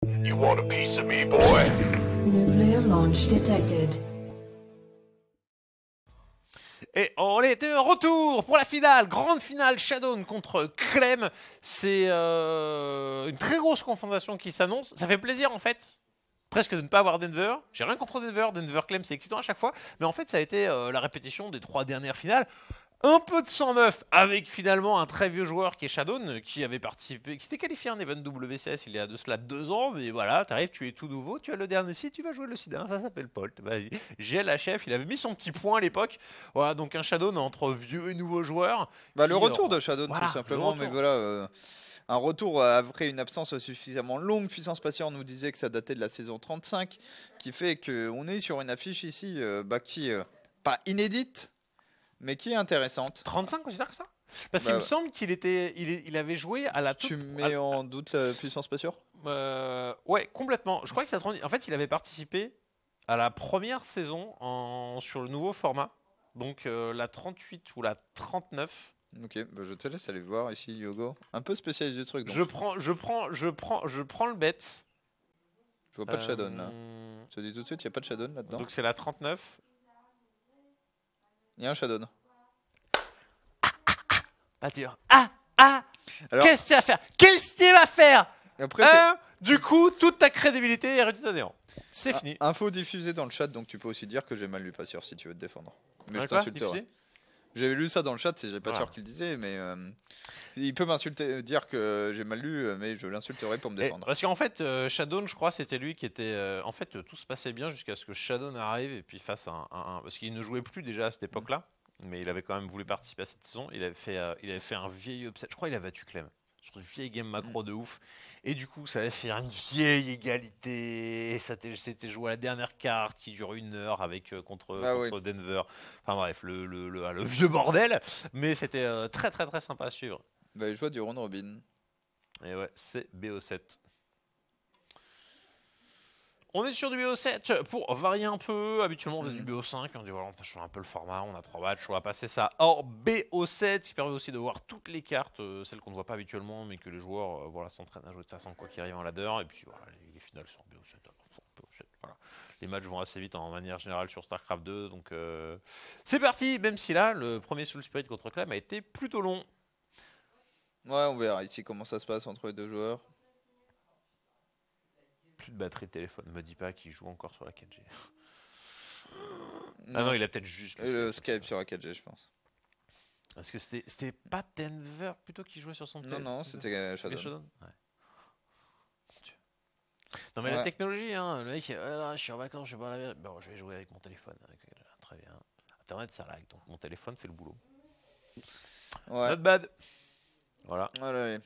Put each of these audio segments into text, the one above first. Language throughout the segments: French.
You want a piece of me, boy? Nuclear launch detected. Et on est de retour pour la finale, grande finale Shadowne contre Clem. C'est une très grosse confrontation qui s'annonce. Ça fait plaisir en fait, presque de ne pas avoir Denver. J'ai rien contre Denver, Clem c'est excitant à chaque fois. Mais en fait ça a été la répétition des 3 dernières finales. Un peu de 109 avec finalement un très vieux joueur qui est Shadowne, qui avait participé, qui s'était qualifié en event WCS il y a de cela 2 ans, mais voilà, t'arrives, tu es tout nouveau, tu as le dernier site, tu vas jouer le site 1, ça s'appelle Polt, vas-y. GLHF, il avait mis son petit point à l'époque, voilà, donc un Shadowne entre vieux et nouveaux joueurs. Bah, le retour de Shadowne voilà, tout simplement, mais voilà, un retour après une absence suffisamment longue. Puissance Patient nous disait que ça datait de la saison 35, qui fait qu'on est sur une affiche ici qui pas inédite, mais qui est intéressante. 35, considère que ça? Parce Bah, qu'il me semble il avait joué à la toute... Tu mets en doute la Puissance Patient? Ouais, complètement. Je crois que ça... En fait, il avait participé à la première saison sur le nouveau format. Donc la 38 ou la 39. Ok, bah je te laisse aller voir ici, Yogo. Un peu spécialiste du truc. Donc. Je prends le bet. Je vois pas de Shadowne là. Je te dis tout de suite, il n'y a pas de Shadowne là-dedans. Donc c'est la 39. Il y a un Shadowne. Pas dur. Alors- Qu'est-ce que tu vas faire? Qu'est-ce que tu vas faire? Après, Du coup, toute ta crédibilité est réduite à néant. C'est c'est fini. info diffusée dans le chat, donc tu peux aussi dire que j'ai mal lu pas sûr si tu veux te défendre. Mais je Quoi, t'insulterai. diffusé? J'avais lu ça dans le chat, j'ai pas Voilà. sûr qu'il le disait, mais il peut m'insulter, dire que j'ai mal lu, mais je l'insulterai pour me défendre. Parce qu'en fait, Shadowne, je crois, c'était lui qui était. En fait, tout se passait bien jusqu'à ce que Shadowne arrive et puis fasse parce qu'il ne jouait plus déjà à cette époque-là, mais il avait quand même voulu participer à cette saison. Il avait fait un vieil upset. Je crois qu'il a battu Clem sur une vieille game macro de ouf. Et du coup, ça allait faire une vieille égalité. C'était joué à la dernière carte qui dure 1 heure contre Denver. Enfin bref, le vieux bordel. Mais c'était très très très sympa à suivre. Bah, il joue du round robin. Et ouais, c'est BO7. On est sur du BO7 pour varier un peu. Habituellement, on faisait du BO5. On dit voilà, on change un peu le format. On a 3 matchs. On va passer ça hors BO7, qui permet aussi de voir toutes les cartes, celles qu'on ne voit pas habituellement, mais que les joueurs s'entraînent à jouer de façon quoi qu'il arrive en ladder. Et puis voilà, les finales sont BO7. Voilà. Les matchs vont assez vite en manière générale sur StarCraft 2. Donc c'est parti, même si là, le premier Soul Spirit contre Clem a été plutôt long. Ouais, on verra ici comment ça se passe entre les deux joueurs. Plus de batterie de téléphone, me dis pas qu'il joue encore sur la 4G. Ah non, il a peut-être juste le Skype sur la 4G, je pense. Parce que c'était pas Denver plutôt qui jouait sur son téléphone. Non, c'était Shadowne. Ouais. Non mais la technologie, hein, le mec, je suis en vacances, je vais pas la... Bon, je vais jouer avec mon téléphone. Très bien. Internet, ça lag, donc mon téléphone fait le boulot. Ouais. Not bad. Voilà. Allez.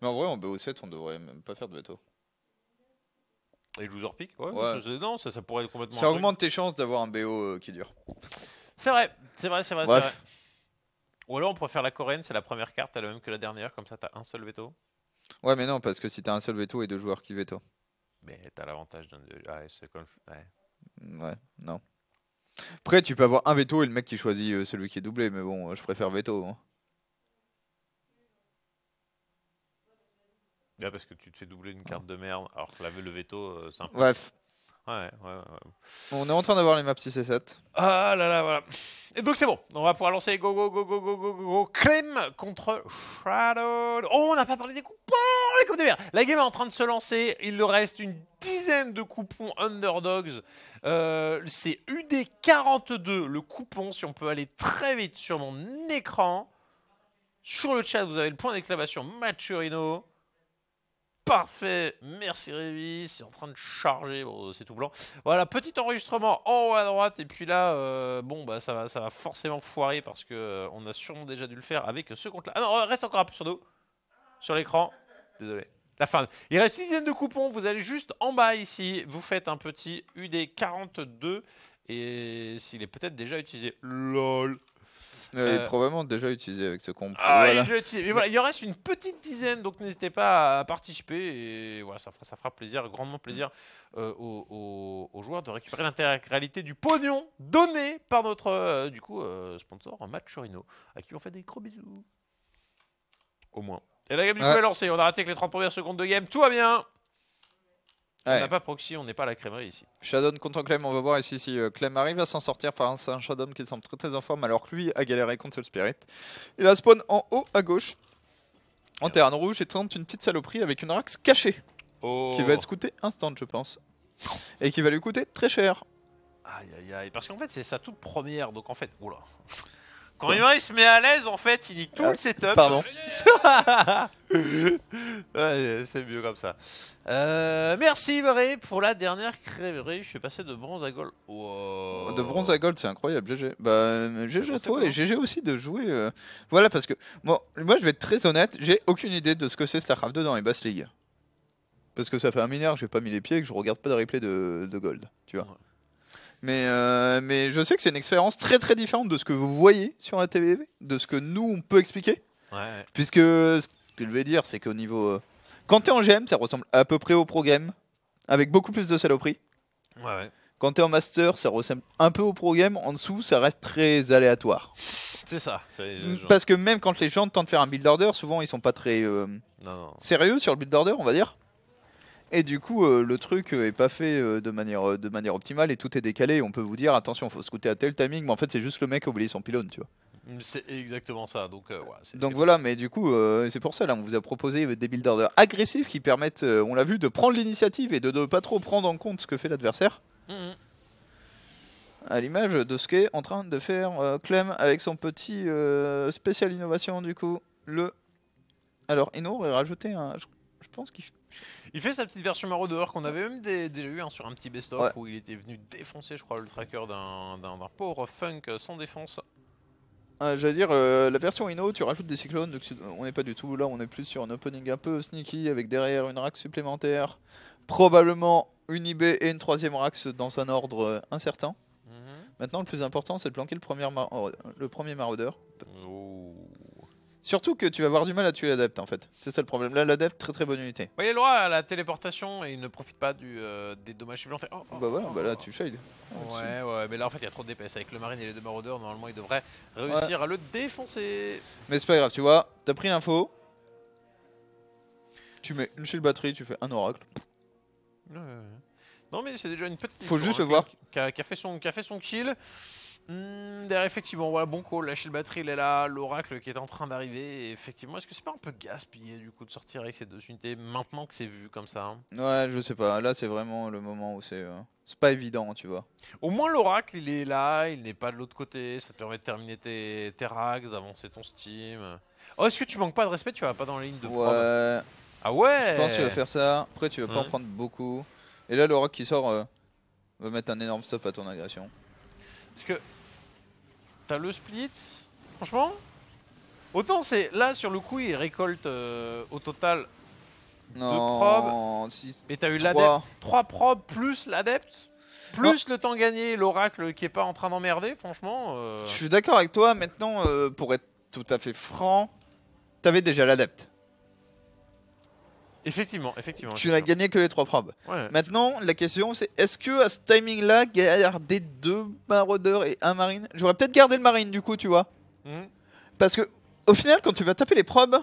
Mais en vrai, en BO7, on devrait même pas faire de veto. Et loser pick, ouais. Non, ça pourrait être complètement. Ça augmente tes chances d'avoir un BO qui dure. C'est vrai, c'est vrai. Ou alors on pourrait faire la coréenne, c'est la première carte, elle est la même que la dernière, comme ça t'as un seul veto. Ouais, mais non, parce que si t'as un seul veto et 2 joueurs qui veto. Mais t'as l'avantage d'un. Ouais, c'est comme. Ouais, non. Après, tu peux avoir un veto et le mec qui choisit celui qui est doublé, mais bon, je préfère veto. Hein. Là, parce que tu te fais doubler une carte de merde, alors que le veto, c'est un peu. Bref. Ouais. On est en train d'avoir les maps 6 et 7. Ah là là, voilà. Et donc c'est bon, on va pouvoir lancer go. Clem contre Shadow. Oh, on n'a pas parlé des coupons, les coups de merde. La game est en train de se lancer, il leur reste une dizaine de coupons Underdogs. C'est UD42, le coupon, si on peut aller très vite sur mon écran. Sur le chat, vous avez le point d'exclamation Maturino. Parfait, merci Révi, c'est en train de charger, bon, c'est tout blanc. Voilà, petit enregistrement en haut à droite, et puis là, ça va forcément foirer parce que on a sûrement déjà dû le faire avec ce compte-là. Ah non, reste encore un peu sur nous, sur l'écran. Désolé. La fin. Il reste une dizaine de coupons, vous allez juste en bas ici, vous faites un petit UD42, et s'il est peut-être déjà utilisé. LOL. Il est probablement déjà utilisé avec ce compte. Voilà. Mais voilà, il en reste une petite dizaine, donc n'hésitez pas à participer. Et voilà, ça fera plaisir, grandement plaisir aux joueurs de récupérer l'intégralité du pognon donné par notre sponsor Maturino, à qui on fait des gros bisous. Au moins. Et la game du coup Ouais. est lancée. On a raté que les 30 premières secondes de game. Tout va bien. On Ouais. n'a pas proxy, on n'est pas à la crèmerie ici. Shadow contre Clem, on va voir ici si Clem arrive à s'en sortir face à un Shadow qui semble très très en forme alors que lui a galéré contre le Spirit. Il a spawn en haut à gauche, en terrain rouge et tente une petite saloperie avec une Rax cachée Oh. qui va être scoutée instant je pense. Et qui va lui coûter très cher. Aïe aïe aïe. Parce qu'en fait, c'est sa toute première. Donc en fait, oula. Quand il se met à l'aise, en fait, il nique tout le setup. Pardon. Ouais, c'est mieux comme ça. Merci Barré pour la dernière crèverie. Je suis passé de bronze à gold. Wow. De bronze à gold, c'est incroyable, GG. Bah, GG à C'est toi bon. et GG aussi de jouer. Voilà, parce que moi, je vais être très honnête, j'ai aucune idée de ce que c'est StarCraft 2 dans les basses ligues. Parce que ça fait un mineur, j'ai pas mis les pieds et que je regarde pas de replay de gold, tu vois. Ouais. Mais je sais que c'est une expérience très très différente de ce que vous voyez sur la TV, de ce que nous on peut expliquer. Ouais. Puisque ce que je vais dire, c'est qu'au niveau. Quand t'es en GM, ça ressemble à peu près au pro game, avec beaucoup plus de saloperies. Ouais. Quand t'es en master, ça ressemble un peu au pro game. En dessous, ça reste très aléatoire. C'est ça. Parce que même quand les gens tentent de faire un build order, souvent ils sont pas très Non. sérieux sur le build order, on va dire. Et du coup, le truc est pas fait de manière optimale et tout est décalé. On peut vous dire attention, faut scouter à tel timing, mais en fait c'est juste le mec qui a oublié son pylône, tu vois. C'est exactement ça. Donc, ouais, Donc voilà, mais du coup, c'est pour ça là, on vous a proposé des build orders agressifs qui permettent, on l'a vu, de prendre l'initiative et de ne pas trop prendre en compte ce que fait l'adversaire. Mhm. À l'image de ce qu'est en train de faire Clem avec son petit spécial innovation du coup. Alors, Ino aurait rajouté un. Je pense qu'il. Il fait sa petite version maraudeur qu'on avait même déjà eu sur un petit best-of Ouais. où il était venu défoncer, je crois, le tracker d'un pauvre funk sans défense. J'allais dire, la version Ino, tu rajoutes des cyclones, donc on n'est pas du tout là, on est plus sur un opening un peu sneaky avec derrière une rax supplémentaire, probablement une IB et une troisième rax dans un ordre incertain. Mhm. Maintenant, le plus important, c'est de planquer le premier maraudeur. Oh. Surtout que tu vas avoir du mal à tuer l'adepte en fait. C'est ça le problème. Là, l'adepte, très très bonne unité. Ouais, il a le droit à la téléportation et il ne profite pas des dommages supplémentaires. Oh, oh, Bah voilà, oh, bah là oh. tu shade. Ouais, mais là en fait il y a trop de DPS. Avec le marine et les deux maraudeurs, normalement il devrait réussir à le défoncer. Mais c'est pas grave, tu vois, t'as pris l'info. Tu mets une shield batterie, tu fais un oracle. Non, mais c'est déjà une petite. Faut juste victoire, le voir. Qui a fait son kill. Derrière, effectivement, voilà, bon call. La shield batterie, il est là. L'oracle qui est en train d'arriver. Et effectivement, est-ce que c'est pas un peu gaspillé du coup de sortir avec ces deux unités maintenant que c'est vu comme ça hein. Ouais, je sais pas. Là, c'est vraiment le moment où c'est pas évident, tu vois. Au moins, l'oracle, il est là. Il n'est pas de l'autre côté. Ça te permet de terminer tes rags, d'avancer ton steam. Oh, est-ce que tu manques pas de respect? Tu vas pas dans la ligne de prod. Ouais, Ah ouais. je pense que tu vas faire ça. Après, tu vas pas en Ouais. prendre beaucoup. Et là, l'oracle qui sort va mettre un énorme stop à ton agression. Parce que t'as le split, franchement, autant c'est là sur le coup il récolte au total, Non, 6, mais t'as eu l'adepte, 3. 3 probes plus l'adepte, plus le temps gagné, l'oracle qui est pas en train d'emmerder, franchement. Je suis d'accord avec toi. Maintenant, pour être tout à fait franc, t'avais déjà l'adepte. Effectivement. Tu n'as gagné que les 3 probes. Ouais. Maintenant, la question c'est est-ce que à ce timing-là, garder 2 maraudeurs et un marine, j'aurais peut-être gardé le marine du coup, tu vois. Mhm. Parce que au final, quand tu vas taper les probes,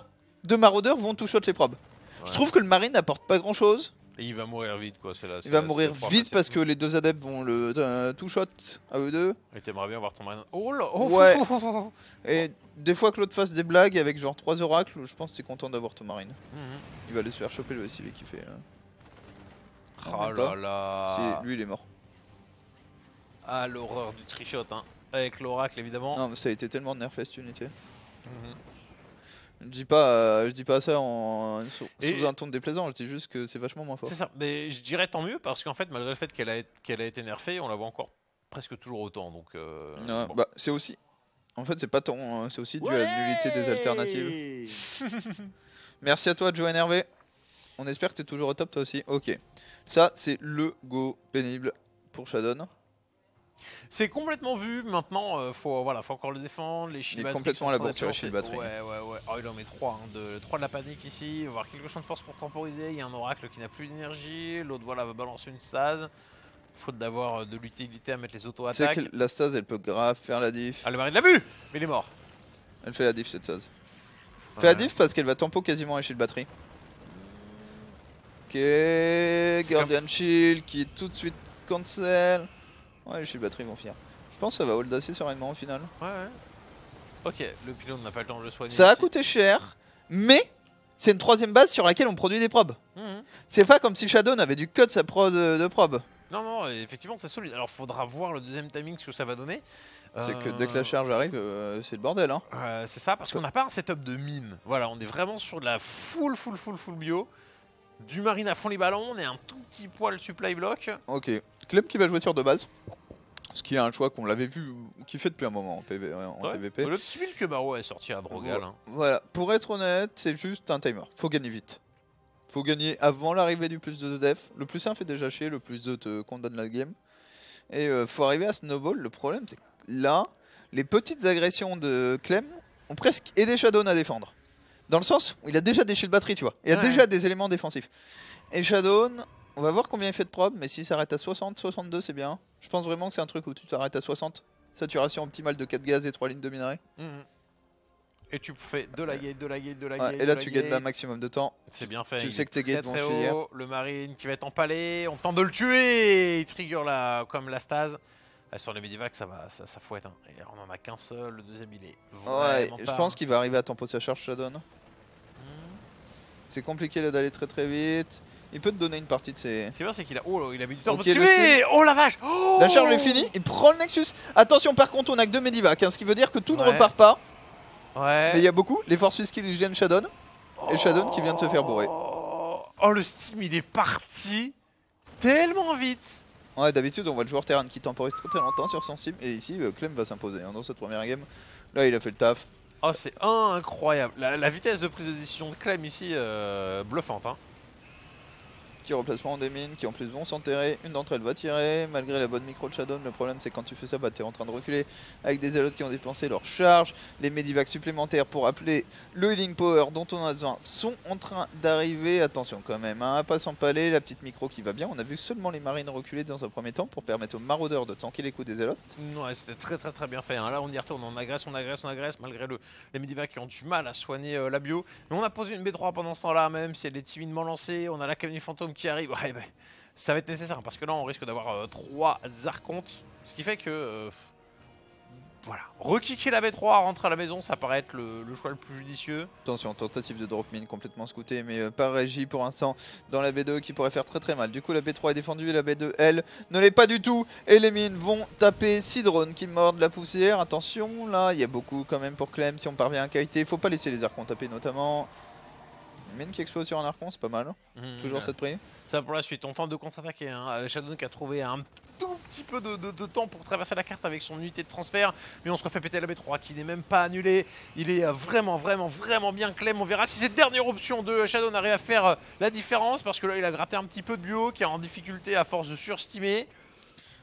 2 maraudeurs vont two-shot les probes. Je Ouais. trouve que le marine n'apporte pas grand-chose. Et il va mourir vite quoi, c'est là. Il va mourir vite parce que les 2 adeptes vont le two-shot à eux deux. Et t'aimerais bien voir ton marine. Oh là. Oh. Ouais. Et des fois que l'autre fasse des blagues avec genre 3 oracles, je pense que t'es content d'avoir ton marine. Mhm. Il va aller se faire choper le SIV qui fait. Oh même là pas. là. Lui, il est mort. Ah l'horreur du trichot hein. Avec l'oracle évidemment. Non, mais ça a été tellement nerfé cette unité. Mhm. Je dis pas ça sous un ton déplaisant, je dis juste que c'est vachement moins fort. C'est ça, mais je dirais tant mieux parce qu'en fait, malgré le fait qu'elle a été nerfée, on la voit encore presque toujours autant. Donc, Ouais, bon. bah, c'est aussi. En fait, c'est pas ton. C'est aussi dû à la nullité des alternatives. Merci à toi, Joe NRV. On espère que t'es toujours au top, toi aussi. Ok. Ça, c'est le go pénible pour Shadow. C'est complètement vu. Maintenant, faut encore le défendre. Les Il shield est batteries complètement sont à la en train bourre sur les d'être shield lancées. batteries. Ouais. Oh, il en met 3. 3 de la panique ici. Il va avoir quelques champs de force pour temporiser. Il y a un oracle qui n'a plus d'énergie. L'autre, va balancer une stase. Faute d'avoir de l'utilité à mettre les Tu sais auto-attaques. que la stase, elle peut grave faire la diff. Ah, le marine l'a vu. Mais il est mort. Elle fait la diff, cette stase. Fais la diff parce qu'elle va tempo quasiment un shield batterie. Ok, Guardian Shield qui est tout de suite cancel. Ouais, les shield batteries vont finir. Je pense que ça va hold assez sereinement au final. Ouais. Ok, le pylône n'a pas le temps de le soigner. Ça a ici. coûté cher, mais c'est une troisième base sur laquelle on produit des probes. C'est pas comme si Shadow avait dû cut sa prod de probe. Non, effectivement, c'est solide. Alors, faudra voir le deuxième timing, ce que ça va donner. C'est que dès que la charge arrive, c'est le bordel. Hein. C'est ça, parce qu'on n'a pas un setup de mine. Voilà, on est vraiment sur de la full bio. Du marine à fond les ballons, on est un tout petit poil supply block. Ok, Clem qui va jouer sur 2 bases. Ce qui est un choix qu'on l'avait vu, qui fait depuis un moment en, TVP. Le petit build que Maro est sorti à Drogal. Voilà, pour être honnête, c'est juste un timer. Faut gagner vite. Faut gagner avant l'arrivée du plus 2 de def. Le plus 1 fait déjà chier, le plus 2 te condamne la game. Et faut arriver à snowball. Le problème, c'est que là, les petites agressions de Clem ont presque aidé Shadow à défendre. Dans le sens où il a déjà des shield batteries, tu vois. Il a déjà des éléments défensifs. Et Shadow, on va voir combien il fait de prob, mais s'il s'arrête à 60, 62, c'est bien. Je pense vraiment que c'est un truc où tu t'arrêtes à 60. Saturation optimale de 4 gaz et 3 lignes de minerai. Et tu fais de la gate. Et là, tu gagnes un maximum de temps. C'est bien fait. Tu sais que tes gates vont finir. Le marine qui va être empalé. On tente de le tuer. Il trigger comme la stase. Sur les Medivac, ça fouette. Hein. Et on en a qu'un seul. Le deuxième, il est vraiment je pense qu'il va arriver à tempo sa charge, Shadow. C'est compliqué là d'aller très vite. Il peut te donner une partie de ses... C'est bien, c'est qu'il a... Oh, il a mis du temps pour Okay, tuer. Oh la vache. La charge est finie, il prend le Nexus. Attention, par contre, on a que 2 Medivac, ce qui veut dire que tout ne repart pas. Ouais. Mais il y a beaucoup. Les forces physiques qui gênent Shadow. Et Shadow qui vient de se faire bourrer. Oh, le Steam, il est parti tellement vite. Ouais, d'habitude, on voit le joueur terrain qui temporise très longtemps sur son Steam. Et ici, Clem va s'imposer dans cette première game. Là, il a fait le taf. Oh, c'est incroyable. La vitesse de prise de décision de Clem ici, bluffante. Hein. Petit replacement des mines qui en plus vont s'enterrer. Une d'entre elles va tirer malgré la bonne micro de Shadow. Le problème c'est quand tu fais ça, bah, tu es en train de reculer avec des Zealots qui ont dépensé leur charge. Les Medivacs supplémentaires pour appeler le healing power dont on a besoin sont en train d'arriver. Attention quand même, hein, à pas s'empaler. La petite micro qui va bien. On a vu seulement les marines reculer dans un premier temps pour permettre aux maraudeurs de tanker les coups des Zealots. Ouais, c'était très bien fait. Hein. Là on y retourne, on agresse malgré les Medivacs qui ont du mal à soigner la bio. Mais on a posé une B3 pendant ce temps-là, même si elle est timidement lancée. On a la Cavalier Fantôme qui arrive. Ouais, bah, ça va être nécessaire parce que là on risque d'avoir 3 archontes. Ce qui fait que voilà, rekicker la B3, rentrer à la maison, ça paraît être le choix le plus judicieux. Attention, tentative de drop mine complètement scoutée, mais par régie pour l'instant dans la B2 qui pourrait faire très mal. Du coup la B3 est défendue et la B2 elle ne l'est pas du tout. Et les mines vont taper 6 drones qui mordent la poussière. Attention, là il y a beaucoup quand même pour Clem si on parvient à qualité. Faut pas laisser les archons taper notamment. Une mine qui explose sur un archon, c'est pas mal. Toujours cette prise. Ça pour la suite, on tente de contre-attaquer. Hein. Shadow qui a trouvé un tout petit peu de temps pour traverser la carte avec son unité de transfert. Mais on se refait péter la B3 qui n'est même pas annulée. Il est vraiment bien Clem. On verra si cette dernière option de Shadow arrive à faire la différence. Parce que là il a gratté un petit peu de bio qui est en difficulté à force de surstimer.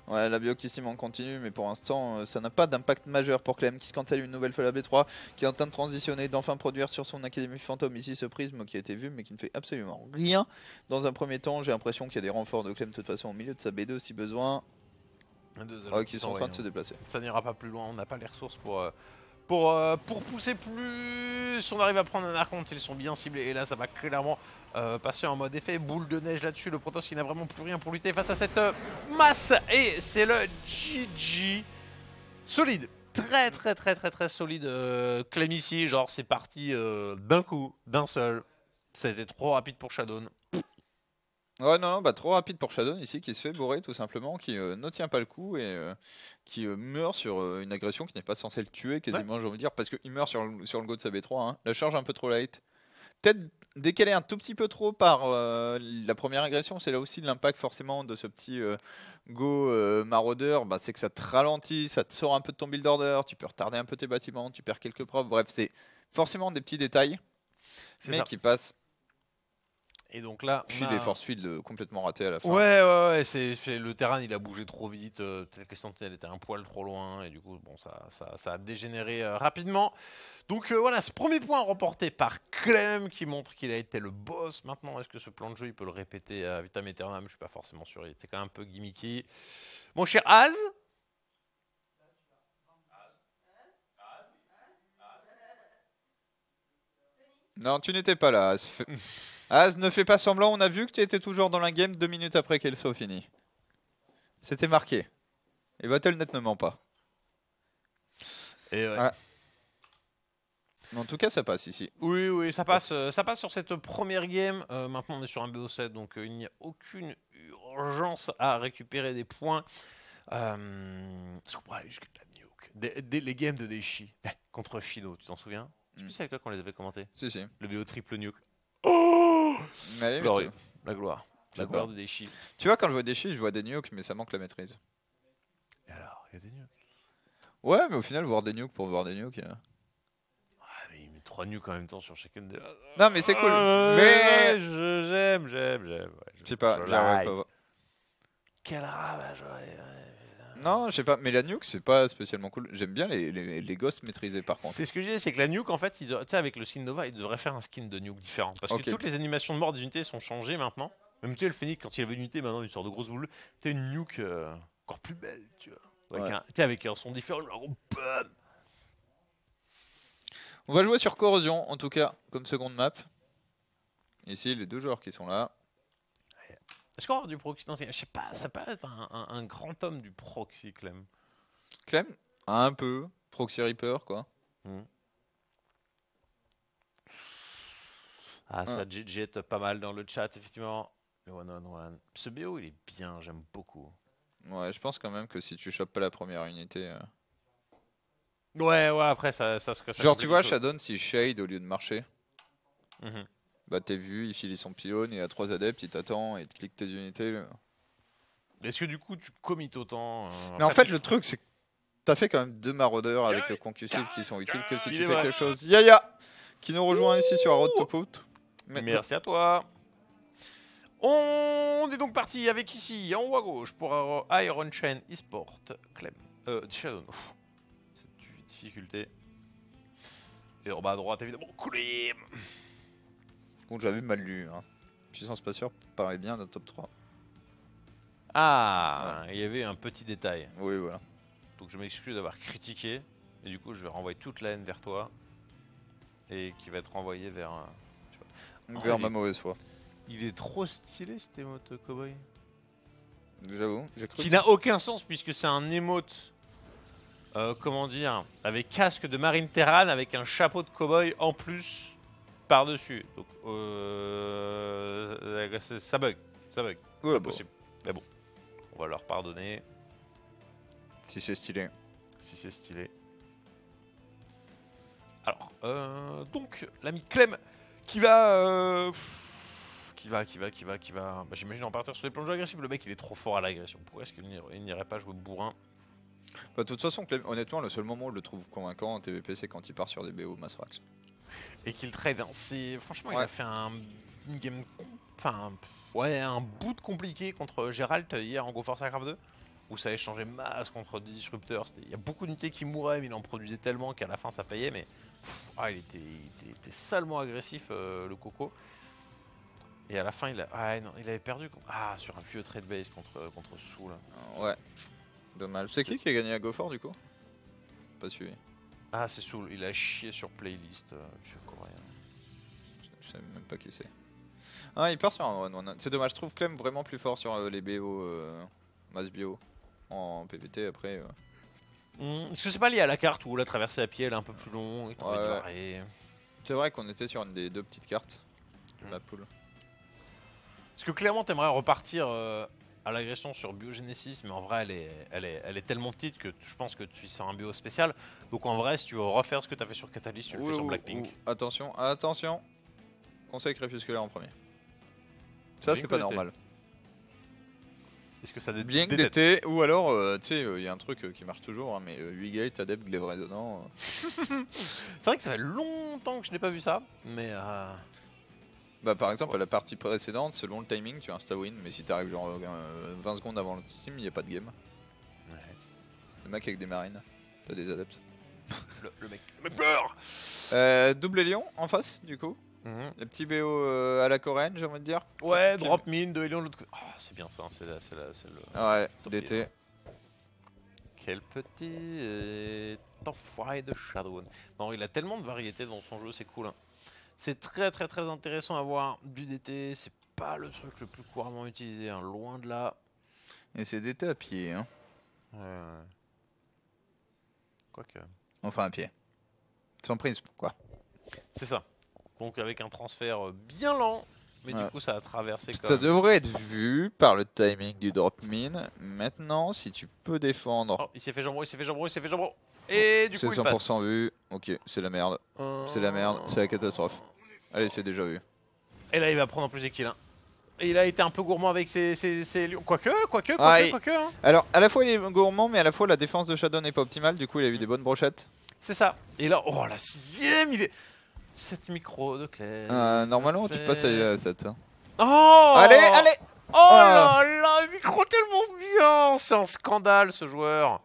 Ouais, la bio qui s'y en continue, mais pour l'instant, ça n'a pas d'impact majeur pour Clem qui cancelle une nouvelle fois la B3, qui est en train de transitionner, d'enfin produire sur son Académie Fantôme ici ce prisme qui a été vu, mais qui ne fait absolument rien. Dans un premier temps, j'ai l'impression qu'il y a des renforts de Clem de toute façon au milieu de sa B2 si besoin. Qui sont en train de se déplacer. Ça n'ira pas plus loin, on n'a pas les ressources pour pousser plus. On arrive à prendre un archonte, ils sont bien ciblés. Et là, ça va clairement passer en mode effet boule de neige là-dessus. Le Protoss qui n'a vraiment plus rien pour lutter face à cette masse. Et c'est le GG. Solide. Très solide. Clem ici, genre c'est parti d'un coup, d'un seul. Ça a été trop rapide pour Shadow. Ouais, non, bah trop rapide pour Shadow ici qui se fait bourrer tout simplement, qui ne tient pas le coup et qui meurt sur une agression qui n'est pas censée le tuer quasiment, j'ai envie de dire, parce qu'il meurt sur le go de sa B3. Hein. La charge un peu trop light. Peut-être décaler un tout petit peu trop par la première agression, c'est là aussi l'impact forcément de ce petit go maraudeur, bah, c'est que ça te ralentit, ça te sort un peu de ton build order, tu peux retarder un peu tes bâtiments, tu perds quelques probes, bref, c'est forcément des petits détails, mais qui passent. Et donc là, puis les force field complètement ratés à la fin. Ouais, le terrain il a bougé trop vite, la question elle était un poil trop loin et du coup bon ça a dégénéré rapidement. Donc voilà, ce premier point remporté par Clem qui montre qu'il a été le boss. Maintenant, est-ce que ce plan de jeu il peut le répéter à vitam aeternam? Je suis pas forcément sûr, il était quand même un peu gimmicky. Mon cher Az. Non, tu n'étais pas là. Az, ne fais pas semblant, on a vu que tu étais toujours dans la game 2 minutes après qu'elle soit finie. C'était marqué. Et Battle.net ne ment pas. Et ouais. Ah. Mais en tout cas, ça passe ici. Oui, ça passe sur cette première game. Maintenant, on est sur un BO7, donc il n'y a aucune urgence à récupérer des points. Est-ce qu'on pourrait aller jusqu'à la nuke les games de Deshi contre Shino, tu t'en souviens? C'est avec toi qu'on les avait commentés. Si. Le BO triple nuke. Oh, Allez, glorieux. La gloire. Je sais La gloire pas. de Deshi. Tu vois, quand je vois des chiffres, je vois des nukes, mais ça manque la maîtrise. Et alors, il y a des nukes. Ouais, mais au final, voir des nukes pour voir des nukes. Ah, mais il met 3 nukes en même temps sur chacune des. Non, mais c'est cool. Mais Mais j'aime. Ouais, je sais pas, je j'arrive like. pas. Quel ravage, ouais. Non, je sais pas, mais la nuke, c'est pas spécialement cool. J'aime bien les ghosts maîtrisés par contre. C'est ce que je disais, c'est que la nuke, en fait, tu sais, avec le skin Nova, ils devraient faire un skin de nuke différent. Parce Ok. que toutes les animations de mort des unités sont changées maintenant. Même tu sais, le Phoenix, quand il avait une unité, maintenant, il sort de grosses boules. T'as une nuke encore plus belle, tu vois. Ouais. Avec un son différent, un gros BAM. On va jouer sur Corrosion, en tout cas, comme seconde map. Ici, les deux joueurs qui sont là. Est-ce qu'on va avoir du proxy? Non, je sais pas, ça peut être un grand homme du proxy, Clem. Clem, un peu. Proxy Reaper, quoi. Ah, ça jette pas mal dans le chat, effectivement. Le one-on-one. Ce BO, il est bien, j'aime beaucoup. Ouais, je pense quand même que si tu chopes pas la première unité. Ouais, après, ça Genre, tu vois, complique. Shadon, s'il shade au lieu de marcher, bah t'es vu, il file son pylône, il a 3 adeptes, il t'attend, il te clique tes unités. Est-ce que du coup, tu commit autant Mais en fait, le truc, c'est que t'as fait quand même 2 maraudeurs avec le concussif qui sont utiles que si Il tu est fais vrai. quelque chose. Yaya qui nous rejoint ici sur Road to Put. Merci à toi. On est donc parti avec ici, en haut à gauche, pour Iron Chain eSport, Clem. Shadow. C'est du difficulté. Et en bas à droite, évidemment, Clem. Bon, j'avais mal lu. Hein. Puissance pas sûre paraît bien d'un top 3. Ah, il y avait un petit détail. Oui, voilà. Donc je m'excuse d'avoir critiqué. Et du coup, je vais renvoyer toute la haine vers toi. Et qui va être renvoyée vers... Vers ma mauvaise foi. Il est trop stylé cet emote cowboy. J'avoue, j'ai cru. Qui n'a aucun sens puisque c'est un emote, comment dire, avec casque de Marine Terran avec un chapeau de cowboy en plus par-dessus. Donc ça bug. Ouais, C'est bon, possible. Mais bon, on va leur pardonner si c'est stylé. si c'est stylé. Alors, donc l'ami Clem qui va... Bah, j'imagine en partir sur les plongeons agressifs. Le mec il est trop fort à l'agression. Pourquoi est-ce qu'il n'irait pas jouer bourrin? Bah, de toute façon, Clem, honnêtement, le seul moment où je le trouve convaincant en TVP, c'est quand il part sur des BO Massrax. Et qu'il trade. Franchement, il Ouais. a fait une game. Enfin, ouais, un bout de compliqué contre Gérald hier en Go Force Aircraft 2. Où ça a échangé masse contre des disrupteurs. Il y a beaucoup d'unités qui mouraient, mais il en produisait tellement qu'à la fin ça payait. Mais il était salement agressif, le Coco. Et à la fin, il avait perdu sur un vieux trade base contre Sou là. Ouais, dommage. C'est qui a gagné à GoFort du coup? Pas suivi. Ah, c'est Soul, il a chié sur playlist, je crois rien. Je sais même pas qui c'est. Ah, il part sur un one-one. C'est dommage, je trouve Clem vraiment plus fort sur les BO mass bio en PVT après. Est-ce que c'est pas lié à la carte où la traversée à pied elle est un peu plus longue et Ouais. C'est vrai qu'on était sur une des 2 petites cartes de la poule. Parce que clairement t'aimerais repartir à l'agression sur Biogenesis, mais en vrai elle est tellement petite que je pense que tu sors un bio spécial. Donc en vrai si tu veux refaire ce que t'as fait sur Catalyst, tu le fais sur Blackpink. Attention, attention. Conseil crépusculaire en premier. Ça c'est pas normal. Est-ce que ça Blink d'été ou alors tu sais il y a un truc qui marche toujours hein, mais 8 gate adept glaive résonnant. C'est vrai que ça fait longtemps que je n'ai pas vu ça, mais Bah par exemple à la partie précédente selon le timing tu as un Stawin mais si t'arrives genre 20 secondes avant le team il n'y a pas de game. Ouais. Le mec avec des marines, t'as des adeptes. le mec meurt. Double Lion en face du coup. Les petits BO à la coréenne j'ai envie de dire. Ouais, drop mine de Helion de l'autre côté. Oh, c'est bien ça, c'est le... Ouais, top d'été. tier. Quel petit enfoiré de Shadowrun. Non, il a tellement de variétés dans son jeu, c'est cool. Hein. C'est très très très intéressant à voir du DT. C'est pas le truc le plus couramment utilisé, hein, loin de là. Et c'est DT à pied, hein. Quoique. Enfin à pied. Sans prisme, quoi. C'est ça. Donc avec un transfert bien lent, mais Ouais. du coup ça a traversé quand Ça même. devrait être vu par le timing du drop min. Maintenant, si tu peux défendre, Oh, il s'est fait jambon, il s'est fait jambon, il s'est fait jambon. Et du c'est coup il passe. 100% vu. Ok, c'est la merde. C'est la merde, c'est la catastrophe. Allez, c'est déjà vu. Et là il va prendre en plus des kills. Hein. Et il a été un peu gourmand avec ses lions. Quoique. Hein. Alors, à la fois il est gourmand, mais à la fois la défense de Shadow n'est pas optimale. Du coup, il a eu des bonnes brochettes. C'est ça. Et là, oh la 6ème, il est... 7 micros de Claire. Normalement, tu passes à 7. Oh Allez, allez. Oh là là, micro tellement bien. C'est un scandale ce joueur.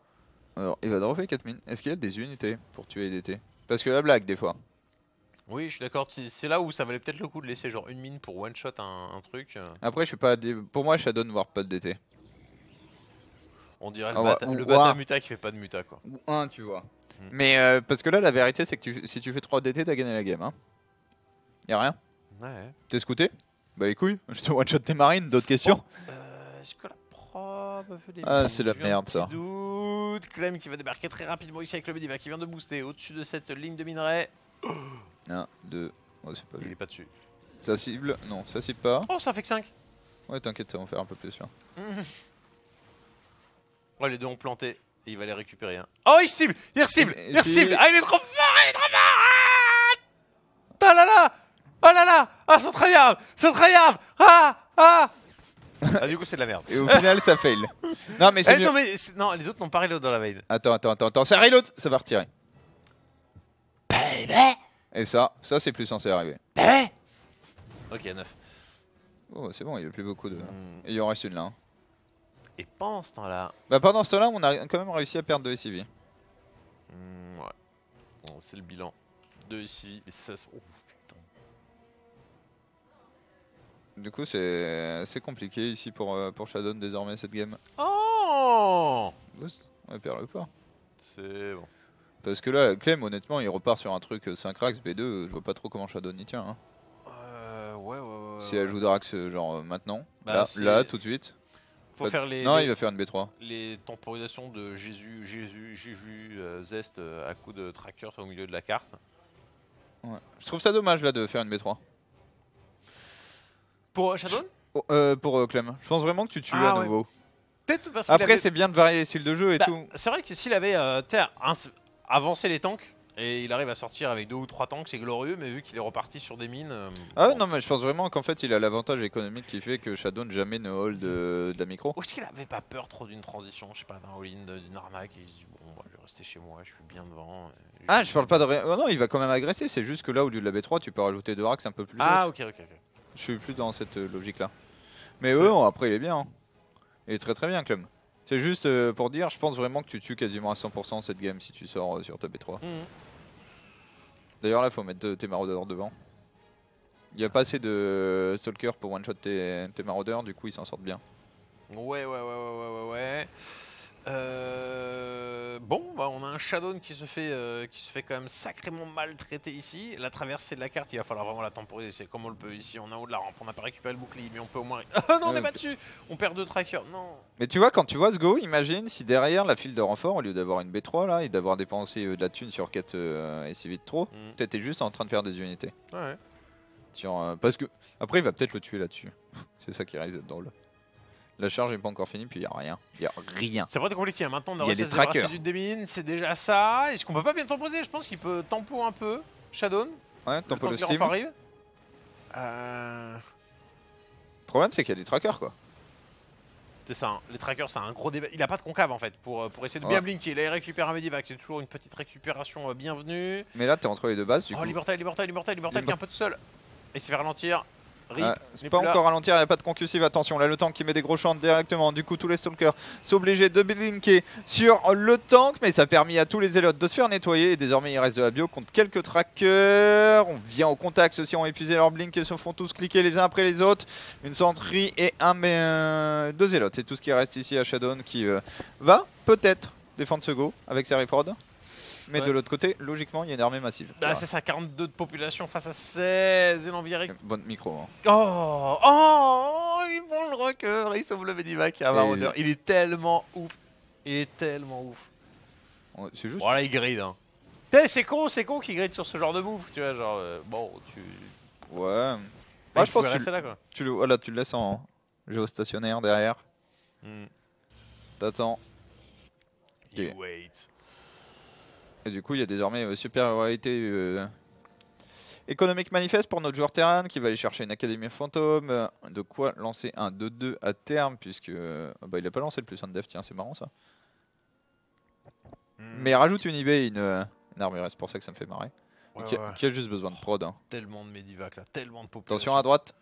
Alors, il va dropper 4 mines. Est-ce qu'il y a des unités pour tuer les DT? Parce que la blague, des fois. Oui, je suis d'accord. C'est là où ça valait peut-être le coup de laisser genre une mine pour one shot un truc. Après, je suis pas. Pour moi, Shadow ne voit pas de DT. On dirait Ah ouais, le ou- bata ouais. muta qui fait pas de muta quoi. Ou 1, tu vois. Mais parce que là, la vérité, c'est que si tu fais 3 DT, t'as gagné la game. Hein. Y'a rien. Ouais. T'es scouté? Bah les couilles, je te one-shot tes marines, d'autres questions? Est-ce que la probe fait des Ah, mines? c'est la J'ai un merde, petit ça. Doute. Clem qui va débarquer très rapidement ici avec le Medivac qui vient de booster au-dessus de cette ligne de minerai. 1, 2. Oh, c'est pas Il vu. est pas dessus. Ça cible? Non, ça cible pas. Oh, ça fait que 5. Ouais, t'inquiète, ça va en faire un peu plus là. Ouais, les deux ont planté. Et il va les récupérer. Hein. Oh, il cible. Il recible. Et Il recible. si- Ah, il est trop fort. Il est trop fort. Ah là là. Oh là là. Ah, son tryhard. Son tryhard. Ah. Ah, du coup, c'est de la merde. Et au final, ça fail. Non, mais c'est mieux. Non, mais non, les autres n'ont pas reload dans la veille. Attends, ça reload, ça va retirer. Et ça c'est plus censé arriver. Ok, 9. Oh, c'est bon, il y a plus beaucoup de. Et il en reste une là. Hein. Et pendant ce temps-là. Bah, pendant ce temps-là, on a quand même réussi à perdre 2 SCV. Ouais. Bon, c'est le bilan. 2 ici. Mais ça. Oh, putain. Du coup, c'est compliqué ici pour Shadow désormais cette game. Oh. Boost? Ouais, perd le pas. C'est bon. Parce que là, Clem, honnêtement, il repart sur un truc 5 Rax B2. Je vois pas trop comment Shadow y tient. Hein. Ouais. Si elle joue Drax, genre maintenant, Bah, là, tout de suite. Faut faire les. Non, les- il va faire une B3. Les temporisations de Jésus, Zest à coup de tracker au milieu de la carte. Ouais. Je trouve ça dommage là de faire une B3. Pour Shadow. Pour Clem. Je pense vraiment que tu tues Ah, à ouais. nouveau. Peut-être parce qu'il Après, avait- c'est bien de varier les styles de jeu et Bah, tout. c'est vrai que s'il avait avancé les tanks et il arrive à sortir avec 2 ou 3 tanks, c'est glorieux, mais vu qu'il est reparti sur des mines. Ah bon. non, mais je pense vraiment qu'en fait, il a l'avantage économique qui fait que Shadow jamais ne hold de la micro. Ou est-ce qu'il avait pas peur trop d'une transition, je sais pas, d'un all-in, d'une arnaque, et il se dit bon, bah, je vais rester chez moi, je suis bien devant. Ah, je parle pas de. Oh non, il va quand même agresser. C'est juste que là, au lieu de la B3, tu peux rajouter 2 Rax un peu plus tôt. Ah, ok. Je suis plus dans cette logique là. Mais eux, après, il est bien. Hein. Il est très très bien, Clem. C'est juste pour dire, je pense vraiment que tu tues quasiment à 100% cette game si tu sors sur ta B3. D'ailleurs, là, faut mettre tes maraudeurs devant. Il n'y a pas assez de stalker pour one-shot tes maraudeurs, du coup, ils s'en sortent bien. Ouais. Bon, bah, on a un Shadow qui se fait quand même sacrément maltraiter ici. La traversée de la carte, il va falloir vraiment la temporiser. C'est comme on le peut ici. On est en haut de la rampe, on n'a pas récupéré le bouclier, mais on peut au moins. Ah non, on est pas dessus. On perd 2 trackers. Non. Mais tu vois, quand tu vois ce go, imagine si derrière la file de renfort, au lieu d'avoir une B3 là et d'avoir dépensé de la thune sur 4 SCV de trop, peut-être t'es juste en train de faire des unités. Ouais. Sur, parce que après, il va peut-être le tuer là-dessus. C'est ça qui risque d'être drôle. La charge n'est pas encore finie, puis il n'y a rien. Il n'y a rien. C'est vraiment compliqué. Maintenant, on a Il y a réussi à des se débarrasser trackers. d'une démine. C'est déjà ça. Est-ce qu'on peut pas bien temposer? Je pense qu'il peut tempo un peu. Shadow. Ouais, tant Le pour temps le que les steam. renforts arrivent. Le problème, c'est qu'il y a des trackers quoi. C'est ça, hein. Les trackers, c'est un gros débat. Il a pas de concave en fait pour essayer de Ouais. bien blinker. Là, il récupère un Medivac, c'est toujours une petite récupération bienvenue. Mais là, t'es entre les deux bases, du Oh, coup. Liberté qui est un peu tout seul. Et il s'est fait ralentir. Rip, C'est n'est pas plus là. encore ralentir, il n'y a pas de concussive, attention, là le tank qui met des gros champs directement, du coup tous les stalkers sont obligés de blinker sur le tank, mais ça a permis à tous les zélotes de se faire nettoyer, et désormais il reste de la bio contre quelques trackers, on vient au contact, ceux-ci ont épuisé leur blink et se font tous cliquer les uns après les autres, une sentry et deux zélotes, c'est tout ce qui reste ici à Shadow qui va peut-être défendre ce go avec sa reprod. Mais de l'autre côté, logiquement, il y a une armée massive. Bah, c'est ça, 42 de population face à 16 et l'enviré. Bonne micro. Hein. Oh, ils font le rocker, ils sauvent le Medivac à Marauder. Il est tellement ouf. C'est juste. Voilà, il gride. Hein. C'est con qu'il gride sur ce genre de move, tu vois, genre, bon, tu... Ouais. Moi, je pense que là, quoi. tu le laisses en géostationnaire derrière. T'attends. You wait. Et du coup, il y a désormais supériorité économique manifeste pour notre joueur terrain qui va aller chercher une académie fantôme. De quoi lancer un 2-2 à terme, puisque il a pas lancé le plus 1 de def. Tiens, c'est marrant ça. Mais rajoute une eBay et une armure, c'est pour ça que ça me fait marrer. Qui a juste besoin de prod. Hein. Tellement de Medivac là, tellement de population. Attention à droite.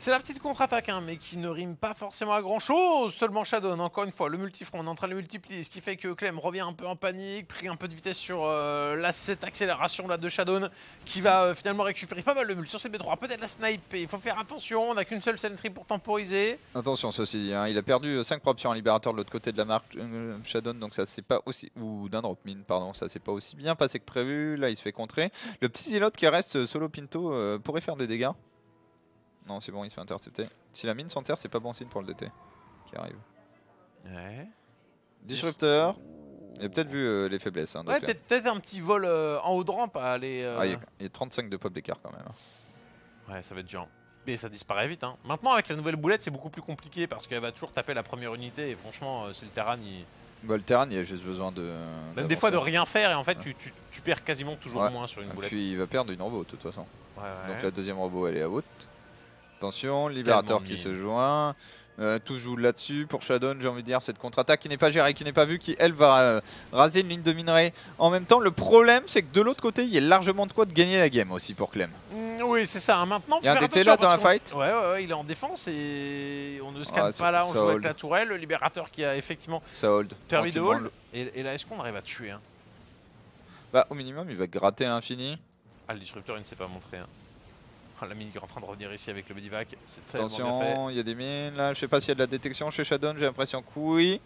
C'est la petite contre-attaque, hein, mais qui ne rime pas forcément à grand chose. Seulement Shadow, encore une fois, le multifront, on est en train de le multiplier, ce qui fait que Clem revient un peu en panique, pris un peu de vitesse sur cette accélération là de Shadow, qui va finalement récupérer pas mal le mult sur CB3, peut-être la snipe, et il faut faire attention, on n'a qu'une seule sentry pour temporiser. Attention, ceci dit, hein, il a perdu 5 props sur un libérateur de l'autre côté de la marque Shadow, donc ça c'est pas aussi. Ou d'un drop mine, pardon, ça c'est pas aussi bien passé que prévu, là il se fait contrer. Le petit Zilote qui reste solo Pinto pourrait faire des dégâts. Non, c'est bon, il se fait intercepter. Si la mine s'enterre, c'est pas bon signe pour le DT qui arrive. Ouais. Disrupteur. Il a peut-être vu les faiblesses. Hein, ouais, peut-être un petit vol en haut de rampe à aller. Il y a 35 de pop d'écart quand même. Ouais, ça va être dur. Mais ça disparaît vite. Hein. Maintenant, avec la nouvelle boulette, c'est beaucoup plus compliqué parce qu'elle va toujours taper la première unité. Et franchement, c'est le Terran. Le Terran, il a juste besoin de. Même des fois de rien faire et en fait, tu perds quasiment toujours moins sur une boulette. Puis il va perdre une robot de toute façon. Ouais. Donc la deuxième robot, elle est out. Attention, libérateur qui se joint. Tout joue là-dessus pour Shadow, j'ai envie de dire, cette contre-attaque qui n'est pas gérée, qui n'est pas vue, qui elle va raser une ligne de minerai. En même temps, le problème c'est que de l'autre côté, il y a largement de quoi de gagner la game aussi pour Clem. Oui, c'est ça. Hein. Maintenant, il y a un DT là dans la fight. Ouais, il est en défense et on ne scanne pas là, on joue avec la tourelle. Le libérateur qui a effectivement permis de hold. Et là, est-ce qu'on arrive à tuer hein Bah, au minimum, il va gratter à l'infini. Ah, le disrupteur, il ne s'est pas montré. Hein. La mine qui est en train de revenir ici avec le Medivac, c'est tellement bien fait. Attention, il y a des mines là, je sais pas s'il y a de la détection chez Shadow, j'ai l'impression que oui.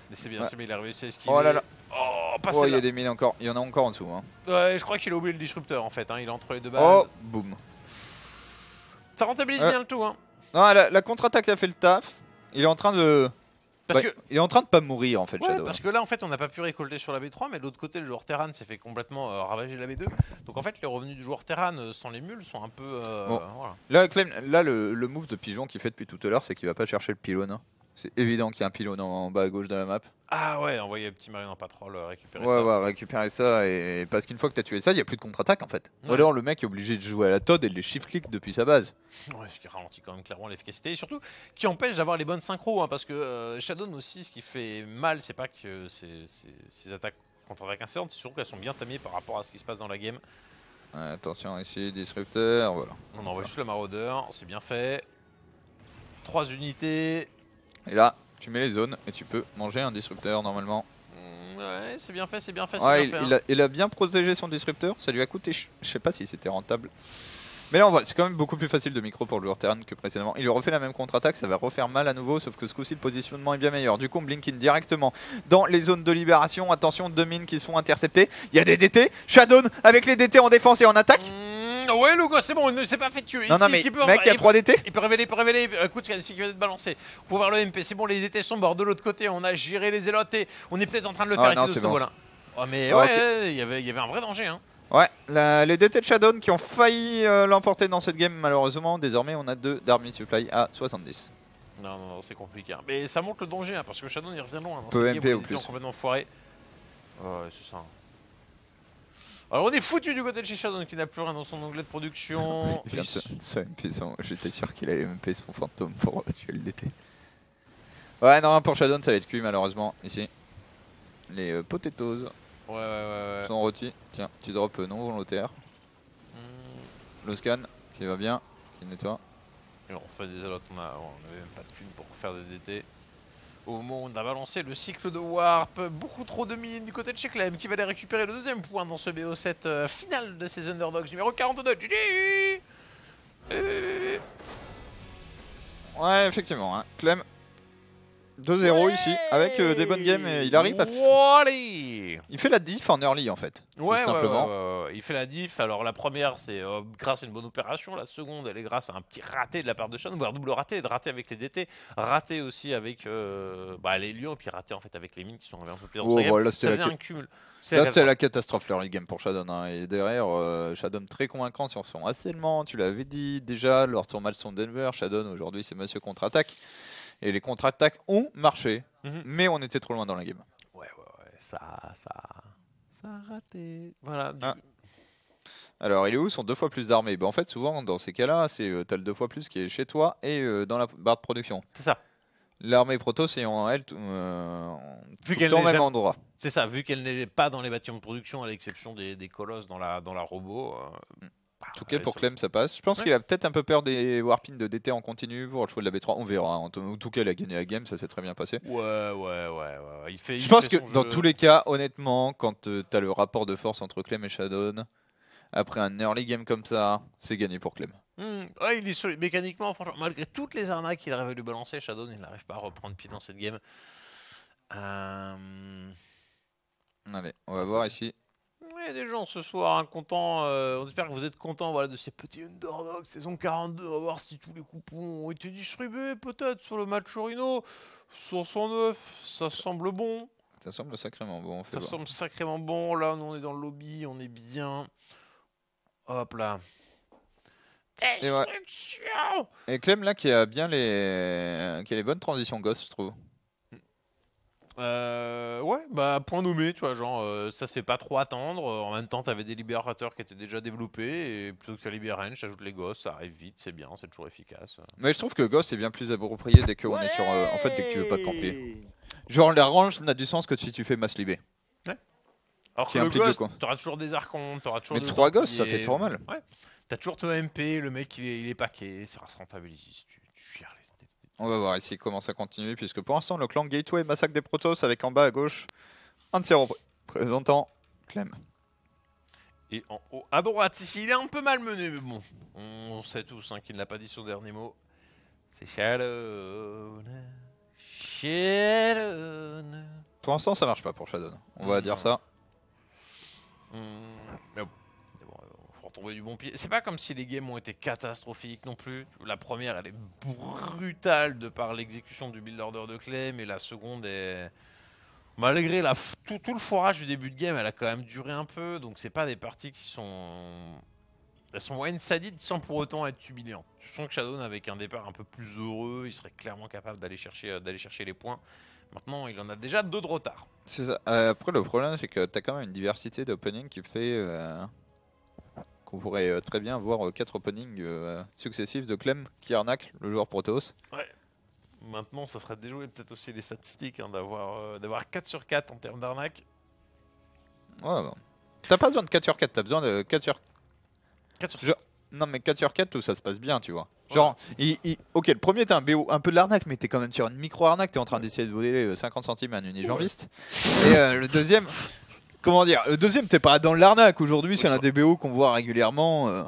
Mais c'est bien, il a réussi à esquiver. Oh là là. Oh, il y a des mines encore, il y en a encore en dessous. Hein. Ouais, je crois qu'il a oublié le disrupteur en fait, hein. Il est entre les deux balles. Oh, boum. Ça rentabilise bien le tout. Hein. Non, la contre-attaque a fait le taf, il est en train de... il est en train de pas mourir en fait, Shadow. Parce que là en fait on n'a pas pu récolter sur la V3, mais de l'autre côté le joueur Terran s'est fait complètement ravager la V2. Donc en fait les revenus du joueur Terran sans les mules sont un peu... voilà. Là, Clem, le move de pigeon qu'il fait depuis tout à l'heure, c'est qu'il va pas chercher le pylône. Hein. C'est évident qu'il y a un pylône en bas à gauche de la map. Ah ouais, envoyer un petit marine en patrol, récupérer ça. Ouais, récupérer ça, et parce qu'une fois que t'as tué ça, il n'y a plus de contre-attaque en fait. Ou alors le mec est obligé de jouer à la Todd et de les shift-click depuis sa base. Ouais, ce qui ralentit quand même clairement l'efficacité, et surtout qui empêche d'avoir les bonnes synchros, hein, parce que Shadow aussi, ce qui fait mal, c'est pas que ces attaques contre-attaques incessantes, c'est surtout qu'elles sont bien tamées par rapport à ce qui se passe dans la game. Ouais, attention ici, disrupteur, voilà. On envoie juste le maraudeur, c'est bien fait. 3 unités. Et là, tu mets les zones et tu peux manger un disrupteur normalement. Ouais, c'est bien fait, c'est bien fait. Ouais, il a bien protégé son disrupteur, ça lui a coûté, je sais pas si c'était rentable. Mais là on voit, c'est quand même beaucoup plus facile de micro pour le joueur Terran que précédemment. Il lui refait la même contre-attaque, ça va refaire mal à nouveau, sauf que ce coup-ci le positionnement est bien meilleur. Du coup on blink in directement dans les zones de libération. Attention, 2 mines qui se font intercepter. Il y a des DT, Shadow avec les DT en défense et en attaque. Ouais, Lugo, c'est bon, il ne s'est pas fait tuer. Non, mais mec, il y a 3 DT. Il peut révéler. Écoute, c'est qui vient d'être balancé. Pour voir le MP, c'est bon, les DT sont morts de l'autre côté. On a géré les zélotes et on est peut-être en train de le faire ici de ce niveau-là. Oh, mais ouais, il y avait un vrai danger. Hein. Ouais, les DT de Shadow qui ont failli l'emporter dans cette game, malheureusement. Désormais, on a 2 d'army supply à 70. Non, c'est compliqué. Hein. Mais ça montre le danger, hein, parce que Shadow il revient loin. Peu MP au plus. Complètement foiré. Ouais, c'est ça. Alors on est foutu du côté de chez Shadow qui n'a plus rien dans son onglet de production. Il vient de se MP j'étais sûr qu'il allait MP son fantôme pour tuer le DT. Ouais, non, pour Shadow ça va être cuit malheureusement ici. Les potatoes sont rôtis. Tiens, petit drop non volontaire. Le scan qui va bien, qui nettoie. Et on refait des allots, on avait même pas de thunes pour faire des DT. Au moment où on a balancé le cycle de Warp, beaucoup trop de mines du côté de chez Clem qui va aller récupérer le 2e point dans ce BO7 final de ces Underdogs numéro 42. GG. Ouais, effectivement, hein. Clem 2-0 ici, avec des bonnes games. Et il arrive à... Allez. Il fait la diff en early en fait, Ouais, tout simplement. ouais. Il fait la diff. Alors la première, c'est grâce à une bonne opération. La seconde, elle est grâce à un petit raté de la part de Sean, voire double raté, de raté avec les DT, raté aussi avec les lions, et puis raté en fait avec les mines qui sont arrivés un peu plus dans sa game. Là, Ça faisait un cumul. Là, c'était la catastrophe l'early game pour Shadon. Hein. Et derrière, Shadon très convaincant sur son harcèlement. Tu l'avais dit déjà lors de son match son Denver. Shadon aujourd'hui, c'est monsieur contre-attaque. Et les contre-attaques ont marché. Mais on était trop loin dans la game. Ouais. Ça a raté. Voilà. Alors, il est où son 2 fois plus d'armée? En fait, souvent, dans ces cas-là, c'est t'as le 2 fois plus qui est chez toi et dans la barre de production. C'est ça. L'armée proto, c'est en elle tout Vu le temps même endroit. C'est ça, vu qu'elle n'est pas dans les bâtiments de production, à l'exception des colosses dans la robot. En tout cas, pour Clem, ça passe. Je pense qu'il a peut-être un peu peur des warpings de DT en continu pour le choix de la B3. On verra. En tout cas, il a gagné la game, ça s'est très bien passé. Ouais. Je pense que dans tous les cas, honnêtement, quand tu as le rapport de force entre Clem et Shadon, après un early game comme ça, c'est gagné pour Clem. Ouais, il est solide. Mécaniquement, franchement, malgré toutes les arnaques qu'il arrive à lui balancer, Shadon, il n'arrive pas à reprendre pied dans cette game. Allez, on va voir ici. Il y a des gens ce soir contents. On espère que vous êtes contents de ces petits underdogs saison 42. On va voir si tous les coupons ont été distribués peut-être sur le match Orino. 69, ça semble bon. Ça semble sacrément bon. Ça semble sacrément bon. Là, nous on est dans le lobby, on est bien. Hop là. Destruction. Et Clem là qui a bien les bonnes transitions Ghost, je trouve. Point nommé, tu vois, ça se fait pas trop attendre. En même temps, t'avais des libérateurs qui étaient déjà développés, et plutôt que ça libère range, t'ajoutes les gosses, ça arrive vite, c'est bien, c'est toujours efficace. Mais je trouve que Ghost est bien plus approprié dès qu'on est sur. En fait, dès que tu veux pas te camper. Genre, la range n'a du sens que si tu fais masse libé. Ouais. Alors qui que le implique ghost, t'auras toujours des archontes, t'auras toujours. Mais 3 gosses, ça fait trop mal. Ouais. T'as toujours ton MP, le mec il est paqué, ça se rentabilise. Tu gères les. On va voir ici comment ça continue, puisque pour l'instant, le clan Gateway massacre des Protoss avec en bas à gauche un de ses représentants, Clem. Et en haut à droite, ici, il est un peu malmené, mais bon, on sait tous qu'il n'a pas dit son dernier mot. C'est Shadon. Pour l'instant, ça marche pas pour Shadon. On va dire ça. Mais bon, faut retrouver du bon pied. C'est pas comme si les games ont été catastrophiques non plus. La première, elle est brutale de par l'exécution du build order de Clem, et la seconde est... Malgré tout le forage du début de game, elle a quand même duré un peu, donc c'est pas des parties qui sont... Elles sont moyennes sadides sans pour autant être humiliantes. Je sens que Shadon, avec un départ un peu plus heureux, il serait clairement capable d'aller chercher les points. Maintenant, il en a déjà 2 de retard. C'est ça. Après, le problème, c'est que tu as quand même une diversité d'openings qui fait qu'on pourrait très bien voir 4 openings successifs de Clem qui arnaque le joueur Protoss. Ouais. Maintenant, ça serait déjoué peut-être aussi les statistiques, d'avoir 4 sur 4 en termes d'arnaque. Ouais, bon. T'as pas besoin de 4 sur 4, t'as besoin de 4 sur 4 sur 4. Genre, non, mais 4 sur 4 où ça se passe bien, tu vois. Genre, ok, le premier, t'es un BO, un peu de l'arnaque, mais t'es quand même sur une micro-arnaque, t'es en train d'essayer de voler 50 centimes à un unijambiste. Et le deuxième, comment dire, le deuxième, t'es pas dans l'arnaque. Aujourd'hui, c'est un des BO qu'on voit régulièrement,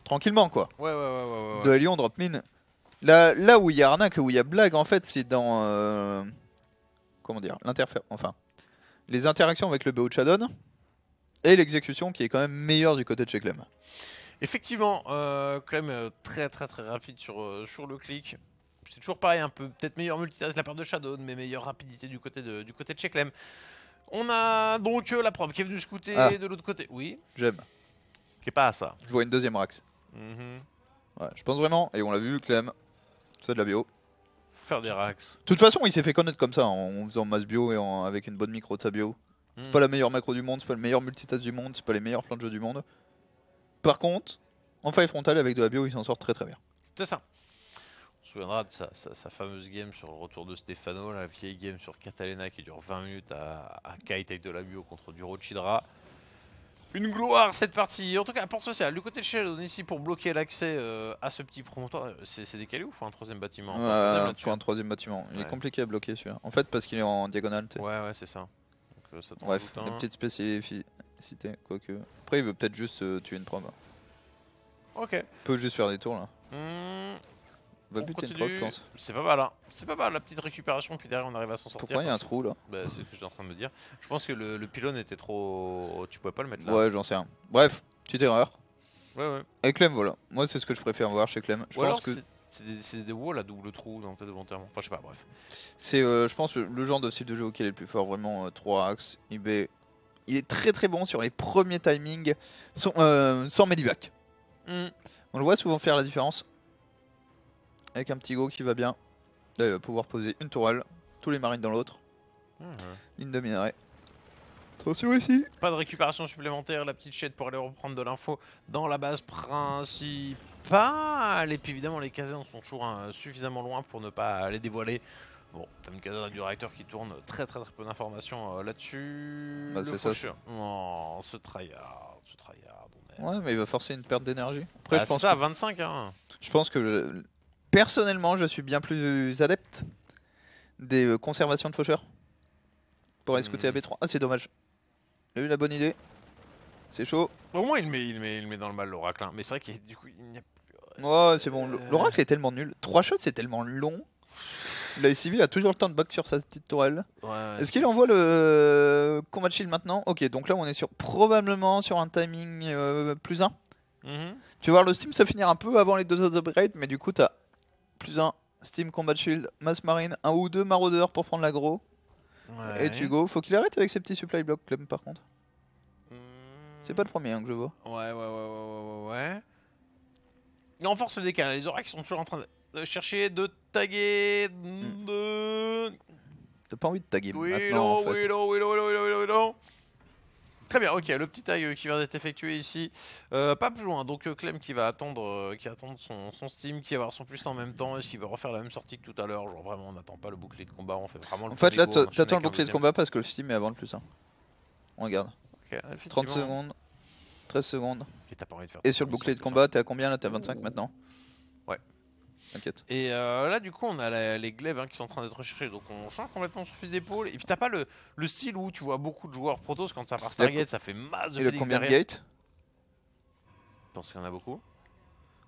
tranquillement, quoi. Ouais. De la Lyon, drop mine. Là où il y a arnaque, où il y a blague, en fait, c'est dans, comment dire, les interactions avec le BO de Shadon et l'exécution qui est quand même meilleure du côté de chez Clem. Effectivement, Clem très rapide sur le clic. C'est toujours pareil, un peu peut-être meilleur multitask de la part de Shadon, mais meilleure rapidité du côté de chez Clem. On a donc la probe qui est venue scouter de l'autre côté. Oui. J'aime. Qui est pas à ça. Je vois une deuxième Rax. Ouais, je pense vraiment, et on l'a vu, Clem, c'est de la bio. Faire des Rax. De toute façon, il s'est fait connaître comme ça, en faisant masse bio et avec une bonne micro de sa bio. C'est pas la meilleure macro du monde, c'est pas le meilleur multitask du monde, c'est pas les meilleurs plans de jeu du monde. Par contre, en faille frontale avec de la bio, il s'en sort très bien. C'est ça. On se souviendra de sa fameuse game sur le retour de Stefano, la vieille game sur Catalina qui dure 20 minutes à kite avec de la bio contre du Rochidra. Une gloire cette partie. En tout cas, porte sociale. Du côté de Shadon ici pour bloquer l'accès à ce petit promontoire. C'est décalé ou faut un troisième bâtiment? Faut un troisième bâtiment. Il est compliqué à bloquer celui-là. En fait, parce qu'il est en diagonale. Ouais, c'est ça. Donc, ça bref, une petite spécificité, quoique. Après, il veut peut-être juste tuer une probe. Ok. Il peut juste faire des tours là. On va On buter une continue. proc, je pense. C'est pas mal, hein. C'est pas mal la petite récupération, puis derrière on arrive à s'en sortir. Pourquoi il y a un parce- trou là? Bah, c'est ce que j'étais en train de me dire. Je pense que le pylône était trop. Tu pouvais pas le mettre là. Ouais, j'en sais rien. Bref, petite erreur. Ouais. Et Clem, voilà. Moi, c'est ce que je préfère voir chez Clem. Je Ou alors pense que c'est des walls à double trou, donc peut-être volontairement. Enfin, je sais pas, bref. c'est, je pense, le genre de style de jeu auquel il est le plus fort. Vraiment, 3 axes. Il est très très bon sur les premiers timings sans medivac. Hmm. On le voit souvent faire la différence. Avec un petit go qui va bien. Là, il va pouvoir poser une tourelle. Tous les marines dans l'autre. Ligne de minerai. Attention ici. Pas de récupération supplémentaire, la petite chaîne pour aller reprendre de l'info dans la base principale. Et puis évidemment, les casernes sont toujours suffisamment loin pour ne pas les dévoiler. Bon, t'as une caserne du réacteur qui tourne, très peu d'informations là-dessus. Bah, Le c'est ça, faucheur. Non, ce tryhard, on est... Ouais, mais il va forcer une perte d'énergie. Après, Bah, je pense c'est ça, que, 25 hein. je pense que personnellement, je suis bien plus adepte des conservations de faucheurs. Pour aller scouter à B3. Ah, c'est dommage. J'ai eu la bonne idée. C'est chaud. Au moins, il met dans le mal l'oracle. Hein. Mais c'est vrai qu'il du coup, il n'y a plus... Ouais, c'est bon. L'oracle est tellement nul. 3 shots, c'est tellement long. La civil a toujours le temps de back sur sa petite tourelle. Ouais, Est-ce qu'il envoie le combat shield maintenant? Ok, donc là on est probablement sur un timing plus 1. Mhm. Tu vas voir le Steam se finir un peu avant les 2 autres upgrades, mais du coup t'as plus 1 Steam Combat Shield, Mass Marine, 1 ou 2 maraudeurs pour prendre l'aggro. Ouais. Et tu go. Faut qu'il arrête avec ses petits supply blocks, Clem, par contre. Hmm. C'est pas le premier que je vois. Ouais. Il renforce le décalage. Les oracles sont toujours en train de chercher, de taguer, de... T'as pas envie de taguer Oui, maintenant en fait. non. Très bien, ok, le petit tag qui vient d'être effectué ici. Pas plus loin, donc Clem qui va attendre, son Steam, qui va avoir son plus en même temps, et qui va refaire la même sortie que tout à l'heure. Genre vraiment, on n'attend pas le bouclier de combat, on fait vraiment le En fait là premier go, on t'attends enchaîne le bouclier de avec un combat parce que le Steam est avant le plus 1. On regarde. deuxième. Ok, 30 effectivement. secondes. 13 secondes. Et t'as pas envie de faire Et ton sur le plus bouclier de en plus, combat, t'es à combien là? T'es à 25 maintenant? Ouais. T'inquiète. Et là, du coup, on a les glaives qui sont en train d'être recherchés. Donc, on change complètement son fusil d'épaule. Et puis, t'as pas le style où tu vois beaucoup de joueurs protos. Quand ça part Stargate, ça fait masse de Et le Félix combien de derrière. gates? Je pense qu'il y en a beaucoup.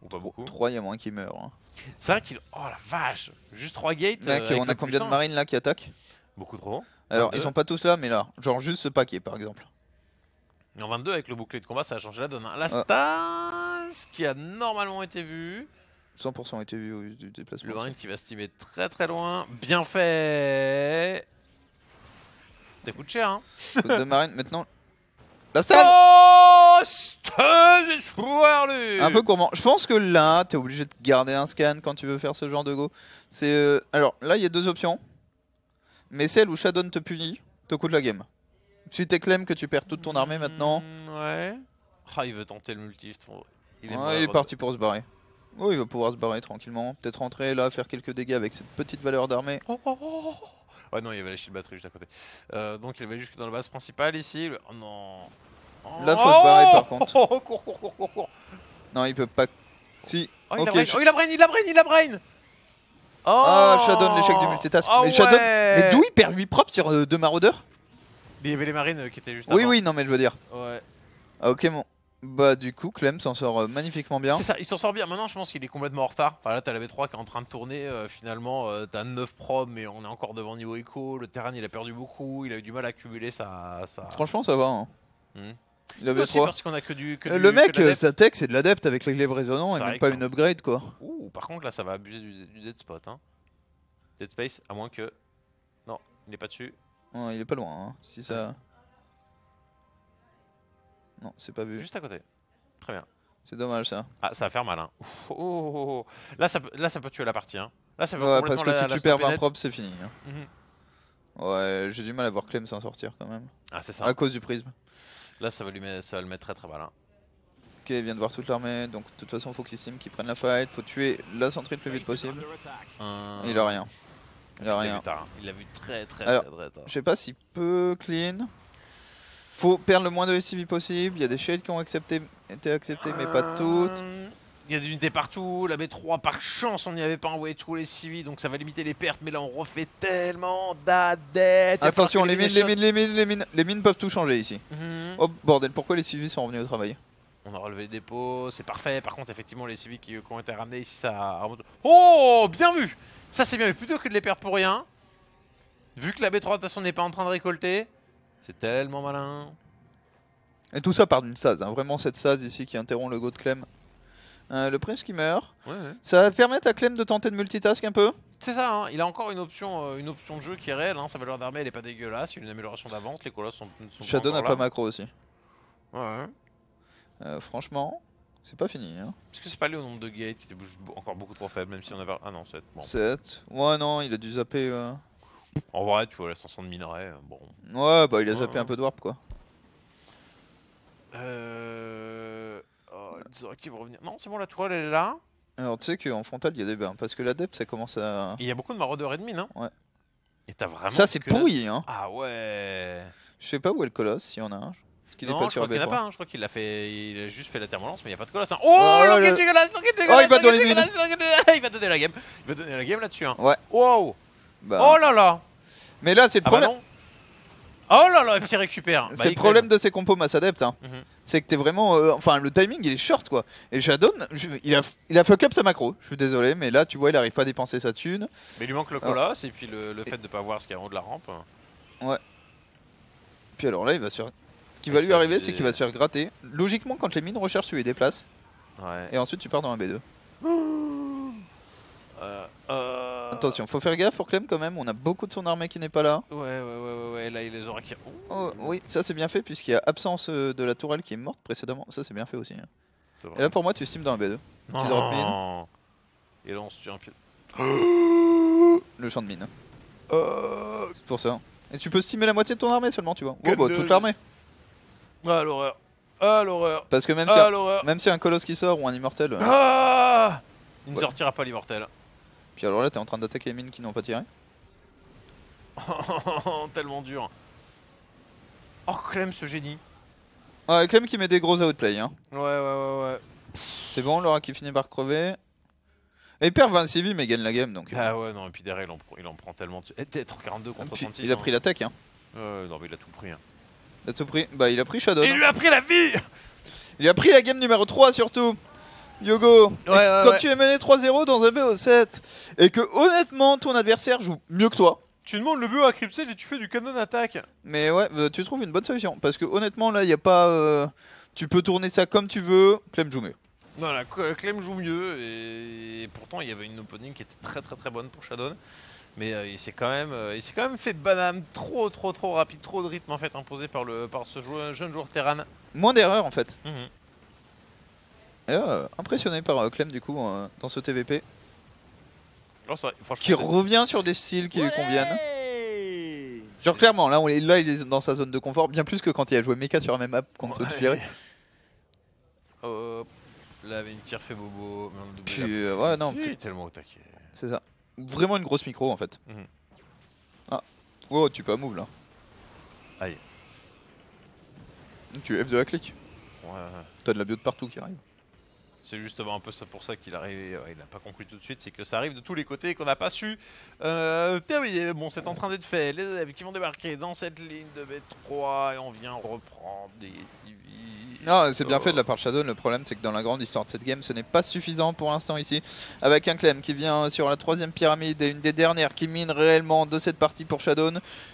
Ou pas beaucoup. 3, il y a moins qui meurent. Hein. C'est vrai qu'il. Oh la vache! Juste 3 gates. Mec, avec on a le combien plus de un. marines là qui attaquent? Beaucoup trop. Alors, 22. ils sont pas tous là, mais là. Genre juste ce paquet par exemple. Et en 22, avec le bouclier de combat, ça a changé la donne. Hein. La stase qui a normalement été vue. 100% été vu au du déplacement. Le marine qui va se très très loin. Bien fait! Ça coûte cher, hein? De marine, maintenant. La stade Oh! Stase et Un peu gourmand. Je pense que là, t'es obligé de garder un scan quand tu veux faire ce genre de go. C'est alors là, il y a 2 options. Mais celle où Shadon te punit, te coûte la game. Si t'es Clem que tu perds toute ton armée maintenant, Ouais. Ah, il veut tenter le multi. Il est, ouais, il est parti pour se barrer. Oh, il va pouvoir se barrer tranquillement. Peut-être rentrer là, faire quelques dégâts avec cette petite valeur d'armée. Oh. Ouais, non, il y avait la shield batterie juste à côté. Donc, il va jusque dans la base principale ici. Oh non. Là, faut se barrer, par contre. Oh, cours. Non, il peut pas. Si. Oh, Ok, il a brain. Oh. Ah, Shadon, l'échec du multitask. Oh, mais Shadon, ouais. mais d'où il perd 8 propres sur 2 maraudeurs? Il y avait les marines qui étaient juste Oui, avant. oui, non, mais je veux dire. Ouais. Ah, ok, bon. Bah, du coup, Clem s'en sort magnifiquement bien. C'est ça, il s'en sort bien. Maintenant, je pense qu'il est complètement en retard. Enfin, là, t'as la V3 qui est en train de tourner. Finalement, t'as 9 probes, mais on est encore devant niveau écho. Le terrain, il a perdu beaucoup. Il a eu du mal à cumuler sa. Franchement, ça va. Hein. Mhm. Il avait Aussi 3. parce qu'on a que du. Le mec, que de l'adepte. sa tech, c'est de l'adepte avec les glaives résonnants C'est et vrai même que pas ça- une upgrade, quoi. Ouh, par contre, là, ça va abuser du dead spot. Hein. Dead space, à moins que. Non, il est pas dessus. Ouais, il est pas loin. Hein. Si ça. Non, c'est pas vu. Juste à côté. Très bien. C'est dommage ça. Ah, ça va faire mal. Hein. Oh. Là, ça peut tuer la partie. Hein. Là, ça peut Ouais, complètement parce que la si tu perds stopper 20 net. propres, c'est fini. Hein. Mhm. Ouais, j'ai du mal à voir Clem s'en sortir quand même. Ah, c'est ça. À cause du prisme. Là, ça va le mettre très très mal. Hein. Ok, il vient de voir toute l'armée, donc de toute façon, faut qu'il estime qu'il prenne la fight. Faut tuer la centrale le plus vite possible. Il a rien. Il a rien. Il l'a vu très Alors, très tard. Je sais pas s'il peut clean. Faut perdre le moins de SCV possible. Il y a des shades qui ont été acceptés, mais pas toutes. Il y a des unités partout, la B3 par chance on n'y avait pas envoyé tous les civils donc ça va limiter les pertes mais là on refait tellement d'adeptes. Attention, les mines peuvent tout changer ici. Oh bordel, pourquoi les civils sont revenus au travail? On a relevé le dépôt, c'est parfait. Par contre, effectivement, les civils qui ont été ramenés ici, ça remonte. Oh, bien vu. Ça, c'est bien vu. Plutôt que de les perdre pour rien. Vu que la B3, de toute façon, n'est pas en train de récolter. C'est tellement malin. Et tout ça part d'une Saz, hein. Vraiment cette Saz ici qui interrompt le go de Clem. Le prince qui meurt. Ouais. Ça va permettre à Clem de tenter de multitask un peu. C'est ça, hein. Il a encore une option de jeu qui est réelle. Hein. Sa valeur d'armée, elle est pas dégueulasse. Il y a une amélioration d'avance. Les colosses sont Shadow n'a encore pas là. macro aussi. Ouais. Franchement, c'est pas fini. Hein. Est-ce que c'est pas lié au nombre de gates qui était encore beaucoup trop faible, même si on avait. Ah non, 7. Bon. 7. Ouais, non, il a dû zapper. En vrai, tu vois, l'ascension de minerai. Bon. Ouais, bah il a zappé un peu de warp quoi. Oh, Zora qui va revenir. Non, c'est bon, la tourelle, elle est là. Alors tu sais qu'en frontal il y a des bains parce que l'adepte ça commence à. Et il y a beaucoup de maraudeurs ennemis, hein. Ouais. Et t'as vraiment. Ça c'est que dalle. pourri hein. Ah ouais. Je sais pas où est le colosse, s'il y en a un. Parce qu'il est Non, pas je sur crois qu'il n'y en a B3. pas. Hein. Je crois qu'il a fait. Il a juste fait la thermolance, mais il n'y a pas de colosse. Hein. Oh, Oh, l'enquête le- dégueulasse, il va dans les dégueulasse. Il va donner la game. Il va donner la game là-dessus. Hein. Ouais. Wow. Bah. Oh là là. Mais là c'est le Ah bah problème. non. Oh là là, et puis il récupère. Bah, C'est le il problème de ces compos mass adeptes. Hein. Mhm. C'est que t'es vraiment. Enfin, le timing il est short quoi. Et Shadow, il a fuck up sa macro. Je suis désolé, mais là tu vois, il arrive pas à dépenser sa thune. Mais il lui manque le colosse et puis le fait de pas voir ce qu'il y a en haut de la rampe. Puis alors là, il va se faire. Ce qui Et va lui ça, arriver, c'est- c'est qu'il va se faire gratter. Logiquement, quand les mines recherchent, tu les déplaces. Ouais. Et ensuite, tu pars dans un B2. Attention, faut faire gaffe pour Clem quand même. On a beaucoup de son armée qui n'est pas là. Ouais. Là, il les aura qui. Oh, oui, ça c'est bien fait puisqu'il y a absence de la tourelle qui est morte précédemment. Ça c'est bien fait aussi. Hein. Et là pour moi, tu steam dans un B2. Tu drop mine, Non. Et là, on se tue un pied. le champ de mine. C'est pour ça. Et tu peux steamer la moitié de ton armée seulement, tu vois. Oh, bah, toute l'armée. Ah, l'horreur. Ah, l'horreur. Parce que même Ah, si, l'horreur. même si un colosse qui sort ou un immortel. Ah, il ne Ouais. sortira pas l'immortel. Puis alors là, t'es en train d'attaquer les mines qui n'ont pas tiré. Tellement dur. Oh, Clem, ce génie. Ah, Clem qui met des gros outplay. Hein. Ouais. C'est bon, Laura qui finit par crever. Et il perd 20 CV mais il gagne la game donc. Ah ouais, non, et puis derrière, il en prend tellement. Et t'es en 42 contre Puis, 36. il a pris la tech. Hein. Non, mais il a tout pris. Hein. Il a tout pris. Bah, il a pris Shadow. Il lui a pris la vie. Il a pris la game numéro 3 surtout. Yogo. Et quand tu es mené 3-0 dans un BO7 et que honnêtement ton adversaire joue mieux que toi. Tu demandes le BO à Cryptsel et tu fais du canon attaque. Mais ouais, tu trouves une bonne solution. Parce que honnêtement là, il n'y a pas. Tu peux tourner ça comme tu veux. Clem joue mieux. Voilà, Clem joue mieux et pourtant il y avait une opening qui était très bonne pour Shadow. Mais il s'est quand même fait banane trop rapide, trop de rythme en fait imposé par ce jeune joueur Terran. Moins d'erreurs en fait. Mhm. Et là, impressionné par Clem du coup dans ce TVP. Oh, ça, franchement, Qui c'est- revient sur des styles qui lui conviennent. Ouais. Genre clairement, là, il est dans sa zone de confort, bien plus que quand il a joué Mecha sur la même map contre Ouais. Spiré. Hop, là, avait une tire fait bobo. Mais on doublait Puis, la- ouais, non, Il est tellement au taquet. c'est ça. Vraiment une grosse micro en fait. Mhm. Ah, oh, tu peux move là. Aïe. Tu F de la clic. Ouais. T'as de la bio de partout qui arrive. C'est justement un peu ça pour ça qu'il arrive. Il n'a pas conclu tout de suite, c'est que ça arrive de tous les côtés et qu'on n'a pas su terminer. Bon, c'est en train d'être fait. Les élèves qui vont débarquer dans cette ligne de B3 et on vient reprendre des civils. Non, c'est bien fait de la part de Shadow. Le problème, c'est que dans la grande histoire de cette game, ce n'est pas suffisant pour l'instant ici. Avec un Clem qui vient sur la 3ème pyramide et une des dernières qui mine réellement de cette partie pour Shadow.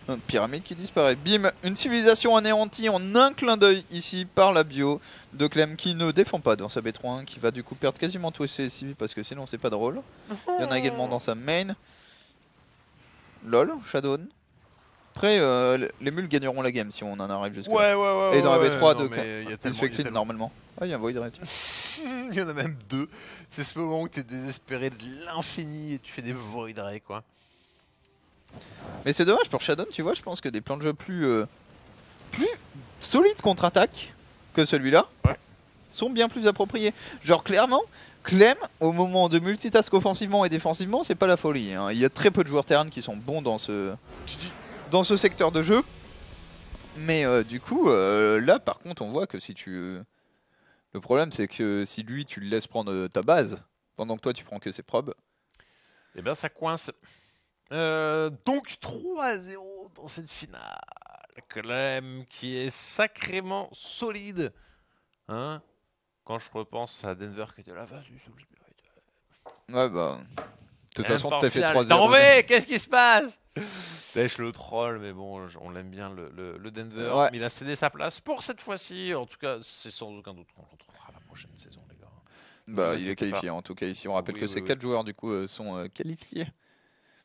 Une pyramide qui disparaît. Bim, une civilisation anéantie en un clin d'œil ici par la bio de Clem qui ne défend pas dans sa B3, qui va du coup perdre quasiment tous ses civils parce que sinon c'est pas drôle. Il y en a également dans sa main. LOL, Shadow. Après, les mules gagneront la game si on en arrive jusque là. Ouais. Et dans la B3 non, de mais il y a il se tellement- fait il y a clean tellement- normalement. Ah, il y a un void right. Il y en a même deux. C'est ce moment où tu es désespéré de l'infini et tu fais des void ray quoi. Mais c'est dommage pour Shadow, tu vois, je pense que des plans de jeu plus solides contre-attaque que celui-là sont bien plus appropriés. Genre clairement, Clem, au moment de multitask offensivement et défensivement, c'est pas la folie. Hein. Il y a très peu de joueurs Terran qui sont bons dans ce secteur de jeu. Mais du coup, là par contre, on voit que si tu... Le problème c'est que si lui, tu le laisses prendre ta base, pendant que toi tu prends que ses probes, Et bien ça coince. Donc 3-0 dans cette finale. Clem qui est sacrément solide. Hein, quand je repense à Denver qui était là, vas-y, Soul Spirit. Ouais, bah. De toute Et façon, même t'as fait finale, 3-0. t'en vais, qu'est-ce qui se passe? Lèche le troll, mais bon, on l'aime bien le Denver. Ouais. Mais il a cédé sa place pour cette fois-ci. En tout cas, c'est sans aucun doute. On le retrouvera la prochaine saison, les gars. Bah, vous il est inquiétez qualifié pas. en tout cas ici. On rappelle Oui, que oui, ces oui. 4 joueurs du coup sont qualifiés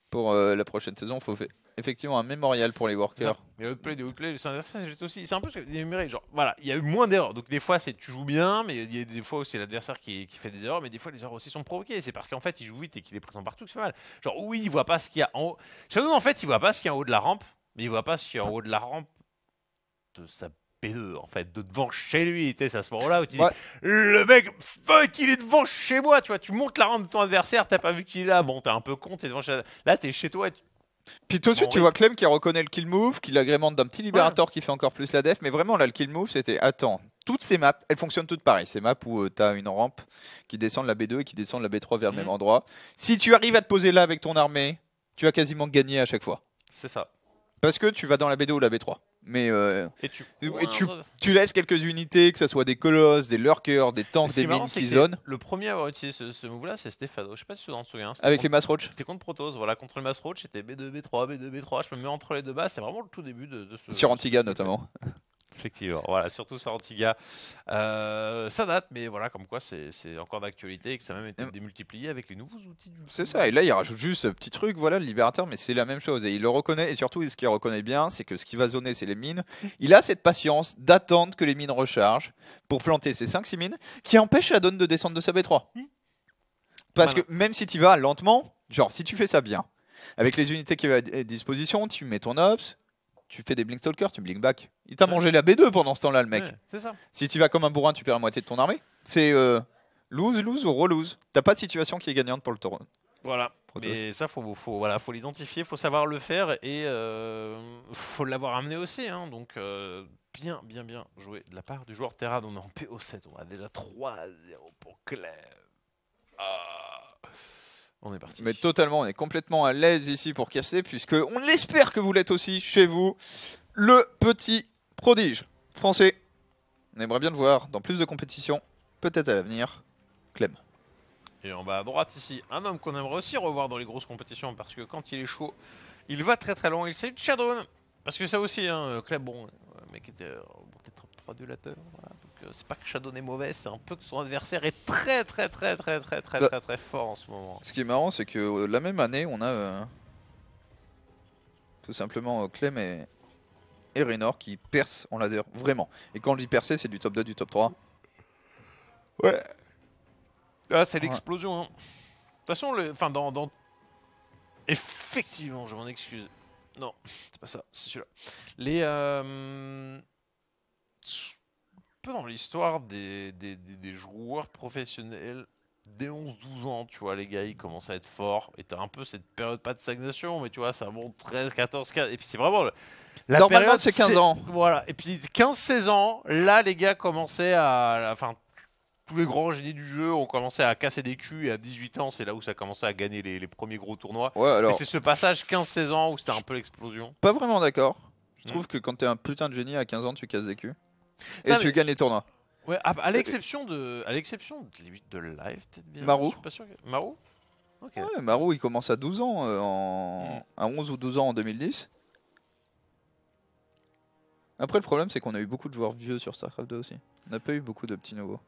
pour la prochaine saison. Faut faire effectivement un mémorial pour les workers. Et l'outplay, c'est un peu ce que énuméré. Genre, voilà, il y a eu moins d'erreurs. Donc des fois, c'est tu joues bien, mais il y a des fois où c'est l'adversaire qui fait des erreurs, mais des fois les erreurs aussi sont provoquées. C'est parce qu'en fait, il joue vite et qu'il est présent partout que c'est mal. Genre, oui, il voit pas ce qu'il y a en haut. Shadow, en fait, il voit pas ce qu'il y a en haut de la rampe, mais il voit pas ce qu'il y a en haut de la rampe de sa P2, en fait, de devant chez lui. Tu sais, c'est à ce moment-là où tu Ouais. dis, le mec, fuck, il est devant chez moi. Tu vois, tu montes la rampe de ton adversaire, t'as pas vu qu'il est là. Bon, t'es un peu con, t'es devant chez. Là, t'es chez toi. Puis tout de suite, Bon, tu oui. vois Clem qui reconnaît le kill move, qui l'agrémente d'un petit libérateur qui fait encore plus la def. Mais vraiment, là, le kill move, c'était attends. Toutes ces maps, elles fonctionnent toutes pareil. Ces maps où tu as une rampe qui descend de la B2 et qui descend de la B3 vers le même endroit. Si tu arrives à te poser là avec ton armée, tu vas quasiment gagner à chaque fois. C'est ça. Parce que tu vas dans la B2 ou la B3. Mais Et tu. tu laisses quelques unités, que ce soit des colosses, des lurkers, des tanks, Ce qui des est marrant, mines c'est qui que zonent. le premier à avoir utilisé ce move-là, c'est Stéphano. Je sais pas si tu t'en souviens. Avec les Mass Roach. C'était contre Protoss, voilà, contre le Mass Roach, c'était B2, B3, B2, B3. Je me mets entre les deux bases, c'est vraiment le tout début de ce. Sur Antigua notamment. Effectivement, voilà, surtout sur Antigua. Ça date, mais voilà, comme quoi c'est encore d'actualité et que ça a même été démultiplié avec les nouveaux outils du jeu. C'est ça, et là il rajoute juste ce petit truc, voilà le libérateur, mais c'est la même chose. Et il le reconnaît, et surtout ce qu'il reconnaît bien, c'est que ce qui va zoner, c'est les mines. Il a cette patience d'attendre que les mines rechargent pour planter ces 5-6 mines qui empêchent la donne de descendre de sa B3. Parce Voilà. que même si tu vas lentement, genre si tu fais ça bien, avec les unités qui sont à disposition, tu mets ton ops, tu fais des blink stalkers, tu blink back. Il t'a mangé la B2 pendant ce temps-là, le mec. Ouais, c'est ça. Si tu vas comme un bourrin, tu perds la moitié de ton armée. C'est lose ou re-lose. T'as pas de situation qui est gagnante pour le taureau. Voilà. Protoss. Mais ça, faut l'identifier, faut savoir le faire et faut l'avoir amené aussi. Hein, donc, bien joué de la part du joueur Terran. On est en PO7, on a déjà 3-0 pour Clem. On est parti. Mais totalement, on est complètement à l'aise ici pour casser, puisque on l'espère que vous l'êtes aussi chez vous. Le petit prodige français. On aimerait bien le voir dans plus de compétitions, peut-être à l'avenir. Clem. Et en bas à droite ici, un homme qu'on aimerait aussi revoir dans les grosses compétitions parce que quand il est chaud, il va très loin. Il s'agit de Shadowrun. Parce que ça aussi, hein, Clem, bon, le mec était peut-être 3 adulateur. Voilà. Donc c'est pas que Shadowrun est mauvais, c'est un peu que son adversaire est très fort en ce moment. Ce qui est marrant, c'est que la même année, on a tout simplement Clem et Raynor qui percent en ladder, vraiment. Et quand on dit percer, c'est du top 2, du top 3. Ouais. Là, c'est l'explosion. Hein. De toute façon, dans... Effectivement, je m'en excuse. Non, c'est pas ça, c'est celui-là. Un peu dans l'histoire des joueurs professionnels dès 11-12 ans, tu vois, les gars, ils commencent à être forts. Et t'as un peu cette période, pas de stagnation, mais tu vois, ça monte 13, 14, 15. Et puis c'est vraiment... La Normalement, période, c'est 15 ans. Voilà. Et puis 15-16 ans, là, les gars commençaient à... Enfin, tous les grands génies du jeu ont commencé à casser des culs et à 18 ans, c'est là où ça a commencé à gagner les premiers gros tournois. Ouais, alors, Et c'est ce passage 15-16 ans où c'était un peu l'explosion. pas vraiment d'accord. Je trouve que quand t'es un putain de génie à 15 ans, tu casses des culs. Et Non, tu mais- gagnes les tournois. Ouais, à l'exception de limite de live, peut-être bien. Maru. Je suis pas sûr. Maru. Ok. Ouais, Maru, il commence à 12 ans, à 11 ou 12 ans en 2010. Après, le problème, c'est qu'on a eu beaucoup de joueurs vieux sur StarCraft 2 aussi. On n'a pas eu beaucoup de petits nouveaux.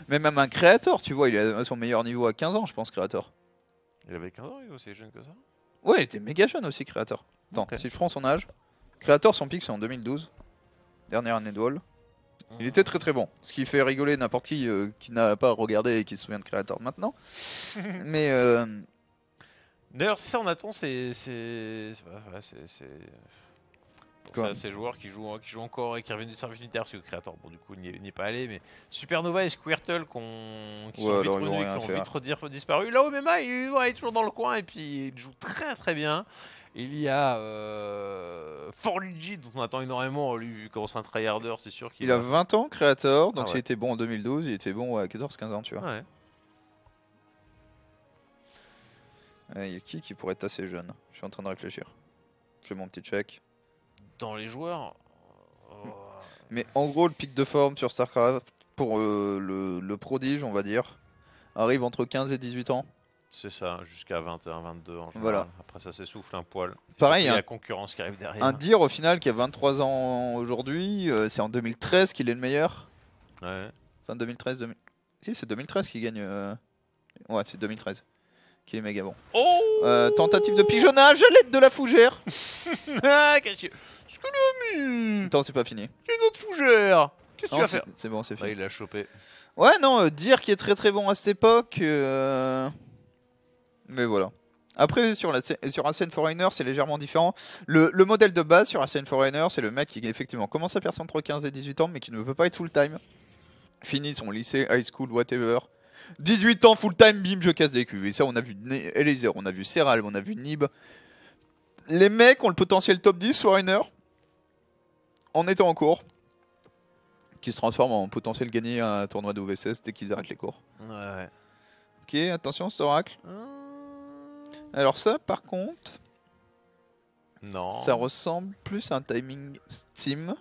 Mais même un Creator, tu vois, il a son meilleur niveau à 15 ans, je pense, Creator. Il avait 15 ans, il est aussi jeune que ça. Ouais, il était méga jeune aussi, Creator. Attends, Ok. si je prends son âge, Creator, son pic, c'est en 2012. Dernière année de Wall. Il était très bon. Ce qui fait rigoler n'importe qui n'a pas regardé et qui se souvient de Creator maintenant. Mais D'ailleurs, c'est ça, on attend, c'est Quoi ces joueurs qui jouent encore et qui reviennent du service militaire, parce que le Creator, bon, du coup, n'y est pas allé, mais Supernova et Squirtle qui Ouais, sont alors, vite ils vont revenus, rien qui ont faire. vite disparu. Là, Omema, il est toujours dans le coin et puis il joue très bien. Il y a Forligi, dont on attend énormément, lui, vu comment c'est un tryharder, c'est sûr qu'il il a 20 ans, Creator, donc Ah ouais. s'il était bon en 2012, il était bon à 14-15 ans, tu vois. Ouais. Il y a qui pourrait être assez jeune? Je suis en train de réfléchir. Je fais mon petit check. Dans les joueurs... Mais en gros, le pic de forme sur StarCraft, pour le prodige, on va dire, arrive entre 15 et 18 ans. C'est ça, jusqu'à 21, 22 en général. Voilà. Après ça s'essouffle un poil. Pareil, il y a un- la concurrence qui arrive derrière. Un Dir au final qui a 23 ans aujourd'hui, c'est en 2013 qu'il est le meilleur. Ouais. Enfin 2013, si c'est 2013 qui gagne. Ouais, c'est 2013 qui est méga bon. Oh Tentative de pigeonnage à l'aide de la fougère. Ah, qu'est-ce que il a mis? Attends, c'est pas fini. Il y a une autre fougère. Qu'est-ce que tu Non, vas faire? c'est bon, c'est Bah, fini. il l'a chopé. Ouais, non, Dir qui est très très bon à cette époque. Mais voilà. Après, sur Ascent Foreigner, c'est légèrement différent. Le modèle de base sur Ascent Foreigner, c'est le mec qui effectivement commence à percer entre 15 et 18 ans, mais qui ne peut pas être full time. Finit son lycée, high school, whatever. 18 ans full time, bim, je casse des culs. Et ça, on a vu Eliezer, on a vu Serral, on a vu Nib. Les mecs ont le potentiel top 10 Foreigner en étant en cours, qui se transforme en potentiel gagner un tournoi de OVSS dès qu'ils arrêtent les cours. Ouais. Ok, attention, cet oracle. Alors ça, par contre, Non. ça ressemble plus à un timing Steam.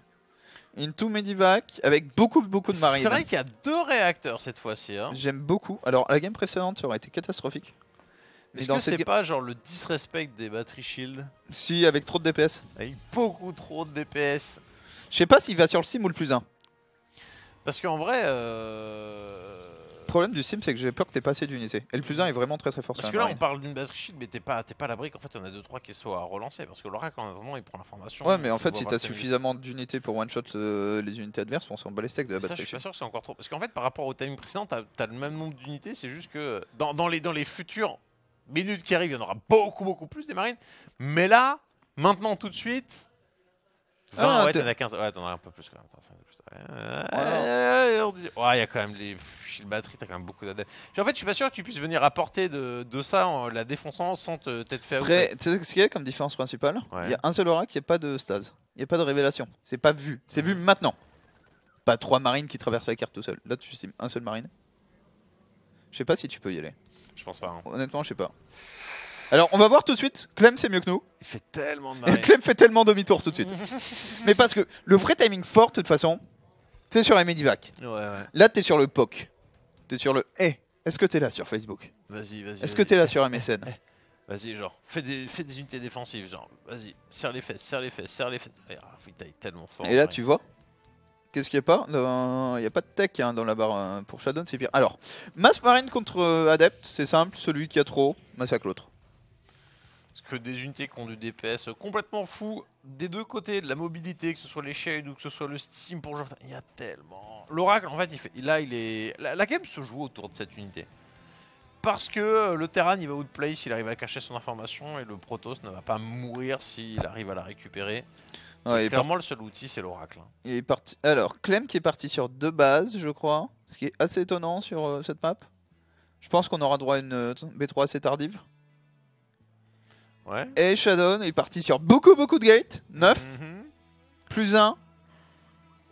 Into Medivac avec beaucoup de marines. C'est vrai qu'il y a 2 réacteurs cette fois-ci. Hein. J'aime beaucoup. Alors la game précédente, ça aurait été catastrophique. Mais Est-ce dans que cette c'est game, pas genre le disrespect des battery shield si avec trop de DPS. avec beaucoup trop de DPS? Je sais pas s'il va sur le Sim ou le plus 1. Parce qu'en vrai, Le problème du Sim, c'est que j'ai peur que t'aies pas assez d'unités. Et le plus 1 est vraiment très fort. parce sur que la là on marine. parle d'une battery shield, mais t'es pas à l'abri qu'en fait il y en a 2-3 qui soient à relancer. Parce que l'oracle en attendant il prend l'information. Ouais, mais en il fait, voit si voir t'as le timing. suffisamment d'unités pour one shot les unités adverses, on s'en bat les steaks de la Ça, je batterie. suis pas sûr que c'est encore trop. Parce qu'en fait, par rapport au timing précédent, t'as le même nombre d'unités. C'est juste que dans les futures minutes qui arrivent, il y en aura beaucoup plus des marines. Mais là, maintenant, tout de suite. 20, Ah, ouais, t'es- t'en as 15. Ouais, t'en as un peu plus quand même. Attends, ça, Ouais. on dit- ouais, il y a quand même les shield batteries, t'as quand même beaucoup d'adeptes. En fait, je suis pas sûr que tu puisses venir apporter de ça en la défonçant sans t'être fait Après, tu sais ce qu'il y a comme différence principale? Il Ouais. y a un seul oracle, il n'y a pas de stase. Il n'y a pas de révélation. C'est pas vu. C'est vu maintenant. Pas 3 marines qui traversent la carte tout seul. Là, tu estimes un seul marine. Je sais pas si tu peux y aller. Je pense pas. Hein. Honnêtement, je sais pas. Alors, on va voir tout de suite. Clem, c'est mieux que nous. Il fait tellement de Et marines. Clem fait tellement demi-tour tout de suite. Mais parce que le vrai timing fort, de toute façon, c'est sur la Medivac. Ouais. Là, t'es sur le POC. T'es sur le Hey, est-ce que t'es là sur Facebook? Vas-y. Est-ce que t'es là sur MSN? Vas-y, genre, fais des unités défensives, genre, vas-y, serre les fesses. Ah, il taille tellement fort. Et là, ouais. tu vois, qu'est-ce qu'il n'y a pas? Il n'y a pas de tech hein, dans la barre pour Shadow, c'est pire. Alors, Mass Marine contre Adept, c'est simple, celui qui a trop massacre l'autre. Parce que des unités qui ont du DPS complètement fou des deux côtés, de la mobilité, que ce soit les Shades ou que ce soit le Steam pour jouer, il y a tellement. L'Oracle, en fait, la game se joue autour de cette unité. Parce que le Terran il va outplay s'il arrive à cacher son information et le Protoss ne va pas mourir s'il arrive à la récupérer. Ouais, Clairement, le seul outil c'est l'Oracle. Hein. il est parti. Alors, Clem qui est parti sur 2 bases, je crois, ce qui est assez étonnant sur cette map. Je pense qu'on aura droit à une B3 assez tardive. Ouais. Et Shadow est parti sur beaucoup de gates, 9, plus 1,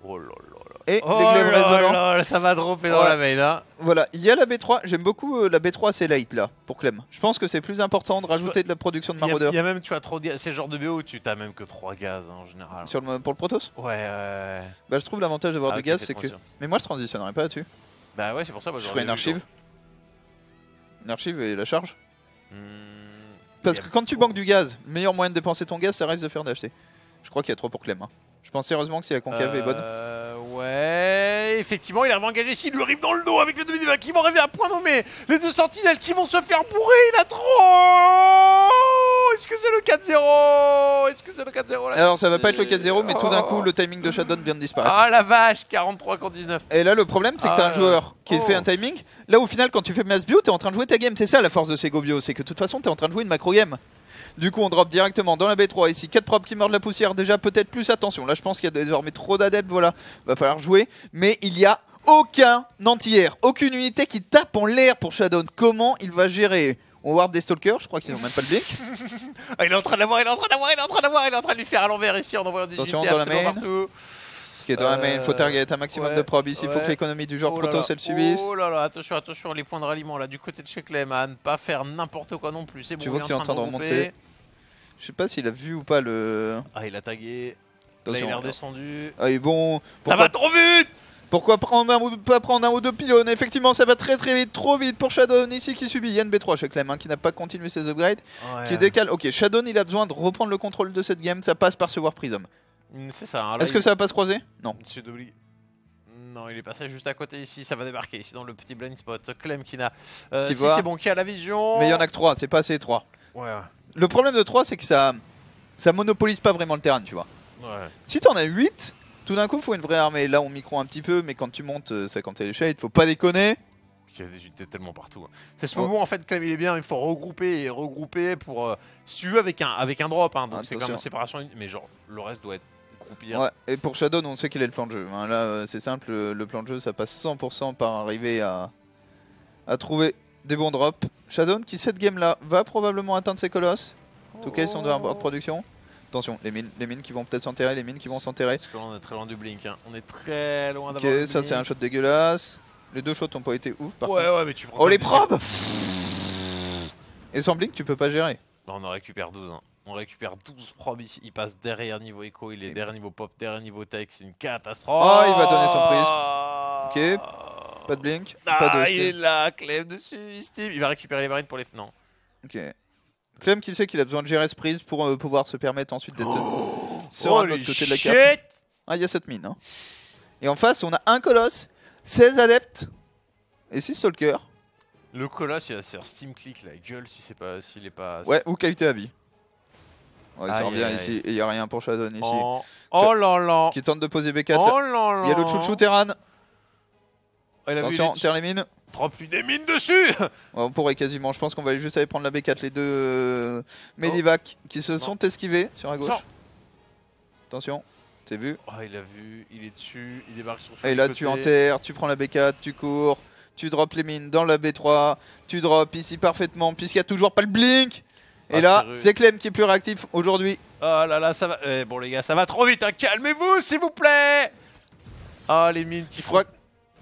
Oh là là là. et Oh les glaives là résonnants. là, ça va dropper dans Ouais. la main là. Voilà, il y a la B3, j'aime beaucoup la B3 assez late là, pour Clem. Je pense que c'est plus important de rajouter de la production de maraudeurs Il y a même, tu as trop de gaz. C'est le genre de BO où tu t'as même que 3 gaz en général. pour le Protoss. Ouais. Bah, je trouve l'avantage d'avoir Ah, du ok, gaz, fais c'est que. transition. Mais moi, je transitionnerais pas là-dessus. Bah ouais, c'est pour ça. Moi, Je j'aurais ferais une vu, archive. genre. Une archive et la charge. Hmm, Parce il y que a quand tu beaucoup. banques du gaz, le meilleur moyen de dépenser ton gaz, ça reste de faire d'acheter. Je crois qu'il y a trop pour Clem. Hein. Je pense sérieusement que si la concave est bonne. Ouais, effectivement, il arrive à engager ici, il lui arrive dans le dos avec les deux Medivac qui vont arriver à point nommé. Les deux sentinelles qui vont se faire bourrer, il a trop. Est-ce que c'est le 4-0? Est-ce que c'est le 4-0 là? Alors, ça va pas être le 4-0, mais tout d'un coup, le timing de Shadow vient de disparaître. Ah la vache, 43 contre 19. Et là, le problème, c'est que t'as Ah un là joueur qui là. fait Oh. un timing. Là, au final, quand tu fais mass bio, t'es en train de jouer ta game. C'est ça la force de ces go bio, c'est que de toute façon, t'es en train de jouer une macro game. Du coup, on drop directement dans la B3 ici. 4 propres qui mordent la poussière. Déjà, peut-être plus attention. Là, je pense qu'il y a désormais trop d'adeptes. Voilà, va falloir jouer. Mais il y a aucun anti-air, aucune unité qui tape en l'air pour Shadow. Comment il va gérer? On ward des stalkers, je crois qu'ils ont même pas le blink. Ah, il est en train d'avoir, il est en train de lui faire à l'envers ici en envoyant des Attention, unités dans la absolument main. partout. Ce qui est dans la main, il faut target un maximum ouais, de probes ici. Il faut ouais. que l'économie du genre Oh là Protoss là, elle subisse. Oh là là, attention, les points de ralliement là du côté de chez Clem, à ne pas faire n'importe quoi non plus. C'est bon, Tu vois il qu'il est en train de regrouper. remonter. Je sais pas s'il a vu ou pas le. Ah, il a tagué. Là, Attention. il est redescendu. Ah, et bon. Ça va trop vite. Pourquoi pas prendre un ou deux pylônes? Effectivement, ça va très vite, trop vite pour Shadow ici qui subit Yann B3 chez Clem, hein, qui n'a pas continué ses upgrades, qui décale. Ok, Shadow il a besoin de reprendre le contrôle de cette game, ça passe par ce War Prism. C'est ça. Hein, est-ce que ça va pas se croiser? Non. Monsieur Dobli. Non, il est passé juste à côté ici, ça va débarquer ici dans le petit blind spot. Clem qui n'a. Si c'est bon, qui a la vision. Mais il y en a que 3, c'est pas assez 3. Ouais. Le problème de 3, c'est que ça monopolise pas vraiment le terrain, tu vois. Ouais. Si t'en as 8, tout d'un coup, faut une vraie armée. Là, on micro un petit peu, mais quand tu montes 50 shades, faut pas déconner. Il y a des unités tellement partout. C'est ce moment en fait, Clem il est bien, il faut regrouper pour. Si tu veux, avec un drop, hein, donc c'est comme une séparation, mais genre le reste doit être groupé. Ouais, et pour Shadow, on sait quel est le plan de jeu. Hein, là, c'est simple, le plan de jeu, ça passe 100% par arriver à trouver des bons drops. Shadow, qui cette game là, va probablement atteindre ses colosses. En tout cas, ils sont de production. Attention, les mines qui vont peut-être s'enterrer, les mines qui vont s'enterrer. Parce que là, on est très loin du blink, hein. On est très loin d'avoir. Ok, ça c'est un shot dégueulasse. Les deux shots ont pas été ouf par contre. Ouais, mais tu prends. Oh les probes. Et sans blink, tu peux pas gérer. Non, on en récupère 12. Hein. On récupère 12 probes ici. Il passe derrière niveau écho, il est derrière niveau pop, derrière niveau tech. C'est une catastrophe. Oh, il va donner son prisme. Ok. Pas de blink. Pas de il est là, Clem dessus, Steve. Il va récupérer les marines pour les. Non. Ok. Clem qui sait qu'il a besoin de gérer ce prise pour pouvoir se permettre ensuite d'être sur l'autre côté de la carte. Ah, il y a cette mine. Hein. Et en face, on a un colosse, 16 adeptes et 6 stalkers. Le colosse, il a faire Steam Click la gueule s'il est pas. Ouais, ou cavité à vie. Ouais, il sort bien ici et il n'y a rien pour Shadow ici. Oh là là. Qui tente de poser B4. Oh là là. Il y a le chouchou Terran. Attention, tire les mines. Drop lui des mines dessus. Ouais, on pourrait quasiment, je pense qu'on va aller juste aller prendre la B4, les deux Medivac qui se sont esquivés sur la gauche. Attention, t'es vu. Oh, il a vu, il est dessus, il débarque sur et là côté. Tu enterres, tu prends la B4, tu cours, tu drops les mines dans la B3, tu drops ici parfaitement puisqu'il n'y a toujours pas le blink. Et là, c'est Clem qui est plus réactif aujourd'hui. Oh là là, ça va. Bon les gars, ça va trop vite, hein. Calmez-vous s'il vous plaît. Ah, les mines qui font...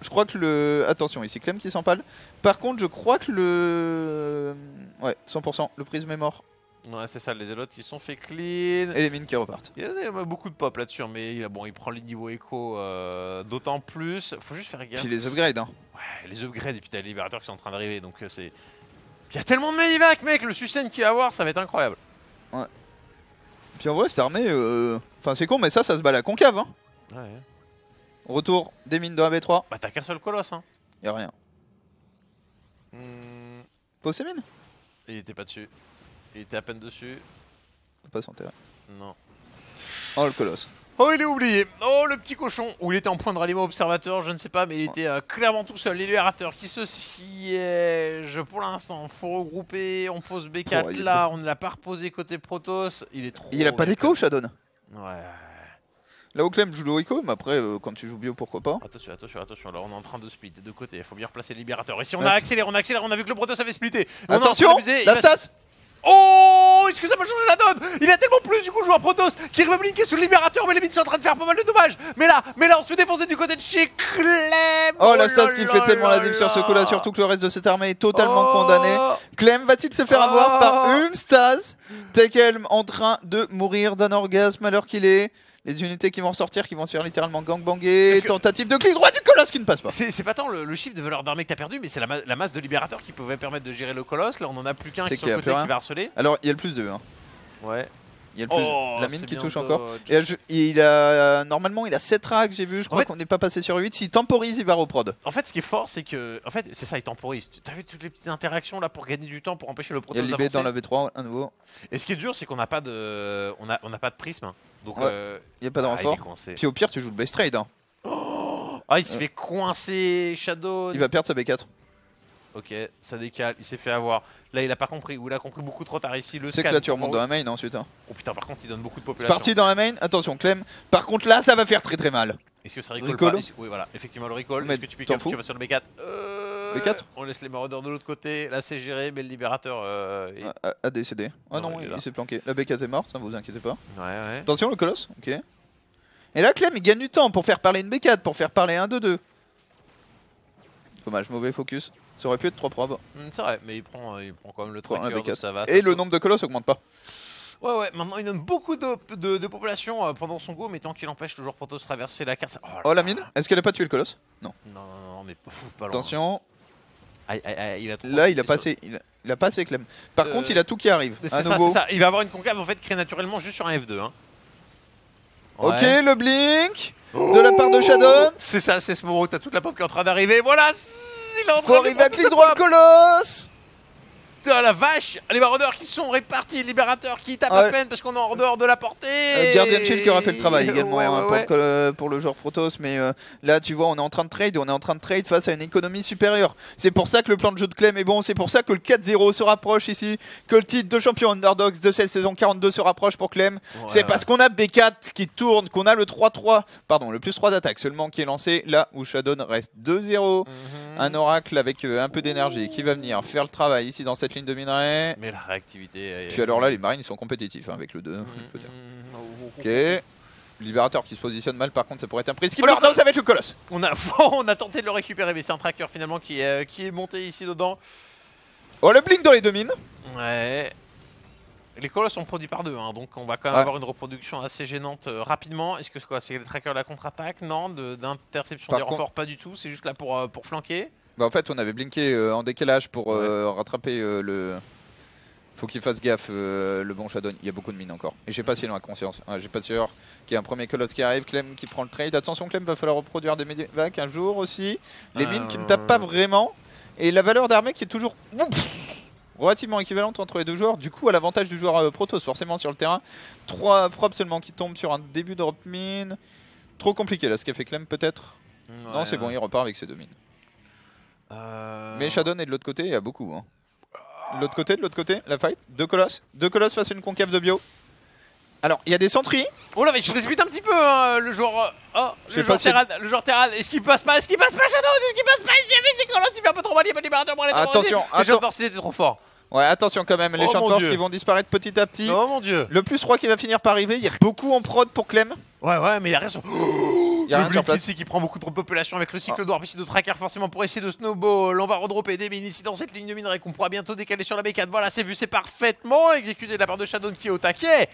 Je crois que le... Attention, ici Clem qui s'empale. Par contre, je crois que le... Ouais, 100%, le prisme est mort. Ouais, c'est ça, les élotes qui sont fait clean. Et les mines qui repartent. Il y a beaucoup de pop là-dessus, mais il prend les niveaux écho d'autant plus. Faut juste faire gaffe. Puis les upgrades, hein. Ouais, les upgrades, et puis t'as les libérateurs qui sont en train d'arriver, donc c'est... Il y a tellement de Medivac, mec, le sustain qu'il va avoir, ça va être incroyable. Ouais. Puis en vrai, cette armée... Enfin, c'est con, mais ça se bat la concave, hein. Ouais. Retour des mines de la B3. Bah t'as qu'un seul colosse, hein. Y'a rien. Pose ses mines. Il était pas dessus. Il était à peine dessus. Faut pas s'enterrer. Non. Oh le colosse. Oh il est oublié. Oh le petit cochon. Ou il était en point de ralliement observateur, je ne sais pas, mais il était clairement tout seul. Les libérateurs qui se siègent pour l'instant. Faut regrouper. On pose B4 là. On ne l'a pas reposé côté Protoss. Il est trop... Il a pas d'écho, Shadow. Ouais. Là où Clem joue le echo, mais après quand tu joues bio pourquoi pas. Attention, là on est en train de split des deux côtés, il faut bien replacer le libérateur. Ici on a accéléré, on a vu que le Protoss avait splitté. Attention, la stat. Oh, est-ce que ça va changer la donne? Il a tellement plus du coup joueur Protoss qui arrive à blinker sur le libérateur, mais les mines sont en train de faire pas mal de dommages. Mais là on se fait défoncer du côté de chez Clem. Oh la stat qui fait tellement la diff sur ce coup là, surtout que le reste de cette armée est totalement condamné. Clem va-t-il se faire avoir par une stase? Tekelm en train de mourir d'un orgasme alors qu'il est. Les unités qui vont sortir, qui vont se faire littéralement gangbanger. Tentative de clic droit du colosse qui ne passe pas. C'est pas tant le chiffre de valeur d'armée que t'as perdu, mais c'est la masse de libérateurs qui pouvait permettre de gérer le colosse. Là on en a plus qu'un qui est sur le côté qui va harceler. Alors il y a le plus de 1. Ouais. Il y a le plus la mine qui touche encore. Et il a normalement il a 7 racks, j'ai vu, je crois qu'on n'est pas passé sur 8. S'il temporise, il va reprod. En fait, ce qui est fort, c'est que c'est ça, il temporise. T'as vu toutes les petites interactions là pour gagner du temps pour empêcher le Protoss d'avancer. Il y a l'IB dans la V3 à nouveau. Et ce qui est dur, c'est qu'on n'a pas de on a pas de prisme. Donc il n'y a pas de renfort. Puis au pire, tu joues le base trade. Hein. Ah, il s'est fait coincer Shadow. Il va perdre sa B4. Ok, ça décale, il s'est fait avoir. Là, il a pas compris, ou il a compris beaucoup trop tard ici. C'est que là, tu remontes dans la main ensuite. Hein. Oh putain, par contre, il donne beaucoup de population. C'est parti dans la main, attention, Clem. Par contre, là, ça va faire très mal. Est-ce que ça recall pas? Oui, voilà, effectivement, le recall. Est-ce que tu piques up? Tu vas sur le B4. B4 On laisse les maraudeurs de l'autre côté. Là, c'est géré, mais le libérateur a décédé. Ah non, il s'est planqué. La B4 est morte, ne vous inquiétez pas. Ouais. Attention, le colosse, ok. Et là, Clem, il gagne du temps pour faire parler une B4, pour faire parler un 2-2. Dommage, mauvais focus. Ça aurait pu être 3 probes. C'est vrai, mais il prend quand même le tracker, donc ça va. Et le nombre de colosses augmente pas. Ouais, maintenant il donne beaucoup de population pendant son go, mais tant qu'il empêche toujours Protoss de traverser la carte. Oh la mine. Est-ce qu'elle a pas tué le colosse? Non. Non, mais pas loin. Attention. Aïe, il a trop Là, il a insisté passé. Il a pas assez Clem. Par contre, il a tout qui arrive. C'est À ça, nouveau. c'est ça. Il va avoir une concave en fait créée naturellement juste sur un F2. Hein. Ok, Ouais. le blink de la part de Shadon. C'est ça, c'est ce moment où t'as toute la pop qui est en train d'arriver. Voilà, il est en Faut train de arriver à prendre clic toute droit la le colosse. pop. La vache, les maraudeurs qui sont répartis, libérateurs qui tapent Ouais. à peine parce qu'on est en dehors de la portée. Guardian Shield qui aura fait le travail également Ouais, hein, ouais. pour le joueur Protoss, mais là tu vois on est en train de trade, face à une économie supérieure. C'est pour ça que le plan de jeu de Clem est bon, c'est pour ça que le 4-0 se rapproche ici, que le titre de champion Underdogs de cette saison 42 se rapproche pour Clem. C'est parce qu'on a B4 qui tourne, qu'on a le 3-3, pardon le plus 3 d'attaque seulement qui est lancé, là où Shadon reste 2-0. Un oracle avec un peu d'énergie qui va venir faire le travail ici dans cette ligne de minerai. Mais la réactivité. Puis alors là les marines ils sont compétitifs hein, avec le 2. Ok. Libérateur qui se positionne mal, par contre ça pourrait être un prise qui meurt. Non, ça va être le colosse. On a tenté de le récupérer, mais c'est un tracker finalement qui est monté ici dedans. Oh le blink dans les deux mines. Ouais. Les colosses sont produits par deux, hein, donc on va quand même avoir une reproduction assez gênante rapidement. Est-ce que c'est quoi? C'est les trackers de la contre-attaque? Non, d'interception des renforts, pas du tout. C'est juste là pour flanquer. Bah en fait on avait blinké en décalage pour rattraper le... Faut qu'il fasse gaffe le bon Shadon, il y a beaucoup de mines encore. Et j'ai pas si loin conscience, j'ai pas sûr qu'il y a un premier colosse qui arrive, Clem qui prend le trade. Attention Clem, va falloir reproduire des médivacs un jour aussi. Les mines qui ne tapent pas vraiment. Et la valeur d'armée qui est toujours relativement équivalente entre les deux joueurs. Du coup à l'avantage du joueur Protoss forcément sur le terrain. 3 probes seulement qui tombent sur un début de drop mine. Trop compliqué là ce qu'a fait Clem peut-être. Non c'est bon, il repart avec ses 2 mines. Mais Shadon est de l'autre côté, il y a beaucoup. Hein. De l'autre côté, la fight. Deux colosses face à une concave de bio. Alors, il y a des sentries. Oh là, mais je précipite un petit peu, hein, le joueur. Le joueur Terran. Est-ce qu'il passe pas? Shadow? Est-ce qu'il passe pas ici avec ses colosses? Il fait un peu trop mal, il y a pas de libérateur pour les Attention, les champs de force étaient trop forts. Ouais, attention quand même, les champs de force qui vont disparaître petit à petit. Oh mon dieu. Le plus 3 qui va finir par arriver, il y a beaucoup en prod pour Clem. Ouais, mais il y a rien sur... Il y a rien sur place. Ici qui prend beaucoup trop de population avec le cycle d'or ici de tracker forcément pour essayer de snowball. On va redropper des mines ici dans cette ligne de minerai qu'on pourra bientôt décaler sur la B4. Voilà, c'est vu, c'est parfaitement exécuté de la part de Shadon qui est au taquet.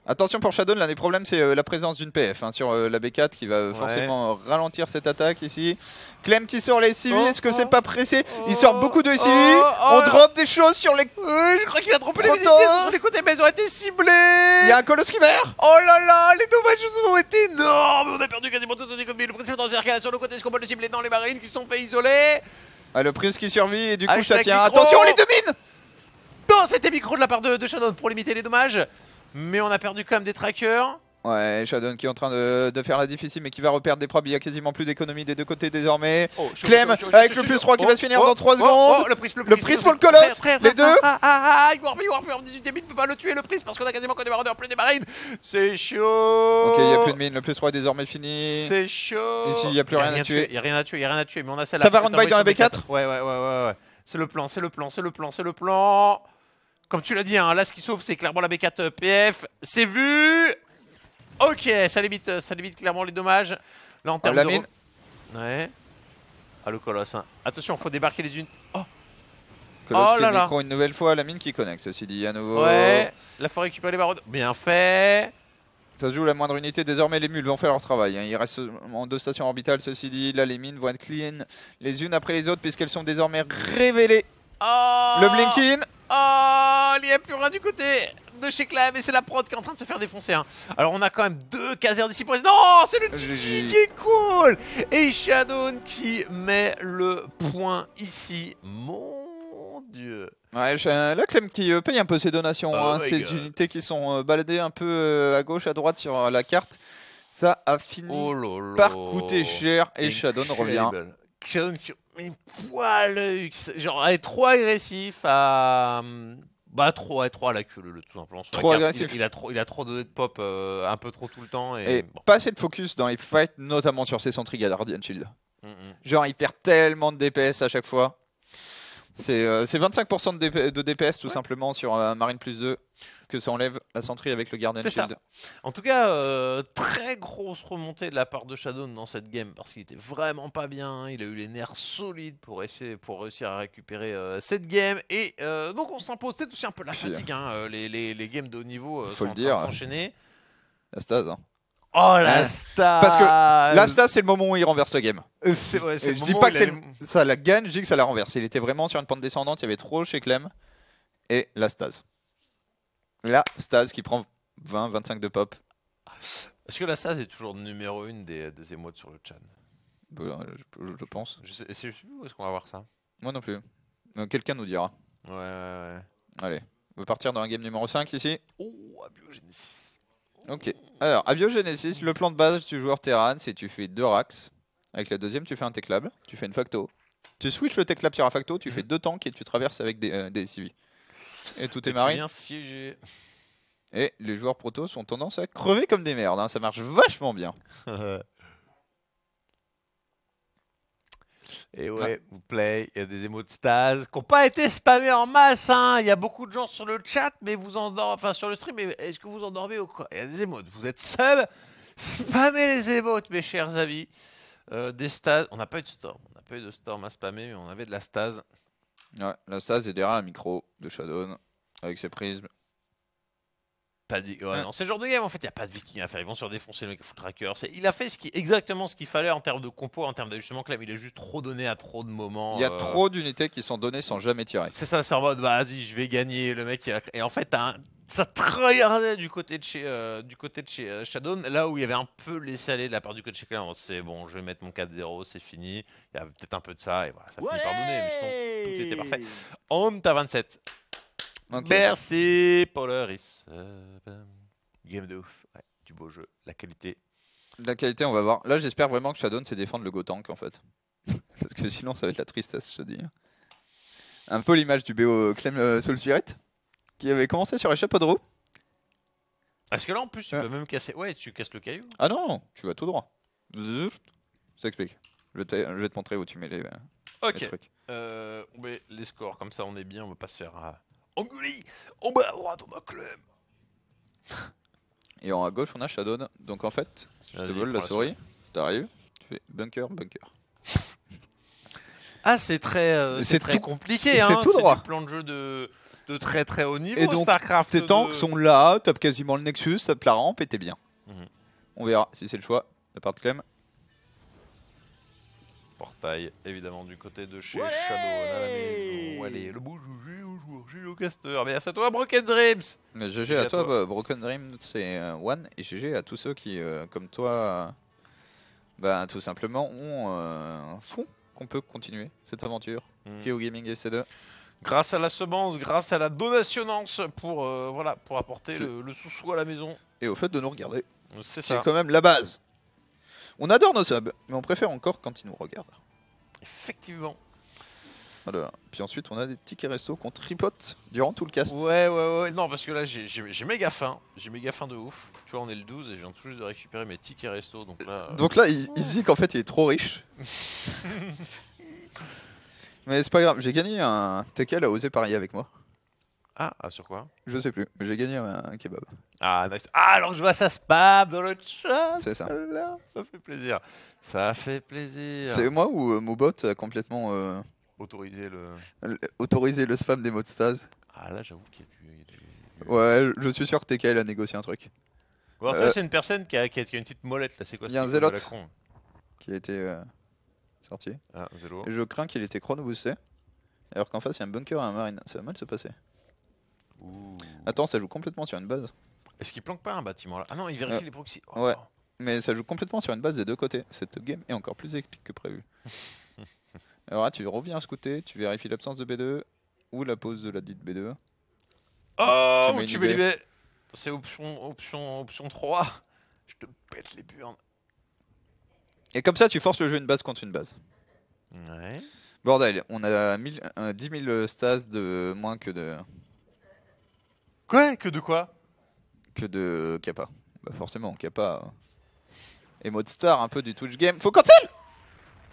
Attention pour Shadon, l'un des problèmes c'est la présence d'une PF hein, sur la B4 qui va forcément ralentir cette attaque ici. Clem qui sort les civis, est-ce que c'est pas pressé? Il sort beaucoup de civis, on drop des choses sur les... je crois qu'il a droppé les médicines des côtés, mais ils ont été ciblés. Il y a un colosse qui meurt. Oh là là, les dommages ont été énormes. On a perdu quasiment tout son économie. Le précédent cercle sur le côté, est-ce qu'on peut le cibler dans les marines qui se sont fait isoler? Le prince qui survit et du coup Hashtag ça tient. micro. Attention les 2 mines. Non, c'était micro de la part de Shadon pour limiter les dommages. Mais on a perdu quand même des trackers. Ouais, Shadon qui est en train de faire la difficile mais qui va reperdre des probes. Il y a quasiment plus d'économie des deux côtés désormais. Clem avec le plus 3 qui va se finir dans 3 secondes. Le prise pour le colosse. Les deux. Warp 18 ne peut pas le tuer le prise parce qu'on a quasiment que des maraudeurs plus des marines. C'est chaud. Ok, il n'y a plus de mine. Le plus 3 est désormais fini. C'est chaud. Ici, il n'y a plus rien à tuer. Il n'y a rien à tuer, mais on a celle-là. Ça va run by dans la B4. Ouais. C'est le plan. Comme tu l'as dit, hein, là ce qui sauve c'est clairement la B4 PF. C'est vu. Ok, ça limite clairement les dommages. Là en termes la de... mine. Ouais. Le colosse. Hein. Attention, faut débarquer les unes. Colosse qui micro une nouvelle fois. La mine qui connecte, ceci dit, à nouveau. Ouais. Là faut récupérer les barreaux. Bien fait. Ça se joue la moindre unité. Désormais, les mules vont faire leur travail. Hein. Il reste en 2 stations orbitales, ceci dit. Là, les mines vont être clean les unes après les autres puisqu'elles sont désormais révélées. Le blinking. Il n'y a plus rien du côté de chez Clem et c'est la prod qui est en train de se faire défoncer. Hein. Alors on a quand même 2 casernes d'ici pour... Non, c'est le GG qui est cool. Et Shadon qui met le point ici. Mon dieu. Ouais, là Clem qui paye un peu ses donations, hein, ces unités qui sont baladées un peu à gauche, à droite sur la carte. Ça a fini par coûter cher et Shadon revient. Shadon qui une poil, genre elle est trop agressif à... trop à la queue tout simplement. Trop agressif. Il a trop donné de pop un peu trop tout le temps. Et pas assez de focus dans les fights, notamment sur ses sentries Guardian Shield. Genre il perd tellement de DPS à chaque fois. C'est 25% de DPS tout simplement sur Marine plus 2 que ça enlève la sentry avec le Guardian C'est ça. Shield. En tout cas, très grosse remontée de la part de Shadow dans cette game parce qu'il était vraiment pas bien. Il a eu les nerfs solides pour réussir à récupérer cette game. Et donc on s'impose. C'est aussi un peu la fatigue. Hein, les games de haut niveau sont en train de s'enchaîner. La stase. Hein. Oh la stase. Parce que la stase, c'est le moment où il renverse le game. C'est vrai, c'est le je moment dis pas où que ça la gagne, je dis que ça la renverse. Il était vraiment sur une pente descendante, il y avait trop chez Clem. Et la stase. La stase qui prend 20-25 de pop. Est-ce que la stase est toujours numéro 1 des émotes sur le chat? Je pense. Je sais plus où est-ce qu'on va voir ça. Moi non plus. Quelqu'un nous dira. Ouais. Allez, on va partir dans un game numéro 5 ici. Oh, Abiogenesis. Ok. Alors, Abiogenesis, le plan de base du joueur Terran, c'est tu fais 2 Rax. Avec la deuxième, tu fais un Tech Lab. Tu fais une Facto. Tu switches le Tech Lab sur la Facto, tu fais 2 tanks et tu traverses avec des CV. Et tout est marine. Bien siégé. Et les joueurs protos ont tendance à crever comme des merdes. Hein. Ça marche vachement bien. Et ouais, vous play, il y a des émotes stase qui n'ont pas été spammés en masse. Hein. Il y a beaucoup de gens sur le chat, mais vous endormez, enfin sur le stream, mais est-ce que vous endormez ou quoi? Il y a des émotes. Vous êtes sub, spammez les émotes, mes chers amis. Des stases, on n'a pas eu de storm. On n'a pas eu de storm à spammer, mais on avait de la stase. Ouais, la stase est derrière la micro de Shadow avec ses prismes. Dans ces genres de game, en fait, il n'y a pas de viking à faire. Ils vont sur défoncer le mec à full tracker. Il a fait exactement ce qu'il fallait en termes de compo, en termes d'ajustement. Clem, il est juste trop donné à trop de moments. Il y a trop d'unités qui sont données sans jamais tirer. C'est ça, c'est en mode, vas-y, je vais gagner. Le mec, et en fait, ça tryhardait du côté de chez Shadow, là où il y avait un peu laissé aller de la part du côté de chez Clem. C'est bon, je vais mettre mon 4-0, c'est fini. Il y a peut-être un peu de ça, et voilà, ça finit par donner. Mais sinon, tout était parfait. On est à 27. Okay. Merci Polaris. Game de ouf. Ouais, du beau jeu. La qualité. La qualité, on va voir. Là, j'espère vraiment que Shadow sait défendre le Gotank en fait. Parce que sinon, ça va être la tristesse, je te dis. Un peu l'image du BO Clem Soul Spirit qui avait commencé sur Échappe de roue. Est-ce que là, en plus, tu peux même casser. Ouais, tu casses le caillou. Ah non, tu vas tout droit. Je t'explique. Je vais te montrer où tu mets les trucs. On met les scores, comme ça, on est bien. On va pas se faire. Angouli, en bas à droite, on a Clem. Et en à gauche, on a Shadow. Donc en fait, si je te vole la souris, t'arrives, tu fais bunker. Ah, c'est très compliqué. C'est tout droit. C'est du plan de jeu de très très haut niveau. Et donc, Starcraft tes tanks sont là, t'as quasiment le Nexus, t'as la rampe et t'es bien. On verra si c'est le choix de part de Clem. Portail, évidemment, du côté de chez Shadow. Là, la maison. Allez, le beau GG au joueur Géocaster. Merci à toi, Broken Dreams. GG à toi, Broken Dreams, c'est One. Et GG à tous ceux qui, comme toi, tout simplement, font qu'on peut continuer cette aventure. KO Gaming et C2. Grâce à la semence, grâce à la donationnance pour apporter le sous-sous à la maison. Et au fait de nous regarder. C'est ça. C'est quand même la base. On adore nos subs, mais on préfère encore quand ils nous regardent. Effectivement. Voilà. Puis ensuite, on a des tickets resto qu'on tripote durant tout le cast. Ouais. Non, parce que là, j'ai méga faim. J'ai méga faim de ouf. Tu vois, on est le 12 et je viens tout juste de récupérer mes tickets resto. Donc là, il se dit qu'en fait, il est trop riche. Mais c'est pas grave, j'ai gagné un Tekel à oser parier avec moi. Ah, sur quoi? Je sais plus, mais j'ai gagné un kebab. Ah, nice. Ah, alors je vois ça spam dans le chat. C'est ça. Là, ça fait plaisir. Ça fait plaisir. C'est moi ou Mobot a complètement autorisé le spam des mots de stase. Ah, là, j'avoue qu'il y a du... Ouais, je suis sûr que Tekel a négocié un truc. Bon, ça, c'est une personne qui a une petite molette là. C'est quoi? Il y a un zélote qui a été sorti. Ah, zélo. Et je crains qu'il était chrono boosté. Alors qu'en face, il y a un bunker et un marine. Ça va mal se passer. Ouh. Attends, ça joue complètement sur une base. Est-ce qu'il planque pas un bâtiment là? Ah non, il vérifie les proxys. Oh. Ouais, mais ça joue complètement sur une base des deux côtés. Cette game est encore plus épique que prévu. Alors là, tu reviens scouter, tu vérifies l'absence de B2 ou la pause de la dite B2. Oh, tu mets les... C'est option 3. Je te pète les burnes. Et comme ça, tu forces le jeu une base contre une base. Ouais. Bordel, on a 10 000 stas de moins que de... Quoi? Que de quoi? Que de Kappa. Bah forcément, Kappa... Et mode star un peu du Twitch game. Faut cancel!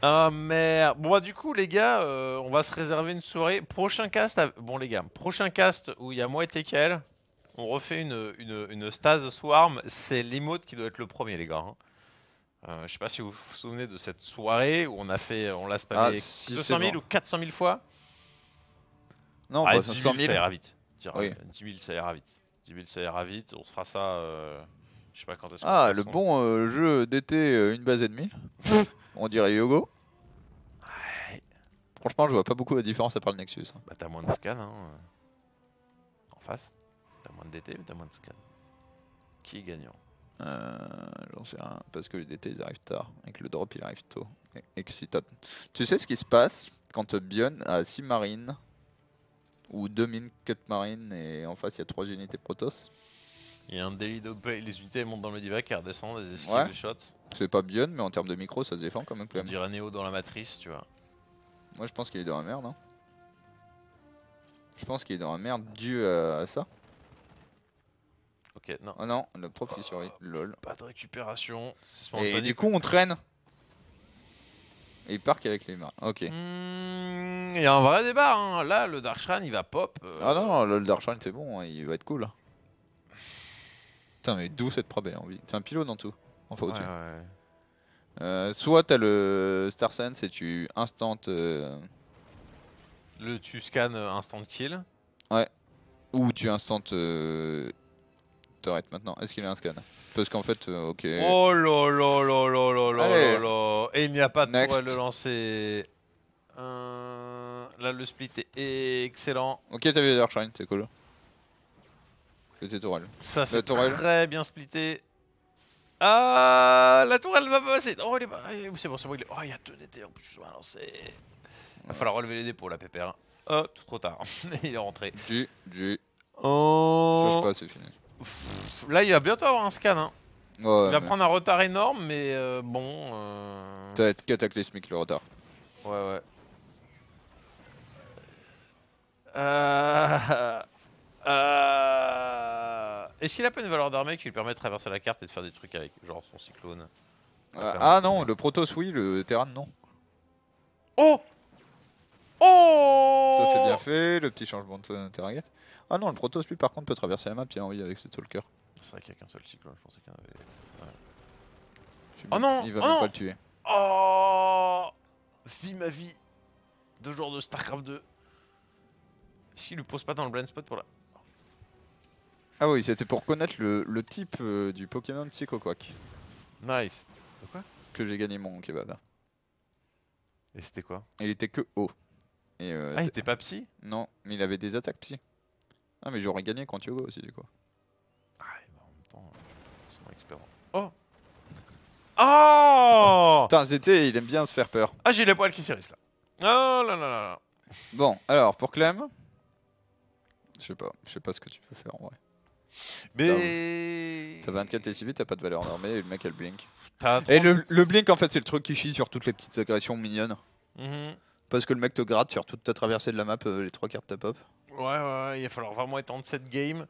Ah merde. Bon bah du coup les gars, on va se réserver une soirée. Prochain cast, bon les gars, prochain cast où il y a moi et Tekel, on refait une Stase Swarm. C'est l'emote qui doit être le premier les gars. Hein. Je sais pas si vous vous souvenez de cette soirée où on l'a Ah, spammé si, 200 c'est 000 bon. ou 400 000 fois. Non, Ah, bah, 10 500 000 ça 000. ira vite. Oui. 10 000 ça ira vite. 10 000 ça ira vite. On se fera ça. Je sais pas quand est-ce qu'on Ah, fera le ça. bon jeu d'été, une base et demie. On dirait Yogo. Franchement, je vois pas beaucoup la différence à part le Nexus. Bah t'as moins de scan hein. En face. T'as moins de DT mais t'as moins de scan. Qui est gagnant? J'en sais rien, parce que les DT ils arrivent tard et que le drop il arrive tôt. Excitant. Tu sais ce qui se passe quand Bion a 6 marines ou 2 mines, 4 marines et en face il y a 3 unités Protoss? Il y a un daily dogplay, les unités elles montent dans le Medivac, elles redescendent, elles esquivent Ouais. les shots. C'est pas Bion, mais en termes de micro ça se défend quand même. On dirait Neo dans la matrice, tu vois. Moi je pense qu'il est dans la merde. Hein. Je pense qu'il est dans la merde dû à ça. Ok, non. Oh non, le prop qui survit. Lol. Pas de récupération. c'est Et spontané. du coup on traîne. Et il part qu'avec les mains. Ok. Il y a un vrai débat, hein. Là le Darkshrine il va pop. Ah non, le Darkshine c'est bon, hein, il va être cool. Putain, mais d'où cette probée en vie? C'est un pylône en tout. Enfin Ouais, au-dessus. ouais. Soit t'as le Star Sense et tu instant. Tu scannes instant kill. Ou tu instant. Turret maintenant. Est-ce qu'il a un scan? Parce qu'en fait, ok. Oh là là là là là là Allez. là là. Et il n'y a pas de Next. tourelle de lancer. Là le split est excellent. Ok, t'as vu Darkshine, c'est cool. C'était tourelle. Ça c'est tourelle. très bien splitté. Ah, la tourelle va pas passer. Oh, c'est bon, il est... Oh, il y a 2 DT en plus, je dois lancer. Il va falloir relever les dés pour la pépère. Oh, tout trop tard. Il est rentré. G. Oh. Change pas, c'est fini. Là, il va bientôt avoir un scan. Hein. Ouais, Il va mais prendre un retard énorme, mais bon. ça va être cataclysmique le retard. Ouais. Est-ce qu'il a pas une valeur d'armée qui lui permet de traverser la carte et de faire des trucs avec, genre son cyclone? Ah non, le Protoss oui, le Terran non. Oh. Ça c'est bien fait, le petit changement de target. Ah non, le Protoss lui par contre peut traverser la map, il a envie avec cette Soulker. C'est vrai qu'il y a qu'un seul cyclone, je pensais qu'il y en avait. Oh non, il va oh même non. pas le tuer. Oh, vie ma vie. 2 jours de StarCraft 2. Est-ce qu'il lui pose pas dans le blind spot pour la... Ah oui, c'était pour connaître le type du Pokémon Psycho Quack Nice. De quoi? que j'ai gagné mon kebab. Et c'était quoi? Il était que haut. Et Ah, il était pas psy? non, mais il avait des attaques psy. Ah mais j'aurais gagné contre Yogo aussi du coup. Ah, bah, en même temps, c'est mon expert. Oh. Oh. Putain, ZT il aime bien se faire peur. Ah, j'ai les poils qui s'irrissent là. Oh là là là là. Bon, alors pour Clem, je sais pas ce que tu peux faire en vrai. Mais... T'as 24 et si vite, t'as pas de valeur normée et le mec a le blink. T'as Et 30. le blink en fait c'est le truc qui chie sur toutes les petites agressions mignonnes. Mhm. Parce que le mec te gratte sur toute ta traversée de la map, les 3 cartes ta pop. Ouais, il va falloir vraiment étendre cette game.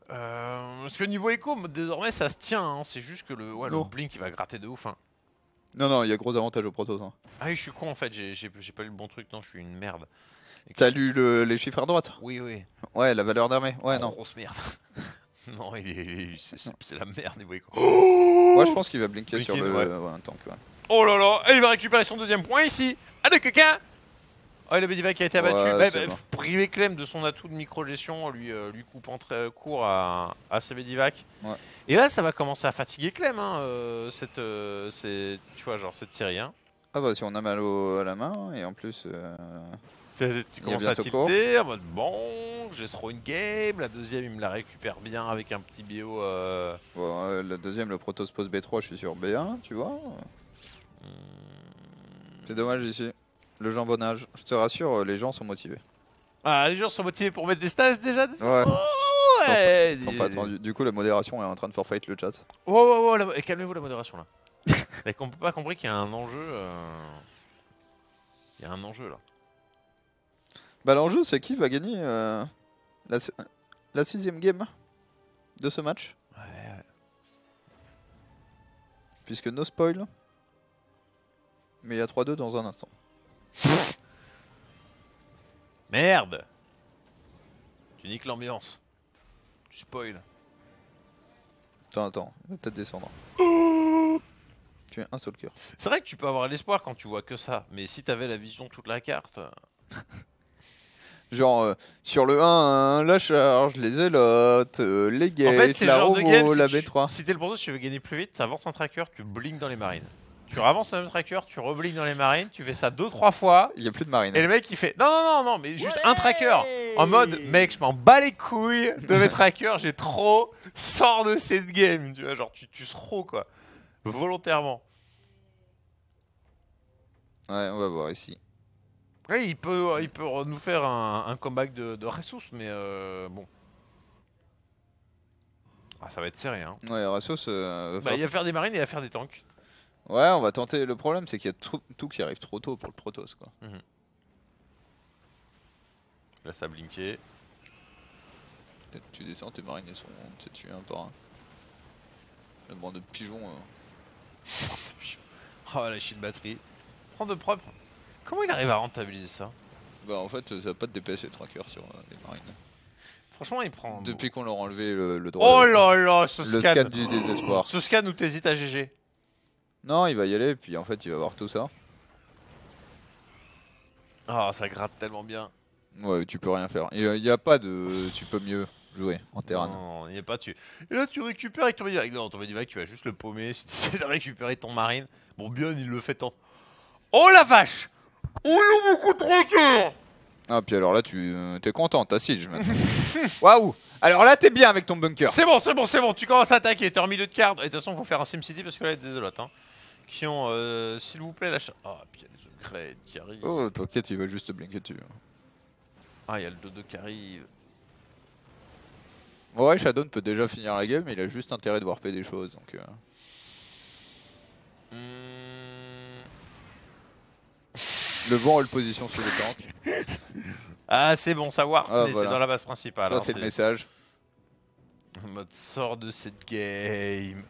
Parce que niveau écho, désormais ça se tient. Hein. C'est juste que le Non. Blink il va gratter de ouf. Hein. Non, il y a gros avantage au Protoss. Hein. Ah oui, je suis con en fait, j'ai pas lu le bon truc. Non, je suis une merde. T'as lu les chiffres à droite? Oui. Ouais, la valeur d'armée. Ouais, non. Grosse merde. Non, c'est la merde niveau écho. Moi je pense qu'il va blinker sur Blinker, le ouais. un tank. Ouais. Oh là là, et il va récupérer son 2ème point ici. Allez, quelqu'un. Oh, le Medivac a été abattu. Ouais, c'est bon. Privé Clem de son atout de micro-gestion, lui coupant très court à ses Medivac. Ouais. Et là, ça va commencer à fatiguer Clem, hein, tu vois, genre cette série. Hein. Ah bah si on a mal à la main et en plus... Tu commences à bientôt tilter en mode bon, j'ai throw une game. La 2ème, il me la récupère bien avec un petit bio. Bon, la deuxième, le Protoss pose B3, je suis sur B1, tu vois. C'est dommage ici. Le jambonnage. Je te rassure, les gens sont motivés. Ah, les gens sont motivés pour mettre des stages déjà. Ouais. Oh, ouais. Ils sont pas attendus. Du coup, la modération est en train de forfait le chat. Oh, calmez-vous la modération là. Vous n'avez pas compris qu'il y a un enjeu. Il y a un enjeu là. Bah l'enjeu c'est qui va gagner la 6ème game de ce match. Ouais. Puisque no spoil. Mais il y a 3-2 dans un instant. Merde. Tu niques l'ambiance. Tu spoil. Attends, il va peut-être descendre. Tu as un seul cœur. C'est vrai que tu peux avoir l'espoir quand tu vois que ça, mais si t'avais la vision de toute la carte... Genre, sur le 1, la charge, les élotes, les gates, En fait, c'est le la genre de game, robo, la si B3. si t'es le proto, si tu veux gagner plus vite, t'avances un tracker, tu blinks dans les marines. Tu avances un même tracker, tu reblinks dans les marines, tu fais ça 2-3 fois, Il n'y a plus de marine. et le mec il fait non, mais juste un tracker. En mode, mec, je m'en bats les couilles de mes trackers, j'ai trop, sors de cette game, tu vois, genre tu throw quoi, volontairement. Ouais, on va voir ici. Oui, il peut nous faire un comeback de ressources, mais bon. Ah, ça va être serré, hein. Ouais, Rassos. Bah, il va faire des marines et il va faire des tanks. Ouais, on va tenter. Le problème, c'est qu'il y a tout qui arrive trop tôt pour le Protoss, quoi. Là, ça a blinké. Tu descends, tes marines, elles sont tuées un par un. Le bande de pigeons. Oh, la shit batterie. Prends de propre. Comment il arrive à rentabiliser ça? Bah, en fait, ça n'a pas de DPS et tracker sur les marines. Franchement, il prend. Depuis qu'on leur a enlevé le droit. Oh là là, ce Le scan. scan du désespoir. Ce scan où t'hésites à GG. Non, il va y aller, puis en fait, il va voir tout ça. Ah, ça gratte tellement bien. Ouais, tu peux rien faire. Il n'y a pas de. Tu peux mieux jouer en terrain. Non, il n'y a pas dessus. Et là, tu récupères avec ton Medivac. Non, ton Medivac, tu vas juste le paumer si tu essaies de récupérer ton marine. Bon, bien, il le fait tant. Oh la vache! Oh, il y a beaucoup de trackers! Ah, puis alors là, t'es content, t'as siege maintenant. Waouh! Alors là, t'es bien avec ton bunker. C'est bon, tu commences à attaquer, t'es en milieu de carte. Et de toute façon, il faut faire un SimCity parce que là, il y a des élotes, hein. Qui ont, s'il vous plaît, la Ah, puis il y a des upgrades qui arrivent. Oh, t'inquiète, il va juste te blinker dessus. Ah, il y a le dodo qui arrive. Ouais, Shadow peut déjà finir la game, mais il a juste intérêt de warper des choses. Donc, Le bon rôle position sur le tank. Ah, c'est bon, savoir, Ah, mais voilà. c'est dans la base principale. Ça, hein, c'est le message. En mode, sort de cette game.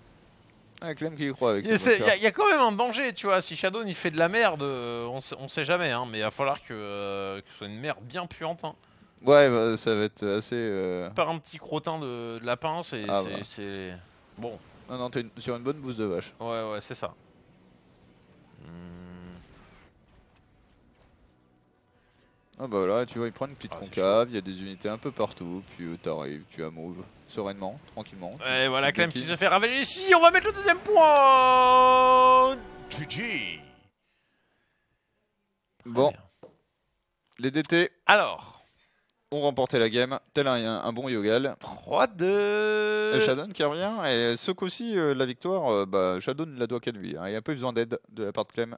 Ah, Clem qui y croit avec Il son bunker. y a quand même un danger, tu vois. Si Shadow il fait de la merde, on sait jamais, hein, mais il va falloir que ce soit une merde bien puante. Hein. Ouais, bah, ça va être assez. Par un petit crottin de lapin, c'est. Ah, bah. Bon. Non, non, t'es sur une bonne bouse de vache. Ouais, c'est ça. Ah bah là, tu vois, il prend une petite Ah, c'est concave, il y a des unités un peu partout, puis t'arrives, tu as move sereinement, tranquillement. Et voilà, tu Clem qui bloques. se fait ravager ici. On va mettre le deuxième point. GG. Bon, Très bien. les DT Alors, ont remporté la game, tel un bon Yogal. 3-2. Shadow qui revient, et ce coup-ci, la victoire, bah, Shadow ne la doit qu'à lui. Hein. Il n'y a pas eu besoin d'aide de la part de Clem,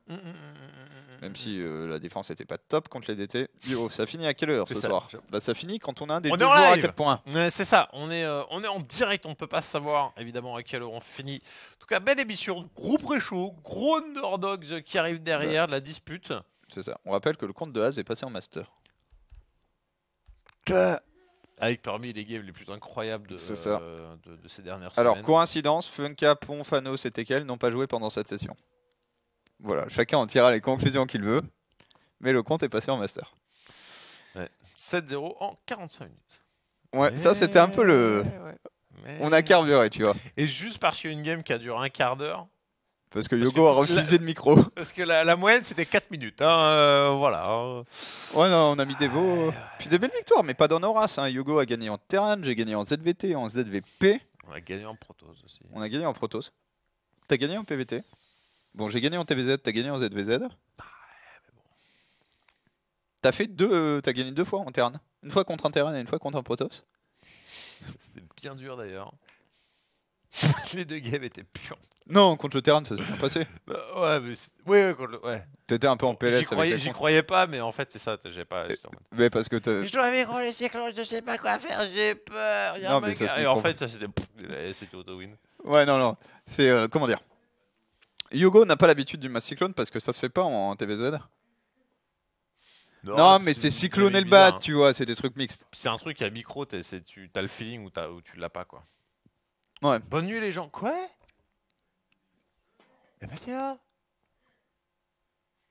même si la défense n'était pas top contre les DT. Yo, ça finit à quelle heure C'est ce ça. soir? Bah, ça finit quand on a un des On deux est en joueurs à live. 4 points. Ouais, c'est ça, on est en direct, on ne peut pas savoir évidemment à quelle heure on finit. En tout cas, belle émission, gros pré-show, gros underdogs qui arrivent derrière de la dispute. C'est ça. On rappelle que le compte de Haz est passé en master. Avec parmi les games les plus incroyables de, C'est ça. de ces dernières Alors, semaines. coïncidence, Funka, Pon, Fanos et Tekel n'ont pas joué pendant cette session. Voilà, chacun en tirera les conclusions qu'il veut, mais le compte est passé en master. 7-0 en 45 minutes. Ouais, ça c'était un peu le... Mais- On a carburé, tu vois. Et juste parce qu'il y a une game qui a duré un quart d'heure, Parce que Parce Yogo que a refusé de micro. parce que la moyenne c'était 4 minutes. Hein, voilà. Hein. Ouais, non, on a mis des beaux... Puis des belles victoires, mais pas dans nos races. Hein. Yogo a gagné en Terran, j'ai gagné en ZVT, en ZVP. On a gagné en Protoss aussi. On a gagné en Protoss. T'as gagné en PVT. Bon, j'ai gagné en TVZ, t'as gagné en ZVZ. T'as fait t'as gagné 2 fois en Terran. Une fois contre un Terran et une fois contre un Protoss. C'était bien dur d'ailleurs. Les deux games étaient purs. Non, contre le Terran, ça s'est bien passé. Ouais, mais ouais, ouais. T'étais un peu en PLS avec les J'y contre. croyais pas, mais en fait c'est ça, j'ai pas. Mais parce que t'as... Je dois vivre les cyclones, je sais pas quoi faire, j'ai peur. Non, mais ça se Et en comprend. fait, ça c'était auto-win. Ouais, non, non. C'est... comment dire, Yogo n'a pas l'habitude du Mass Cyclone parce que ça se fait pas en TVZ. Non, mais c'est Cyclone et le bat, tu vois, c'est des trucs mixtes. C'est un truc à micro, t'as le feeling ou tu l'as pas quoi. Ouais. Bonne nuit les gens. Quoi? Eh ben tiens.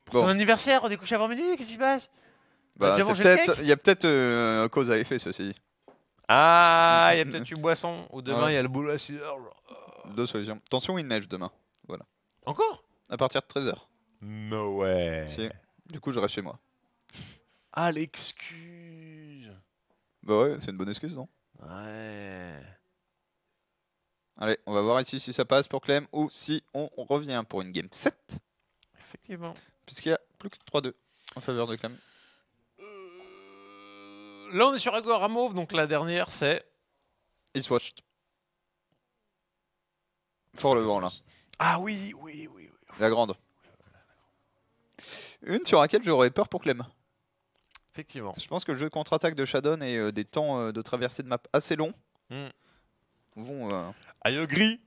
Pour ton Bon. anniversaire, on est couché avant minuit, qu'est-ce qui se passe? Bah, déjà c'est mangé le peut-être, cake il y a peut-être cause à effet, ceci dit. Ah, il y a peut-être une boisson. Ou demain, il Ouais. y a le boulot à 6h. Deux solutions. Attention, il neige demain. Encore? À partir de 13h. No way. Si. Du coup, je reste chez moi. Ah, l'excuse. Bah ouais, c'est une bonne excuse, non? Ouais. Allez, on va voir ici si ça passe pour Clem ou si on revient pour une game 7. Effectivement. Puisqu'il y a plus que 3-2 en faveur de Clem. Là, on est sur Agora Mauve, donc la dernière, c'est. It's watched. Fort le vent là. Ah oui, oui, oui, oui. La grande. Une sur laquelle j'aurais peur pour Clem. Effectivement. Je pense que le jeu de contre-attaque de Shadon et des temps de traversée de map assez longs Hmm. vont. I agree.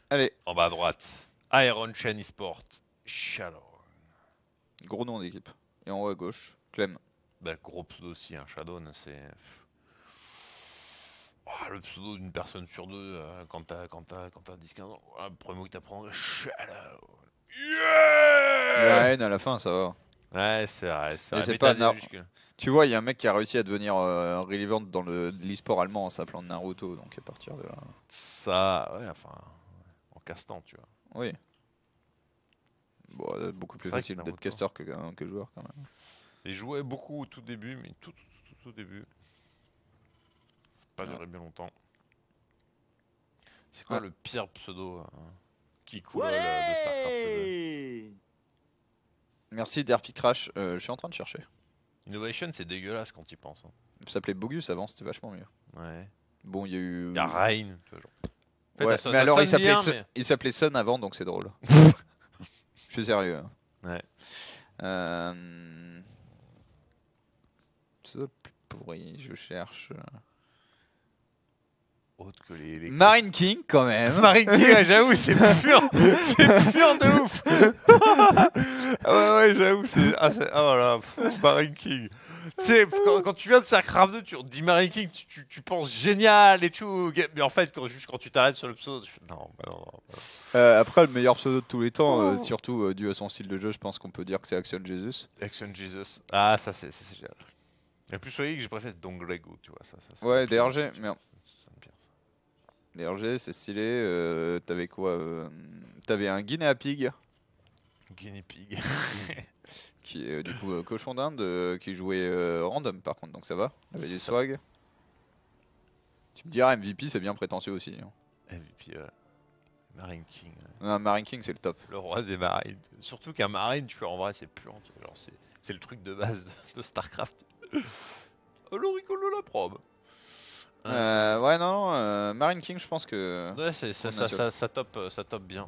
Allez, En bas à droite, Iron Chain Esport, Shadow. gros nom d'équipe. Et en haut à gauche, Clem. Bah, gros pseudo aussi, hein. Shadow, c'est. Oh, le pseudo d'une personne sur deux quand t'as 10-15 ans. Ah, le premier mot que t'apprends, Shadow. La Yeah haine à la fin, ça va. Ouais, c'est vrai, c'est vrai. c'est Mais pas t'as nar- jusque- Tu vois, il y a un mec qui a réussi à devenir relevant dans l'e-sport allemand en s'appelant Naruto. Donc à partir de là. Ça, ouais, enfin, en castant, tu vois. Oui. Bon, beaucoup plus C'est vrai facile que d'être Naruto. caster que joueur quand même. Et jouait beaucoup au tout début, mais tout au début. C'est pas Ouais. duré bien longtemps. C'est quoi Ouais. le pire pseudo qui coule de StarCraft 2? Merci Derpy Crash, je suis en train de chercher. Innovation, c'est dégueulasse quand il pense. Ça s'appelait Bogus avant, c'était vachement mieux. Ouais. Bon, il y a eu. Il y a Rain, tu vois, genre. En fait, Ouais, ça mais alors sonne il s'appelait bien, Sun- mais- il s'appelait Sun avant, donc c'est drôle. Je suis sérieux. Hein. Ouais. Pseudo plus pourri, je cherche. Autre que les. Marine King quand même. Marine King, ouais, j'avoue, c'est pur, c'est pur de ouf. Ah ouais, j'avoue, c'est. Ah voilà, Marine King. Tu sais, quand tu viens de StarCraft 2, tu dis Marine King, tu penses génial et tout. Mais en fait, quand tu t'arrêtes sur le pseudo, tu fais non, bah non, non. Après, le meilleur pseudo de tous les temps, surtout dû à son style de jeu, je pense qu'on peut dire que c'est Action Jesus. Action Jesus. Ah, ça c'est génial. Et plus soyez que j'ai préféré Dongrego, tu vois. Ça, Ouais, ça, DRG, ça, mais ça me pire, ça. DRG, c'est stylé. T'avais quoi T'avais un Guinea Pig, Guinea Pig. qui est du coup cochon d'Inde, qui jouait random par contre, donc ça va. Il avait du Ça- swag. Tu me diras, MVP, c'est bien prétentieux aussi. Hein. MVP, Marine King. Non, Marine King, c'est le top. Le roi des marines. Surtout qu'un marine, tu vois, en vrai, c'est pur. Genre, c'est le truc de base de StarCraft. Le rigolo, la probe. Ouais, non, Marine King, je pense que. Ouais, on a ça top bien.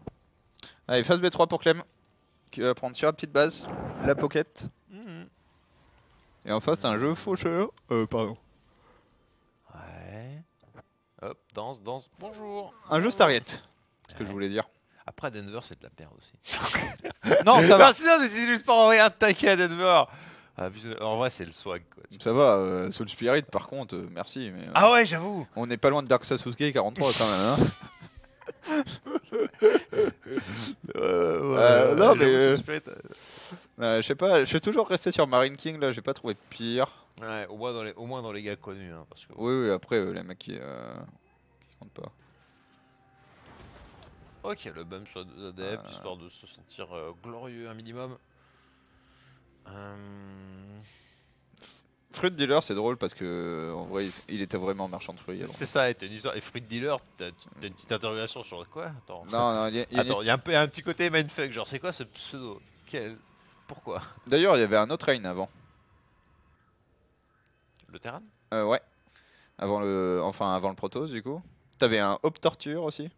Allez, phase B3 pour Clem, qui va prendre sur la petite base, la pocket. Mhm. Et en face, un jeu faucheur. Pardon. Ouais. Hop, danse. Bonjour. Un jeu Stariet, ce que je voulais dire. Après, Denver, c'est de la merde aussi. Non, ça va. Non, sinon, c'est juste pour envoyer un taquet à Denver. Ah, puis, en vrai, c'est le swag, quoi. Ça va, Soul Spirit, par contre, merci. Mais, Ah ouais, j'avoue. on n'est pas loin de Dark Sasuke 43 quand même. Hein. Non, mais. Je sais pas, je suis toujours resté sur Marine King, là, j'ai pas trouvé pire. Ouais, au moins dans les gars connus. Hein, parce que... Oui, après, les mecs qui comptent pas. Ok, le bump sur les adeptes, histoire de se sentir glorieux un minimum. Fruit Dealer, c'est drôle parce que en vrai, il était vraiment marchand de fruits. avant. C'est ça, et t'as une histoire. Et Fruit Dealer, t'as une petite interrogation sur quoi? Attends, Non, il y a une attends, il y a un petit côté mindfuck, genre c'est quoi ce pseudo? Pourquoi? D'ailleurs, il y avait un autre Rain avant. Le Terran? Ouais. Avant le Protoss, du coup. T'avais un Hop Torture aussi.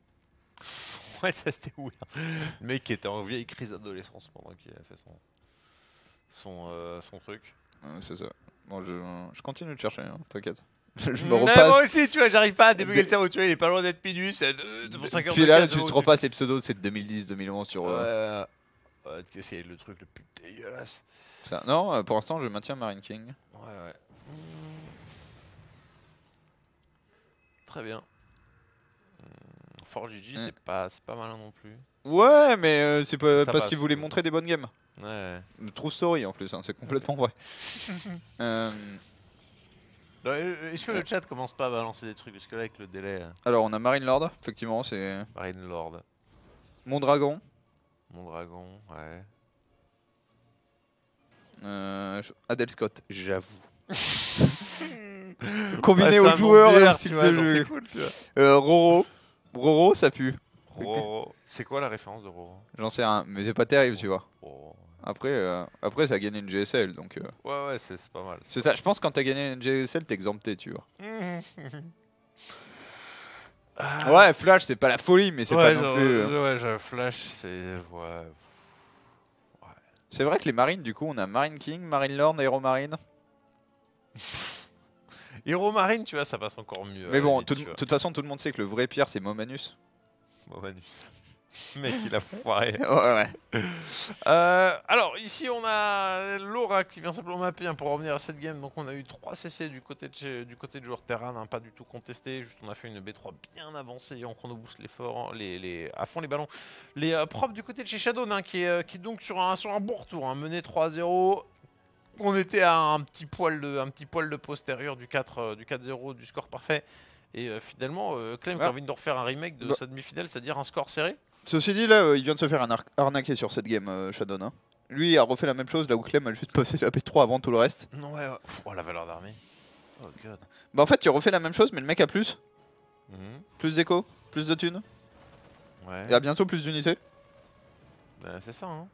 Ouais, ça c'était weird. Le mec qui était en vieille crise d'adolescence pendant qu'il a fait son truc. C'est ça. Bon, je continue de chercher, hein, t'inquiète. Je me Mais repasse. moi aussi, tu vois, j'arrive pas à débugger le cerveau, tu vois, il est pas loin d'être minuit, c'est pour 5 heures Puis de là, casse, tu bon, te repasses les pseudos, c'est de 2010-2011 sur. Ouais, qu'est-ce qu'il y a le truc le plus dégueulasse. Ça. Non, pour l'instant, je maintiens Marine King. Ouais. Très bien. Fort GG, Ouais. c'est pas malin non plus. Ouais, mais c'est pas Ça parce passe. qu'il voulait montrer des bonnes games. Ouais. True story en plus, hein, c'est complètement vrai. Est-ce que le chat commence pas à balancer des trucs? Parce que là, avec le délai, Alors on a Marine Lord, effectivement, c'est Marine Lord, mon dragon. mon dragon, ouais. Adel Scott, j'avoue. Combiné Ouais, c'est aux un nom joueurs et bizarre, au style tu vois, de genre, jeu. c'est cool, tu vois. Roro, ça pue. Roro. C'est quoi la référence de Roro? J'en sais rien, mais c'est pas terrible, tu vois. Roro. Après ça a gagné une GSL, donc Ouais, c'est pas mal. c'est ça. Je pense que quand t'as gagné une GSL, t'es exempté, tu vois. Ouais, Flash, c'est pas la folie, mais c'est pas non plus. Ouais, Flash, c'est. Ouais. C'est vrai que les marines, du coup, on a Marine King, Marine Lord, Hero Marine. Hero Marine, tu vois, ça passe encore mieux. Mais bon, limite, de tu vois. toute façon, tout le monde sait que le vrai pire, c'est Momanus. Bon, Manus. Mec, il a foiré. Ouais. Alors, ici, on a Laura qui vient simplement mapper pour revenir à cette game. Donc, on a eu 3 CC du côté de joueur Terran, hein, pas du tout contesté. Juste, on a fait une B3 bien avancée en chrono boost l'effort, à fond les ballons. Les propres du côté de chez Shadow, hein, qui est donc sur un bon retour, hein, mené 3-0. On était à un petit poil de postérieur du 4-0 du score parfait. Et finalement, Clem qui a envie de refaire un remake de sa demi-finale, c'est-à-dire un score serré. Ceci dit, là, il vient de se faire arnaquer sur cette game, Shadow. Hein. Lui il a refait la même chose, là où Clem a juste passé sa P3 avant tout le reste. Non, ouais. Oh, la valeur d'armée. Oh, god. Bah, en fait, tu refais la même chose, mais le mec a plus. Mhm. Plus d'écho, plus de thunes. Ouais. Et à bientôt plus d'unités. Bah, c'est ça, hein.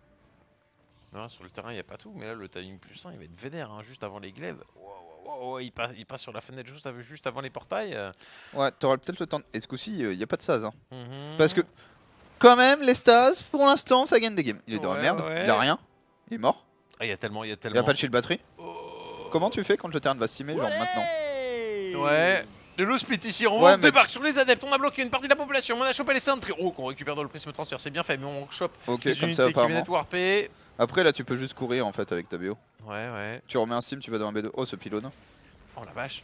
Non, sur le terrain, il n'y a pas tout, mais là, le timing +1, il va être vénère, hein, juste avant les glaives. Wow, il passe sur la fenêtre juste avant les portails. Ouais, t'auras peut-être le temps. Et ce coup-ci, il n'y a pas de Saz. Hein. Mhm. Parce que, quand même, les Stas, pour l'instant, ça gagne des games. Il est dans la Ouais, merde, ouais. il a rien. Il est mort. Ah, il y a tellement. Il a pas de shield batterie. Oh. Comment tu fais quand le terrain va stimer, genre maintenant? Ouais. Le low split ici, on Ouais, mais débarque sur les adeptes, on a bloqué une partie de la population, on a chopé les sentries. Oh, qu'on récupère dans le prisme transfert, c'est bien fait, mais on chope Ok, les comme unités ça, qui viennent apparemment. d'être warpées. Après, là, tu peux juste courir en fait avec ta BO. Ouais. Tu remets un steam, tu vas dans un B2. Oh, ce pylône. Oh la vache.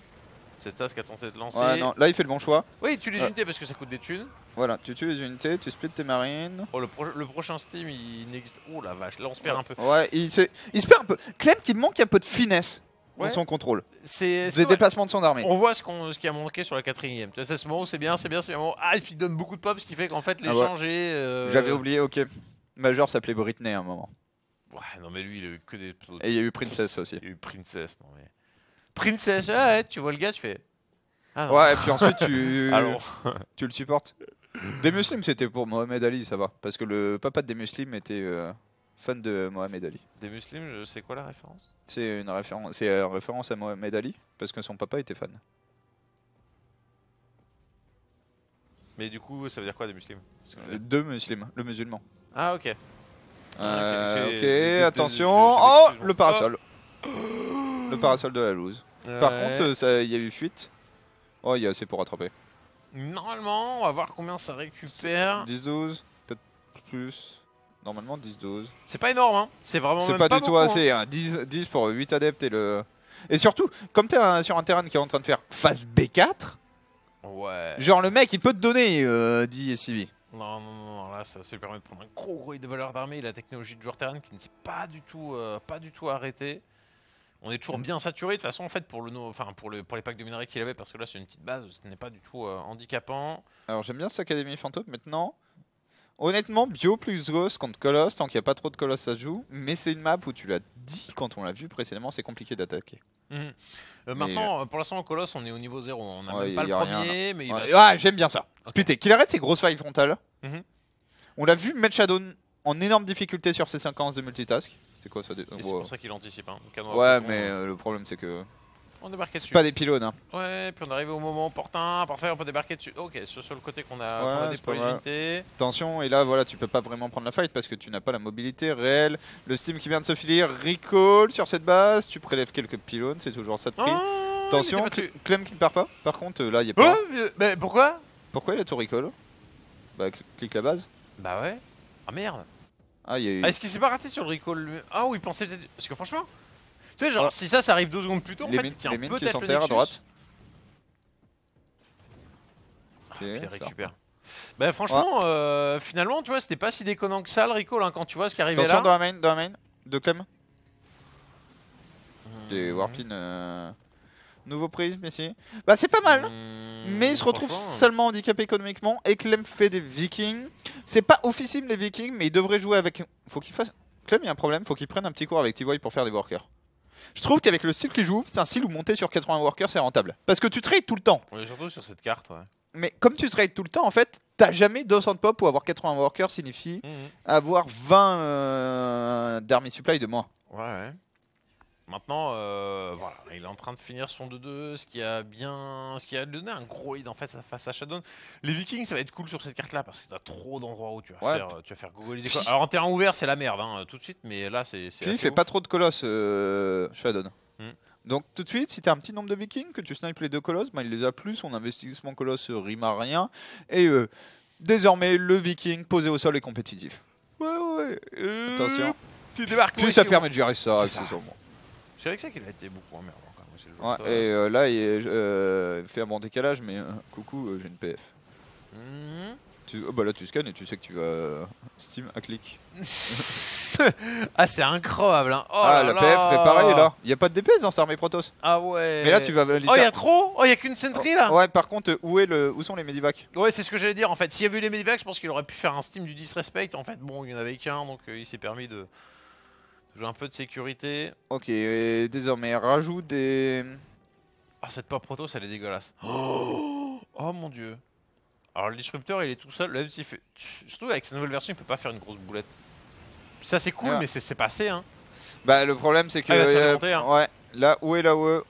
C'est ça ce qu'a tenté de lancer. Ouais, non, là, il fait le bon choix. Oui, tu les unités parce que ça coûte des thunes. Voilà, tu tues les unités, tu splits tes marines. Oh, le prochain Steam, il n'existe. Oh la vache, là on se perd un peu. Ouais, il se perd un peu. Clem qui manque un peu de finesse Ouais. dans son contrôle. C'est Des déplacements de son armée. On voit ce qui a manqué sur la 4ème. C'est ce moment où c'est bien. Ah, et puis il donne beaucoup de pop, ce qui fait qu'en fait, l'échange est. J'avais oublié, ok. Major s'appelait Britney à un moment. Ouais, non, mais lui, il a eu que des. Et il y a eu Princess aussi. Il y a eu Princess, non mais. Princess, ouais, tu vois le gars, tu fais. Ah, non. Ouais, et puis ensuite tu, Alors. tu le supportes. Des Muslims, c'était pour Mohamed Ali, ça va. Parce que le papa des Muslims était fan de Mohamed Ali. Des musulmans, c'est quoi la référence? C'est une référence à Mohamed Ali, parce que son papa était fan. Mais du coup, ça veut dire quoi des musulmans? Deux musulmans, le musulman. Ah, ok. Ok, attention. Oh, le parasol. Le parasol de la loose. Par contre, il y a eu fuite. Oh, il y a assez pour rattraper. Normalement, on va voir combien ça récupère. 10-12, peut-être plus. Normalement 10-12. C'est pas énorme, hein. C'est vraiment C'est même pas du beaucoup, tout hein. assez. Hein. 10 pour 8 adeptes et le. Et surtout, comme t'es sur un terrain qui est en train de faire phase B4, Ouais. genre le mec il peut te donner 10 SCV. Non, là ça lui permet de prendre un gros de valeur d'armée et la technologie de joueur terrain qui ne s'est pas du tout arrêtée. On est toujours bien saturé de toute façon en fait pour les packs de minerais qu'il avait parce que là c'est une petite base, ce n'est pas du tout handicapant. Alors j'aime bien cette académie fantôme maintenant. Honnêtement, Bio plus Ghost contre Colosse, tant qu'il n'y a pas trop de Colosse ça se joue. Mais c'est une map où tu l'as dit quand on l'a vu précédemment, c'est compliqué d'attaquer. Maintenant, pour l'instant, en Colosse, on est au niveau 0. On n'a Ouais, même pas y le a rien, premier, mais il va Ouais, j'aime bien ça. Ok. Splitter. Qu'il arrête ses grosses failles frontales. Mhm. On l'a vu mettre Shadow en énorme difficulté sur ses séquences de multitask. C'est quoi ça Et c'est pour ça qu'il anticipe. Hein. Le canon à Ouais, poison, mais le problème c'est que on débarquait c'est dessus. pas des pylônes. Hein. Ouais, puis on arrive au moment opportun. Parfait, on peut débarquer dessus. Ok, sur le côté qu'on a, Ouais, qu'on a c'est pas déployé mal. l'unité. Attention, et là voilà, tu peux pas vraiment prendre la fight parce que tu n'as pas la mobilité réelle. Le steam qui vient de se finir, recall sur cette base, tu prélèves quelques pylônes, c'est toujours ça de prix. Oh, Attention, il était pas dessus. Clem qui ne part pas. Par contre, là, il y a pas. Oh, mais pourquoi? Pourquoi il a tout recall? Bah, clique la base. Bah ouais. Ah merde. Ah, il y a eu. Ah, est-ce qu'il s'est pas raté sur le recall lui? Ah oui, il pensait peut-être. Parce que franchement, tu sais, genre, Ah. si ça arrive 2 secondes plus tôt, en fait, il tient les mines qui peut-être le s'enterrent à Nexus. droite. Ah, Ok, puis il ça récupère. Bah franchement, finalement, tu vois, c'était pas si déconnant que ça le recall hein, quand tu vois ce qui arrivait Attention là. dans la main, de Clem. Des Warpin. Nouveau prisme ici. Bah c'est pas mal. Mais il se retrouve seulement handicapé économiquement. Et Clem fait des Vikings. C'est pas officiel les Vikings, mais il devrait jouer avec. Faut qu'il fasse. Clem, il y a un problème, faut qu'il prenne un petit cours avec T-Void pour faire des workers. Je trouve qu'avec le style qu'il joue, c'est un style où monter sur 80 workers c'est rentable. Parce que tu trades tout le temps. Ouais, surtout sur cette carte, ouais. Mais comme tu trades tout le temps, en fait, t'as jamais 200 de pop ou avoir 80 workers signifie avoir 20 d'army supply de moins. Ouais. Maintenant, voilà, il est en train de finir son 2-2, ce qui a donné un gros lead en fait face à Shadow. Les Vikings, ça va être cool sur cette carte-là parce que t'as trop d'endroits où tu vas faire gogoliser. Alors en terrain ouvert, c'est la merde, hein, tout de suite, mais là, c'est. Puis il fait pas trop de colosses, Shadow. Donc tout de suite, si t'as un petit nombre de Vikings, que tu snipes les 2 colosses, bah, il les a plus, son investissement colosse rime à rien. Et désormais, le Viking posé au sol est compétitif. Ouais. Attention. Tu débarques. Puis ça permet de gérer ça, accessoirement. C'est vrai que ça qu'il a été beaucoup emmerdant quand même. Ouais, et là, il fait un bon décalage, mais coucou, j'ai une PF. Oh, bah là, tu scannes et tu sais que tu vas Steam à clic. Ah, c'est incroyable. Hein. Oh la PF préparée là. Il n'y a pas de DPS dans cette armée Protoss. Ah ouais. Mais là, tu vas. Oh, il y a trop. Oh, il y a qu'une sentry là. Ouais, par contre, où sont les medivacs? Ouais, c'est ce que j'allais dire en fait. S'il y avait eu les medivacs, je pense qu'il aurait pu faire un Steam du disrespect. En fait, bon, il n'y en avait qu'un, donc il s'est permis de jouer un peu de sécurité. Ok, et désormais, rajoute des. Ah, cette pop Protoss, elle est dégueulasse. Oh mon dieu. Alors le disrupteur il est tout seul, là, il fait... surtout avec sa nouvelle version il peut pas faire une grosse boulette. Ça c'est cool mais c'est passé hein. Bah le problème c'est que ouais, là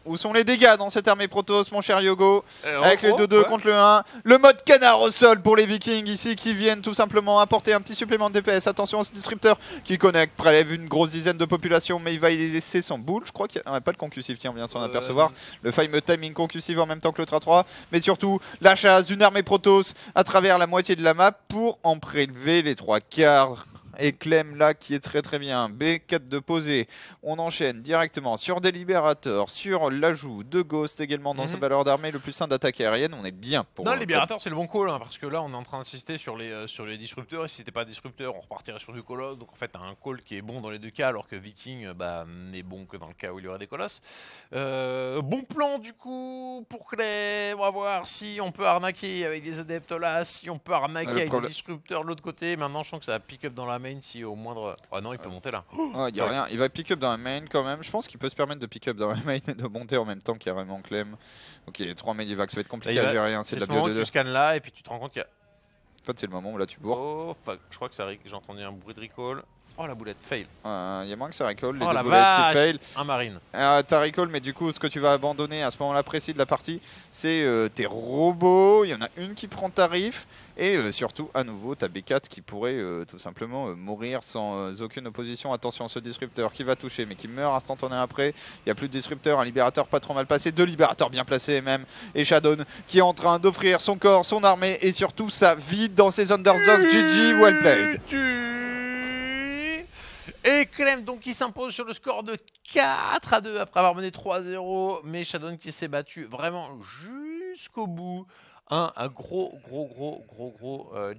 où sont les dégâts dans cette armée Protoss mon cher Yogo, avec les 2-2 contre le 1. Le mode canard au sol pour les Vikings ici qui viennent tout simplement apporter un petit supplément de DPS. Attention à ce disrupteur qui connecte, prélève une grosse dizaine de population mais il va y laisser son boule. Je crois qu'il n'y a pas de concussif, tiens on vient de s'en apercevoir. Le fameux timing concussive en même temps que le Tra-3. Mais surtout la chasse d'une armée Protoss à travers la moitié de la map pour en prélever les 3/4. Et Clem là qui est très bien. B4 de posé. On enchaîne directement sur des libérateurs, sur l'ajout de Ghost également dans sa valeur d'armée le plus 1 d'attaque aérienne. On est bien pour. Non, le libérateur c'est le bon call hein, parce que là on est en train d'insister sur les disrupteurs. Et si c'était pas disrupteur, on repartirait sur du colosse. Donc en fait t'as un call qui est bon dans les deux cas alors que Viking n'est bon que dans le cas où il y aurait des colosses. Bon plan du coup pour Clem. On va voir si on peut arnaquer avec des adeptes là, si on peut arnaquer avec des disrupteurs de l'autre côté. Maintenant je sens que ça va pick up dans la main si au moindre. Ah non, il peut monter là. Il y a rien. Il va pick up dans la main quand même. Je pense qu'il peut se permettre de pick up dans la main et de monter en même temps carrément Clem. Ok, 3 medivacs, ça va être compliqué à gérer. C'est de la bio de 2. Tu scannes là et puis tu te rends compte qu'il y a. En fait, c'est le moment où là tu bourres. Oh fuck, je crois que j'ai entendu un bruit de recall. Oh la boulette, fail. Il y a moins que ça recall, les oh, deux boulettes qui fail. Un marine. T'as recall, mais du coup, ce que tu vas abandonner à ce moment-là précis de la partie, c'est tes robots. Il y en a une qui prend tarif. Et surtout, à nouveau, t'as B4 qui pourrait tout simplement mourir sans aucune opposition. Attention, ce disrupteur qui va toucher, mais qui meurt instantanément après. Il n'y a plus de disrupteur, un libérateur pas trop mal placé. 2 libérateurs bien placés même. Et Shadow qui est en train d'offrir son corps, son armée et surtout sa vie dans ses underdogs. GG, well played. Et Clem donc qui s'impose sur le score de 4-2 après avoir mené 3-0. Mais Shadow qui s'est battu vraiment jusqu'au bout. Un gros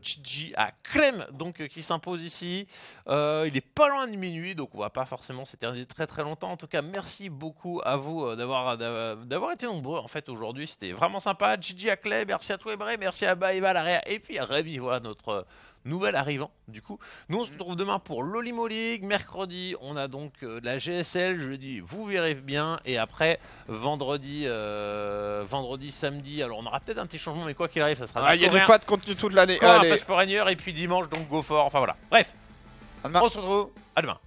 GG à Clem donc qui s'impose ici. Il est pas loin de minuit donc on va pas forcément s'éterniser très longtemps. En tout cas merci beaucoup à vous d'avoir été nombreux en fait aujourd'hui. C'était vraiment sympa. GG à Clem, merci à toi Ebré, merci à Baïva, Laréa et puis à Rémi, voilà notre nouvel arrivant du coup. Nous on se retrouve demain pour l'Olimo League. Mercredi on a donc la GSL. Jeudi vous verrez bien. Et après vendredi, samedi. Alors on aura peut-être un petit changement mais quoi qu'il arrive ça sera. Il y a du fat contenu toute l'année. Fast Foreigner et puis dimanche donc Go For. Enfin voilà. Bref. On se retrouve à demain.